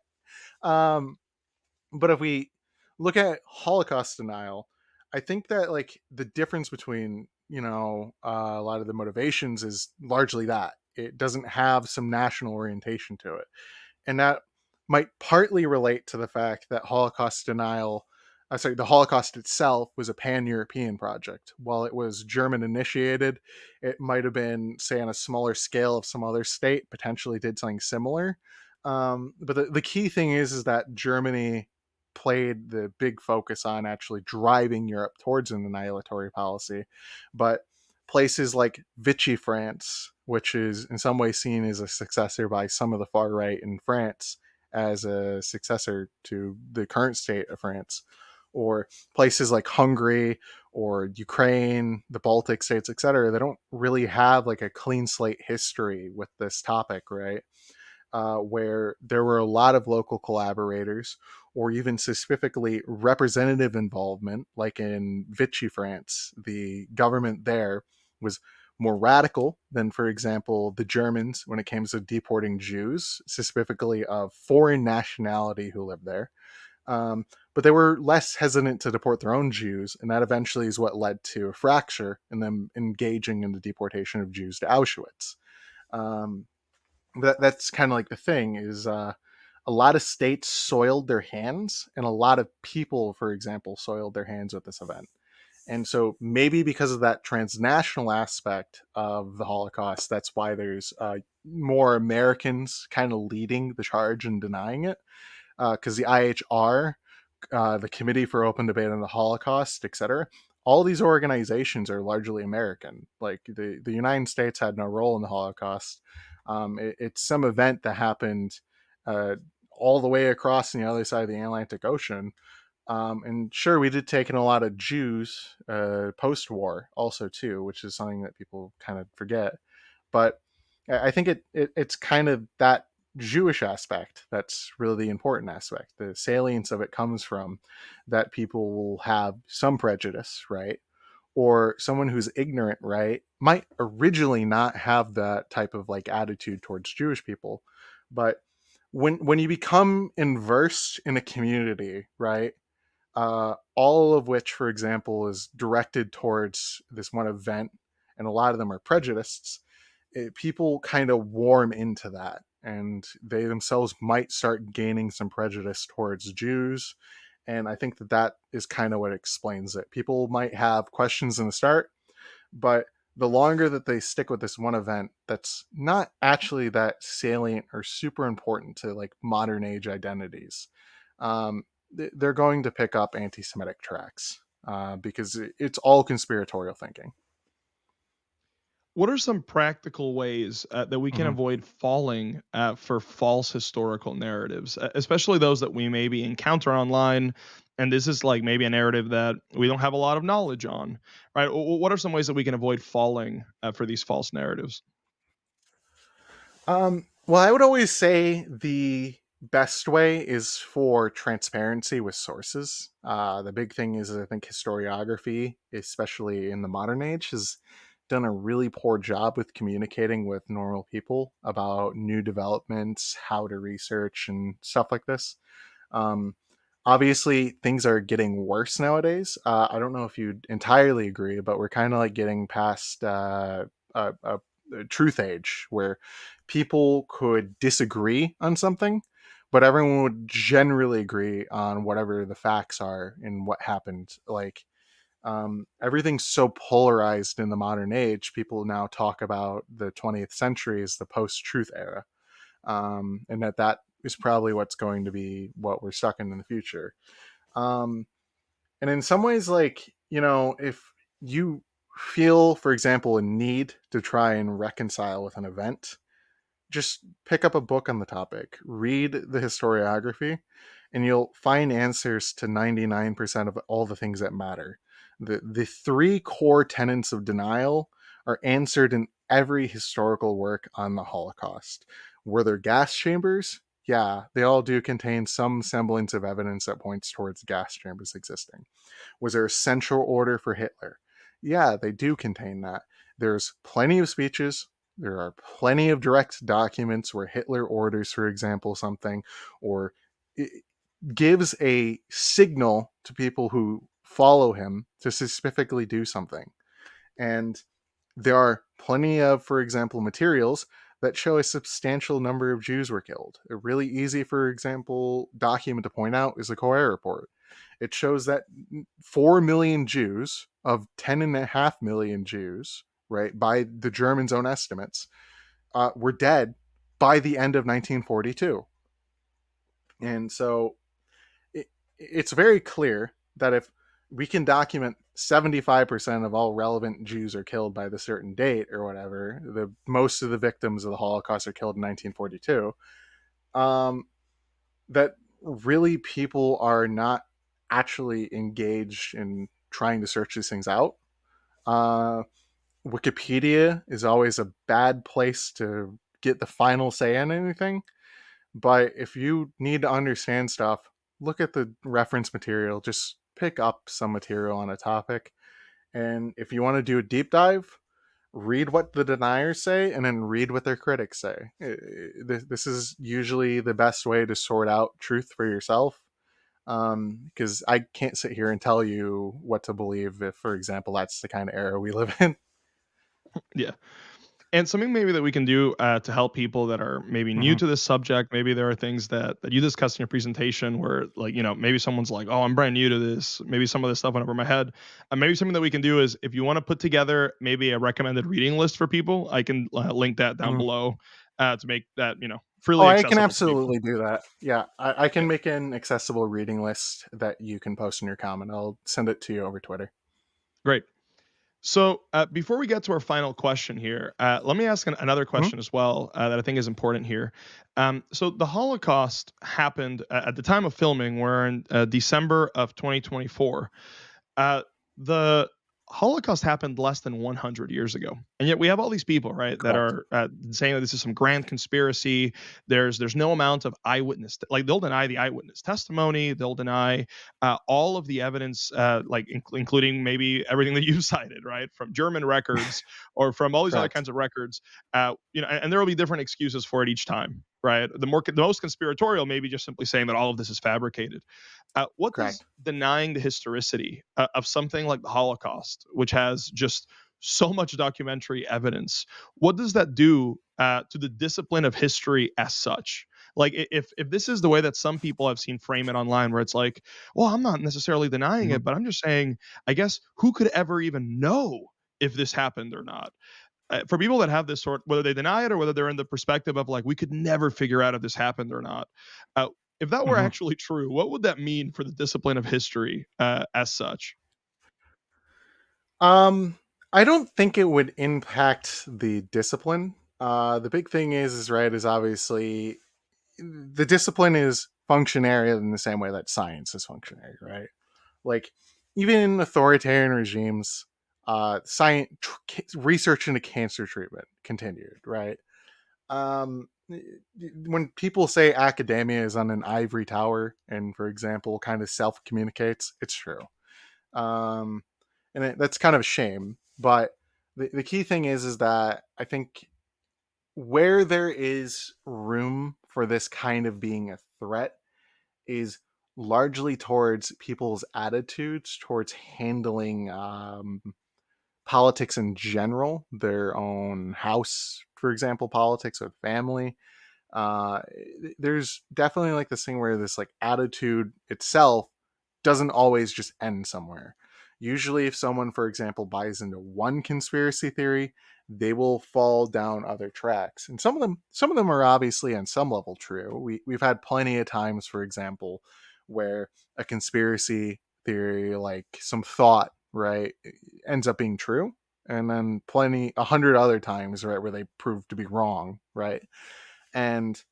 Um, but if we look at Holocaust denial, I think that like the difference between a lot of the motivations is largely that it doesn't have some national orientation to it, and that might partly relate to the fact that the Holocaust itself was a pan-European project. While it was German initiated, it might have been, say, on a smaller scale if some other state potentially did something similar. But the key thing is that Germany played the big focus on actually driving Europe towards an annihilatory policy. But places like Vichy France, which is in some ways seen as a successor by some of the far right in France, as a successor to the current state of France, or places like Hungary or Ukraine, the Baltic states, etc., they don't really have like a clean slate history with this topic, right? Where there were a lot of local collaborators or even specifically representative involvement, like in Vichy France. The government there was more radical than, for example, the Germans when it came to deporting Jews, specifically of foreign nationality who lived there. But they were less hesitant to deport their own Jews, and that eventually is what led to a fracture in them engaging in the deportation of Jews to Auschwitz. Um, that's kind of like the thing is a lot of states soiled their hands, and a lot of people, for example, soiled their hands with this event. And so maybe because of that transnational aspect of the Holocaust, that's why there's more Americans kind of leading the charge and denying it. Because the IHR, the Committee for Open Debate on the Holocaust, etc., all these organizations are largely American. Like the United States had no role in the Holocaust. It's some event that happened uh, all the way across on the other side of the Atlantic Ocean. And sure, we did take in a lot of Jews post-war, also too, which is something that people kind of forget. But I think it's kind of that Jewish aspect that's really the important aspect. The salience of it comes from that people will have some prejudice, right? Or someone who's ignorant, right, might originally not have that type of like attitude towards Jewish people, but when you become inversed in a community, right, all of which, for example, is directed towards this one event, and a lot of them are prejudiced, people kind of warm into that, and they themselves might start gaining some prejudice towards Jews. And I think that that is kind of what explains it. People might have questions in the start, but the longer that they stick with this one event that's not actually that salient or super important to like modern age identities, um, they're going to pick up anti-Semitic tracks because it's all conspiratorial thinking. What are some practical ways that we can Mm-hmm. avoid falling for false historical narratives, especially those that we maybe encounter online? And this is like maybe a narrative that we don't have a lot of knowledge on, right? What are some ways that we can avoid falling for these false narratives? Well, I would always say the best way is for transparency with sources. The big thing is, I think, historiography, especially in the modern age, has done a really poor job with communicating with normal people about new developments, how to research, and stuff like this. Um, Obviously, things are getting worse nowadays. I don't know if you entirely agree, but we're kind of like getting past a truth age where people could disagree on something, but everyone would generally agree on whatever the facts are and what happened. Like, everything's so polarized in the modern age. People now talk about the 20th century as the post-truth era, and that is probably what's going to be what we're stuck in the future. Um, and in some ways, like, if you feel, for example, a need to try and reconcile with an event, just pick up a book on the topic, read the historiography, and you'll find answers to 99% of all the things that matter. The three core tenets of denial are answered in every historical work on the Holocaust. Were there gas chambers? Yeah, they all do contain some semblance of evidence that points towards gas chambers existing. Was there a central order for Hitler? Yeah, they do contain that. There's plenty of speeches. There are plenty of direct documents where Hitler orders, for example, something, or gives a signal to people who follow him to specifically do something. And there are plenty of, for example, materials that show a substantial number of Jews were killed. A really easy, for example, document to point out is the Coer Report. It shows that 4 million Jews of 10.5 million Jews, right, by the Germans' own estimates, were dead by the end of 1942. And so it's very clear that if we can document 75% of all relevant Jews are killed by the certain date or whatever, the most of the victims of the Holocaust are killed in 1942, that really people are not actually engaged in trying to search these things out. Uh, Wikipedia is always a bad place to get the final say on anything. But if you need to understand stuff, look at the reference material. Just pick up some material on a topic. And if you want to do a deep dive, read what the deniers say and then read what their critics say. This is usually the best way to sort out truth for yourself. Because I can't sit here and tell you what to believe if, for example, that's the kind of era we live in. Yeah. And something maybe that we can do to help people that are maybe new Mm-hmm. to this subject, maybe there are things that you discussed in your presentation where, like, maybe someone's like, oh, I'm brand new to this. Maybe some of this stuff went over my head. Maybe something that we can do is if you want to put together maybe a recommended reading list for people, I can link that down Mm-hmm. below to make that, Oh, freely I can accessible to people. absolutely do that. Yeah, I Yeah, can make an accessible reading list that you can post in your comment. I'll send it to you over Twitter. great. So before we get to our final question here, let me ask another Hmm. question as well that I think is important here. So the Holocaust happened at the time of filming. We're in December of 2024. Uh, the Holocaust happened less than 100 years ago, and yet we have all these people, right, that Correct. are saying that this is some grand conspiracy. There's no amount of eyewitness, like they'll deny the eyewitness testimony, they'll deny all of the evidence, like including maybe everything that you cited, right, from German records or from all these other Correct. kinds of records. And there will be different excuses for it each time, right? The most conspiratorial, maybe just simply saying that all of this is fabricated. What does Correct. denying the historicity of something like the Holocaust, which has just so much documentary evidence, what does that do to the discipline of history as such? Like, if this is the way that some people have seen frame it online, where it's like, well, I'm not necessarily denying Mhm. it, but I'm just saying, I guess who could ever even know if this happened or not? For people that have this sort, whether they deny it or whether they're in the perspective of like, we could never figure out if this happened or not. Uh, if that were Mhm. actually true, what would that mean for the discipline of history as such? Um, I don't think it would impact the discipline. The big thing is right, is obviously the discipline is functionary in the same way that science is functionary, right? Like even in authoritarian regimes, science research into cancer treatment continued, right? Um, when people say academia is on an ivory tower and, for example, kind of self communicates, it's true. Um, and that's kind of a shame. But the key thing is that I think where there is room for this kind of being a threat is largely towards people's attitudes towards handling politics in general, their own house, for example, politics with family. uh there's definitely like this thing where this like attitude itself doesn't always just end somewhere. Usually if someone, for example, buys into one conspiracy theory, they will fall down other tracks, and some of them are obviously on some level true. We've had plenty of times, for example, where a conspiracy theory, like some thought, right, ends up being true, and then plenty 100 other times, right, where they prove to be wrong, right? And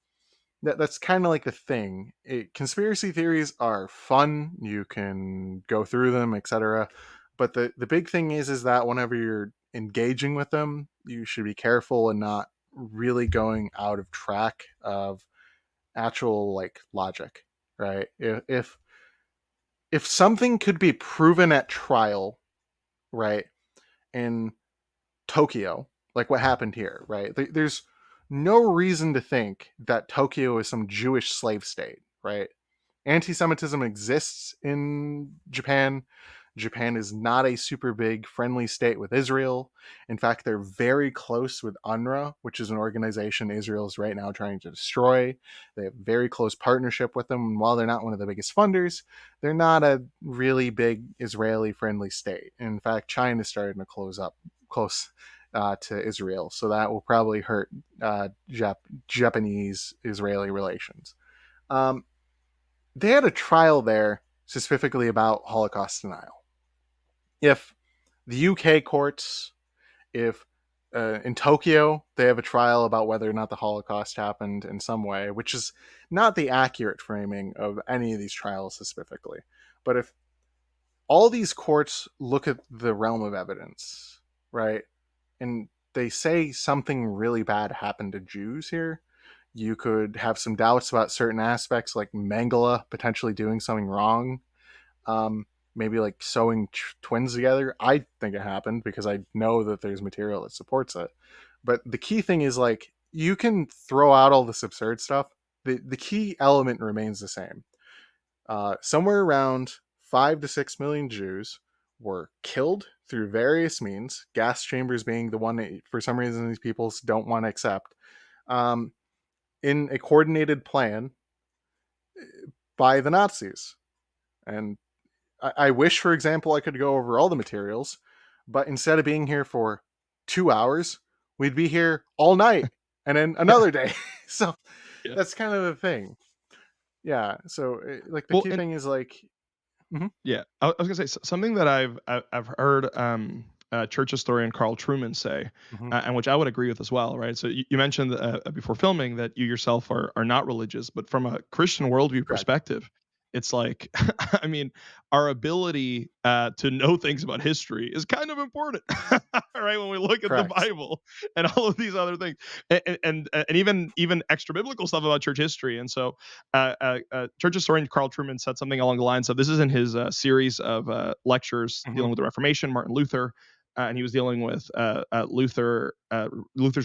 that's kind of like the thing. Conspiracy theories are fun. You can go through them, etc. But the big thing is that whenever you're engaging with them, you should be careful and not really going out of track of actual like logic, right? If something could be proven at trial, right, in Tokyo, like what happened here, right? There's no reason to think that Tokyo is some Jewish slave state, right? Anti-Semitism exists in Japan. Japan is not a super big friendly state with Israel. In fact, they're very close with UNRWA, which is an organization Israel is right now trying to destroy. They have very close partnership with them. And while they're not one of the biggest funders, they're not a really big Israeli friendly state. In fact, China is starting to close to Israel, so that will probably hurt Japanese Israeli relations. Um, they had a trial there specifically about Holocaust denial. If the UK courts, if in Tokyo they have a trial about whether or not the Holocaust happened in some way, which is not the accurate framing of any of these trials specifically, but if all these courts look at the realm of evidence, right, and they say something really bad happened to Jews here, you could have some doubts about certain aspects, like Mengele potentially doing something wrong. Um, Maybe like sewing twins together. I think it happened because I know that there's material that supports it. But the key thing is like you can throw out all this absurd stuff. The key element remains the same. Somewhere around 5 to 6 million Jews were killed through various means, gas chambers being the one that for some reason these people don't want to accept, um, in a coordinated plan by the Nazis. And I wish, for example, I could go over all the materials, but instead of being here for 2 hours, we'd be here all night and then another day. So Yeah. that's kind of the thing. Yeah. So like the Well, key and thing is like, mhm, yeah, I was gonna say something that I've heard church historian Carl Trueman say, mhm, and which I would agree with as well, right? So you mentioned before filming that you yourself are not religious, but from a Christian worldview correct. perspective, it's like, I mean, our ability to know things about history is kind of important, right? When we look at the Correct. Bible and all of these other things, and even extra biblical stuff about church history, and so church historian Carl Trueman said something along the lines of, this is in his series of lectures Mhm, dealing with the Reformation, Martin Luther, and he was dealing with Luther's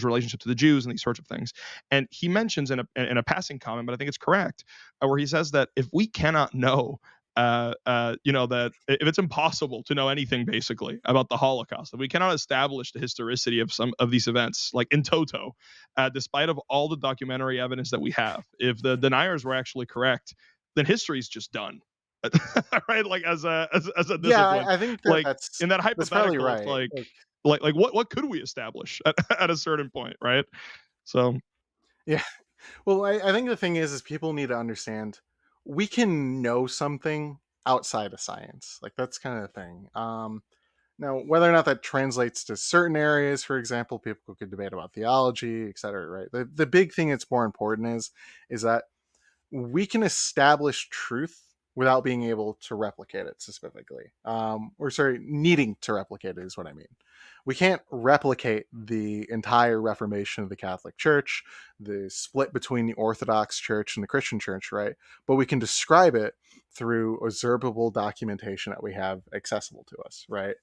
relationship to the Jews and these sorts of things. And he mentions in a passing comment, but I think it's correct, where he says that if we cannot know that if it's impossible to know anything basically about the Holocaust, if we cannot establish the historicity of some of these events, like in toto, despite of all the documentary evidence that we have, if the deniers were actually correct, then history's just done. Right? Like as a yeah, discipline, I think that like in that that's probably hypothetical, it's right. like Like, what could we establish at a certain point, right? So yeah. Well, I think the thing is people need to understand we can know something outside of science. Like that's kind of the thing. Now, whether or not that translates to certain areas, for example, people could debate about theology, et cetera, right? The big thing that's more important is that we can establish truth without being able to replicate it specifically. Or sorry, needing to replicate it is what I mean. We can't replicate the entire Reformation of the Catholic Church, the split between the Orthodox Church and the Christian Church, right? But we can describe it through observable documentation that we have accessible to us, right?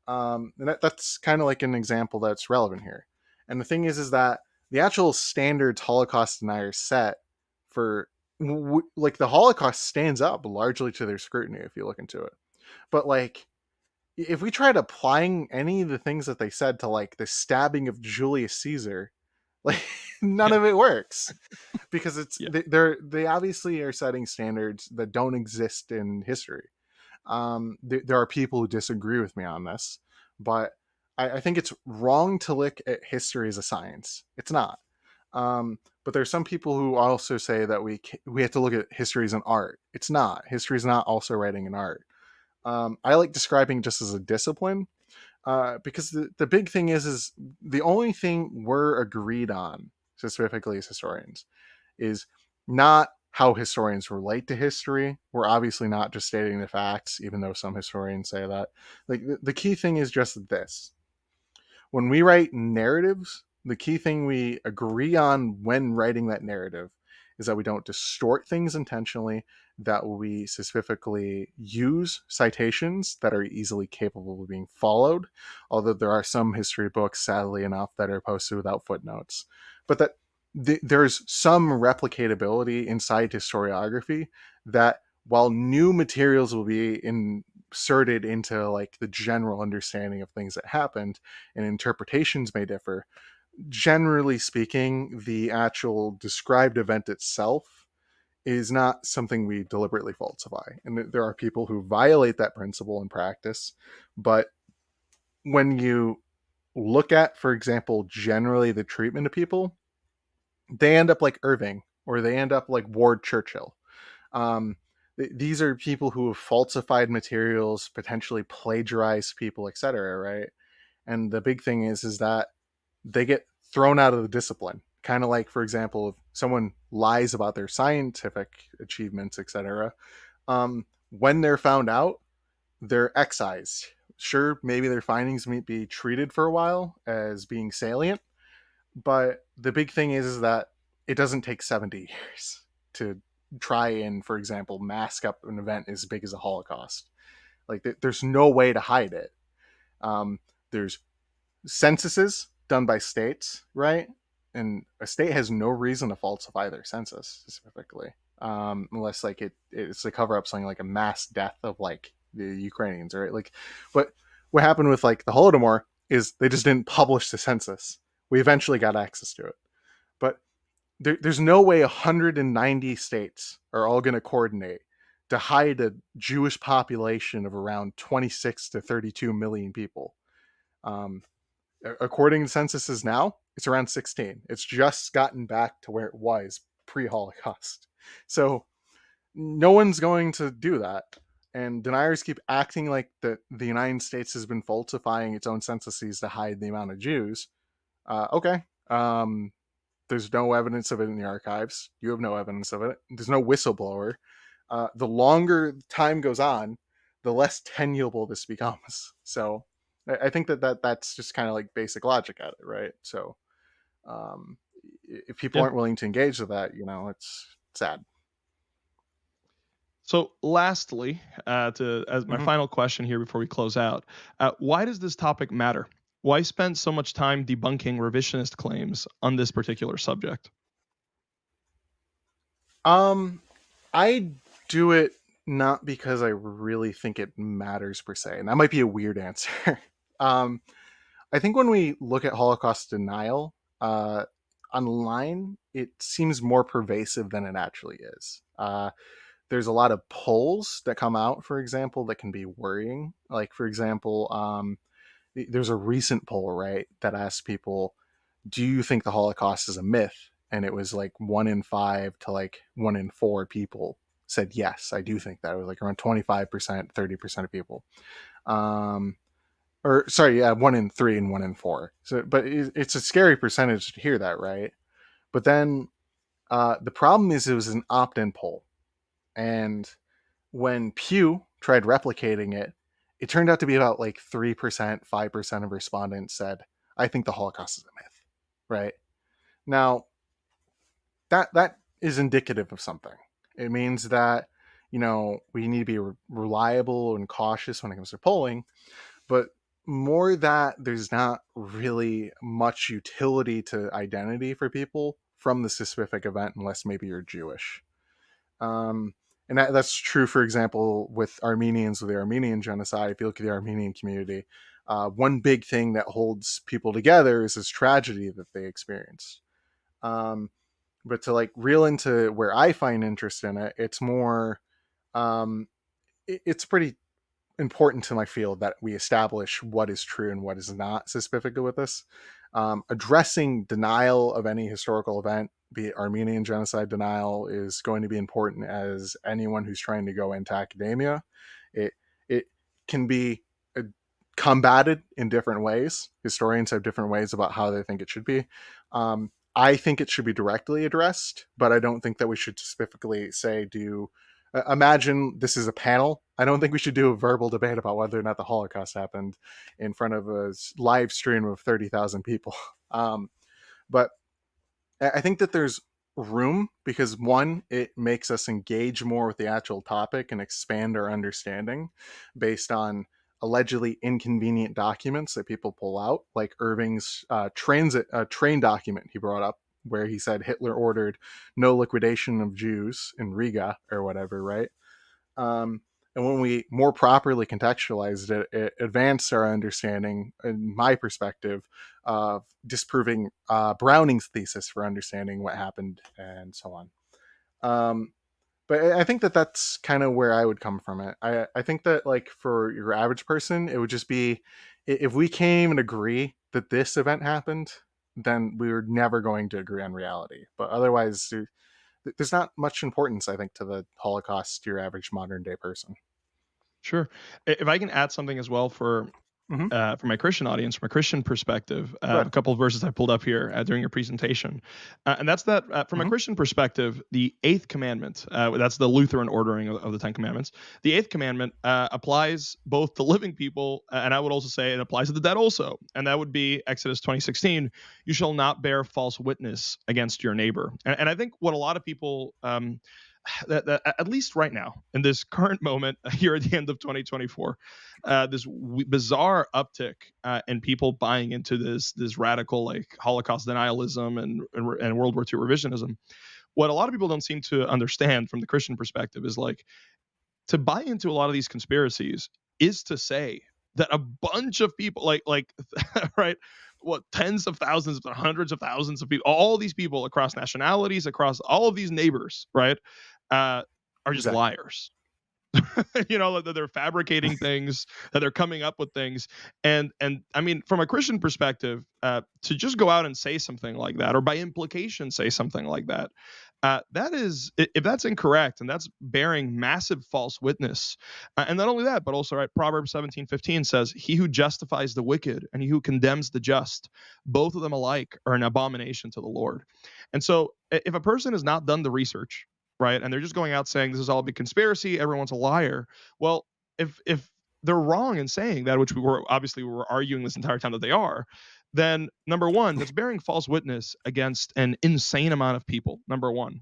And that's kind of like an example that's relevant here. And the thing is that the actual standards Holocaust deniers set for like the Holocaust stands up largely to their scrutiny if you look into it. But like if we tried applying any of the things that they said to like the stabbing of Julius Caesar, like none yeah, of it works because yeah, they obviously are setting standards that don't exist in history. There are people who disagree with me on this, but I think it's wrong to look at history as a science. It's not. But there's some people who also say that we have to look at history as an art. It's not. History is not also writing an art. I like describing just as a discipline because the big thing is the only thing we're agreed on specifically as historians is not how historians relate to history. We're obviously not just stating the facts, even though some historians say that. Like the key thing is just this. when we write narratives, the key thing we agree on when writing that narrative is that we don't distort things intentionally, that we specifically use citations that are easily capable of being followed, although there are some history books, sadly enough, that are posted without footnotes. But that there's some replicatability inside historiography, that while new materials will be inserted into like the general understanding of things that happened and interpretations may differ, generally speaking, the actual described event itself is not something we deliberately falsify. And there are people who violate that principle in practice. But when you look at, for example, generally the treatment of people, they end up like Irving, or they end up like Ward Churchill. Um, these are people who have falsified materials, potentially plagiarized people, etc. Right? And the big thing is that they get thrown out of the discipline. Kind of like, for example, if someone lies about their scientific achievements, etc., when they're found out, they're excised. Sure, maybe their findings may be treated for a while as being salient, but the big thing is that it doesn't take 70 years to try and, for example, mask up an event as big as a Holocaust. Like, there's no way to hide it. There's censuses done by states, right? And a state has no reason to falsify their census specifically, unless like it's to cover up something like a mass death of like the Ukrainians, right? Like, but what happened with like the Holodomor is they just didn't publish the census. We eventually got access to it, but there's no way 190 states are all going to coordinate to hide a Jewish population of around 26 to 32 million people. Um, According to censuses now, it's around 16. It's just gotten back to where it was pre-Holocaust. So no one's going to do that. And deniers keep acting like the United States has been falsifying its own censuses to hide the amount of Jews. Okay. There's no evidence of it in the archives. You have no evidence of it. There's no whistleblower. The longer time goes on, the less tenable this becomes. So I think that's just kind of like basic logic at it, right? So um, if people Yeah. aren't willing to engage with that, it's sad. So, lastly, to as my Mm-hmm. final question here before we close out, why does this topic matter? Why spend so much time debunking revisionist claims on this particular subject? I do it not because I really think it matters per se, and that might be a weird answer. um, I think when we look at Holocaust denial online, it seems more pervasive than it actually is. There's a lot of polls that come out, for example, that can be worrying. Like, for example, there's a recent poll, right, that asked people, do you think the Holocaust is a myth? And it was like 1 in 5 to like 1 in 4 people said, yes, I do think that. It was like around 25%, 30% of people. Um, or sorry, yeah, 1 in 3 and 1 in 4. So, but it's a scary percentage to hear that, right? But then the problem is it was an opt-in poll, and when Pew tried replicating it, it turned out to be about like 3%, 5% of respondents said, "I think the Holocaust is a myth." Right now, that is indicative of something. It means that we need to be reliable and cautious when it comes to polling, but more that there's not really much utility to identity for people from the specific event unless maybe you're Jewish. Um, and that's true, for example, with Armenians with the Armenian genocide. If you look at the Armenian community, one big thing that holds people together is this tragedy that they experienced. Um, but to like reel into where I find interest in it, it's more, um, it's pretty important to my field that we establish what is true and what is not specifically with this. Addressing denial of any historical event, be it Armenian genocide denial, is going to be important as anyone who's trying to go into academia. It it can be uh, combated in different ways. Historians have different ways about how they think it should be. I think it should be directly addressed, but I don't think that we should specifically say, do imagine this is a panel. I don't think we should do a verbal debate about whether or not the Holocaust happened in front of a live stream of 30,000 people. But I think that there's room because one, it makes us engage more with the actual topic and expand our understanding based on allegedly inconvenient documents that people pull out, like Irving's train document he brought up, where he said Hitler ordered no liquidation of Jews in Riga or whatever, right? Um, and when we more properly contextualized it, it advanced our understanding, in my perspective, of disproving Browning's thesis for understanding what happened and so on. But I think that that's kind of where I would come from it. I think that, like, for your average person, it would just be if we came and agree that this event happened, then we were never going to agree on reality. But otherwise, there's not much importance, I think, to the Holocaust to your average modern day person. Sure. If I can add something as well Mm-hmm. for my Christian audience, from a Christian perspective, Go a ahead. couple of verses I pulled up here during your presentation, and that's that from a Mm-hmm. Christian perspective, the eighth commandment, that's the Lutheran ordering of the Ten Commandments. The eighth commandment applies both to living people, and I would also say it applies to the dead also, and that would be Exodus 20:16. You shall not bear false witness against your neighbor, and I think what a lot of people that at least right now in this current moment here at the end of 2024, this bizarre uptick in people buying into this radical like Holocaust denialism and World War II revisionism. What a lot of people don't seem to understand from the Christian perspective is like to buy into a lot of these conspiracies is to say that a bunch of people like right, what, tens of thousands hundreds of thousands of people, all these people across nationalities, across all of these neighbors, right, uh, are just Exactly. liars. That they're fabricating things, that they're coming up with things, and I mean, from a Christian perspective, to just go out and say something like that, or by implication say something like that, that is, if that's incorrect and that's bearing massive false witness, and not only that, but also, right, Proverbs 17:15 says, "He who justifies the wicked and he who condemns the just, both of them alike are an abomination to the Lord." And so, if a person has not done the research, right, and they're just going out saying this is all a big conspiracy, everyone's a liar. Well, if they're wrong in saying that, which we were arguing this entire time that they are, then number one, that's bearing false witness against an insane amount of people. Number one,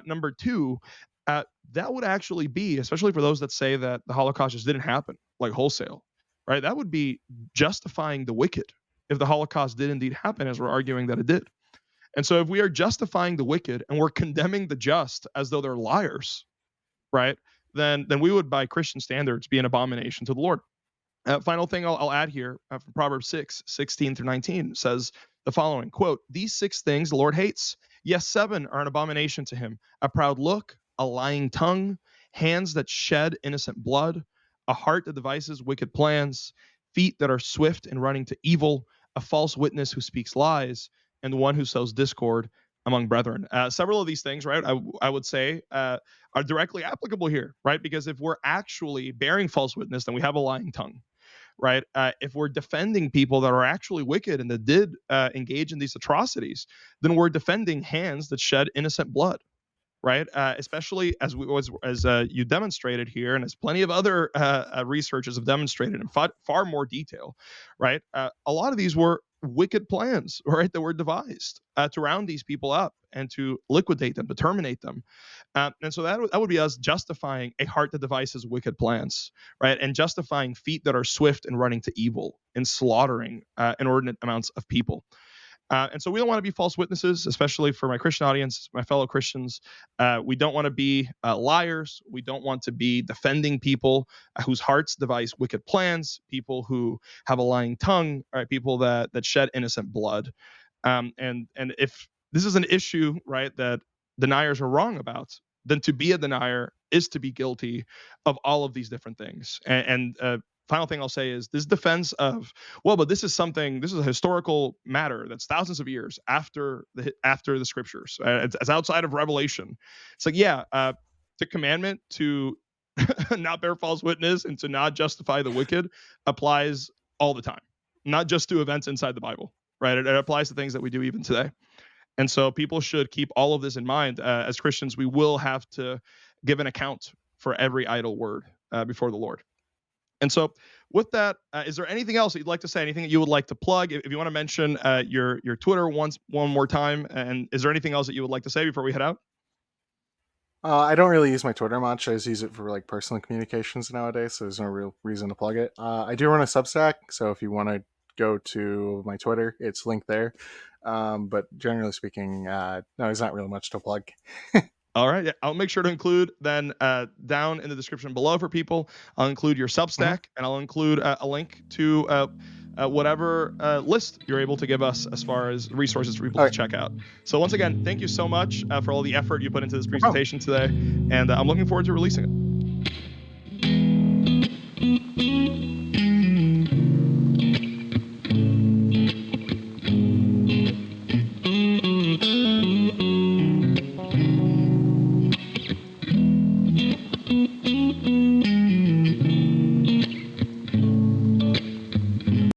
number two, that would actually be, especially for those that say that the Holocaust just didn't happen like wholesale, right? That would be justifying the wicked if the Holocaust did indeed happen, as we're arguing that it did. And so if we are justifying the wicked and we're condemning the just as though they're liars, right? Then we would, by Christian standards, be an abomination to the Lord. Final thing I'll add here from Proverbs 6:16 through 19 says the following quote, "These six things the Lord hates. Yes, seven are an abomination to him: a proud look, a lying tongue, hands that shed innocent blood, a heart that devises wicked plans, feet that are swift in running to evil, a false witness who speaks lies, and one who sows discord among brethren." Several of these things, right, I would say are directly applicable here, right? Because if we're actually bearing false witness, then we have a lying tongue, right? If we're defending people that are actually wicked and that did engage in these atrocities, then we're defending hands that shed innocent blood, right? Especially as you demonstrated here, and as plenty of other researchers have demonstrated in far more detail, right? A lot of these were wicked plans, right, that were devised to round these people up and to liquidate them, to terminate them. And so that would be us justifying a heart that devises wicked plans, right? And justifying feet that are swift in running to evil and slaughtering inordinate amounts of people. And so we don't want to be false witnesses, especially for my Christian audience, my fellow Christians. We don't want to be liars. We don't want to be defending people whose hearts devise wicked plans, people who have a lying tongue, right? People that shed innocent blood. And if this is an issue, right, that deniers are wrong about, then to be a denier is to be guilty of all of these different things. And final thing I'll say is this defense of, well, but this is a historical matter that's thousands of years after the scriptures. It's outside of Revelation. It's like, yeah, the commandment to not bear false witness and to not justify the wicked applies all the time, not just to events inside the Bible, right? It applies to things that we do even today. And so people should keep all of this in mind. As Christians, we will have to give an account for every idle word before the Lord. And so, with that, is there anything else that you'd like to say? Anything that you would like to plug? If you want to mention your Twitter one more time, and is there anything else that you would like to say before we head out? I don't really use my Twitter much. I just use it for like personal communications nowadays, so there's no real reason to plug it. I do run a Substack, so if you want to go to my Twitter, it's linked there. But generally speaking, no, there's not really much to plug. All right. Yeah, I'll make sure to include then down in the description below for people. I'll include your Mhm. Substack, and I'll include a link to whatever list you're able to give us as far as resources for people All to right, check out. So once again, thank you so much for all the effort you put into this no problem. presentation today, and I'm looking forward to releasing it.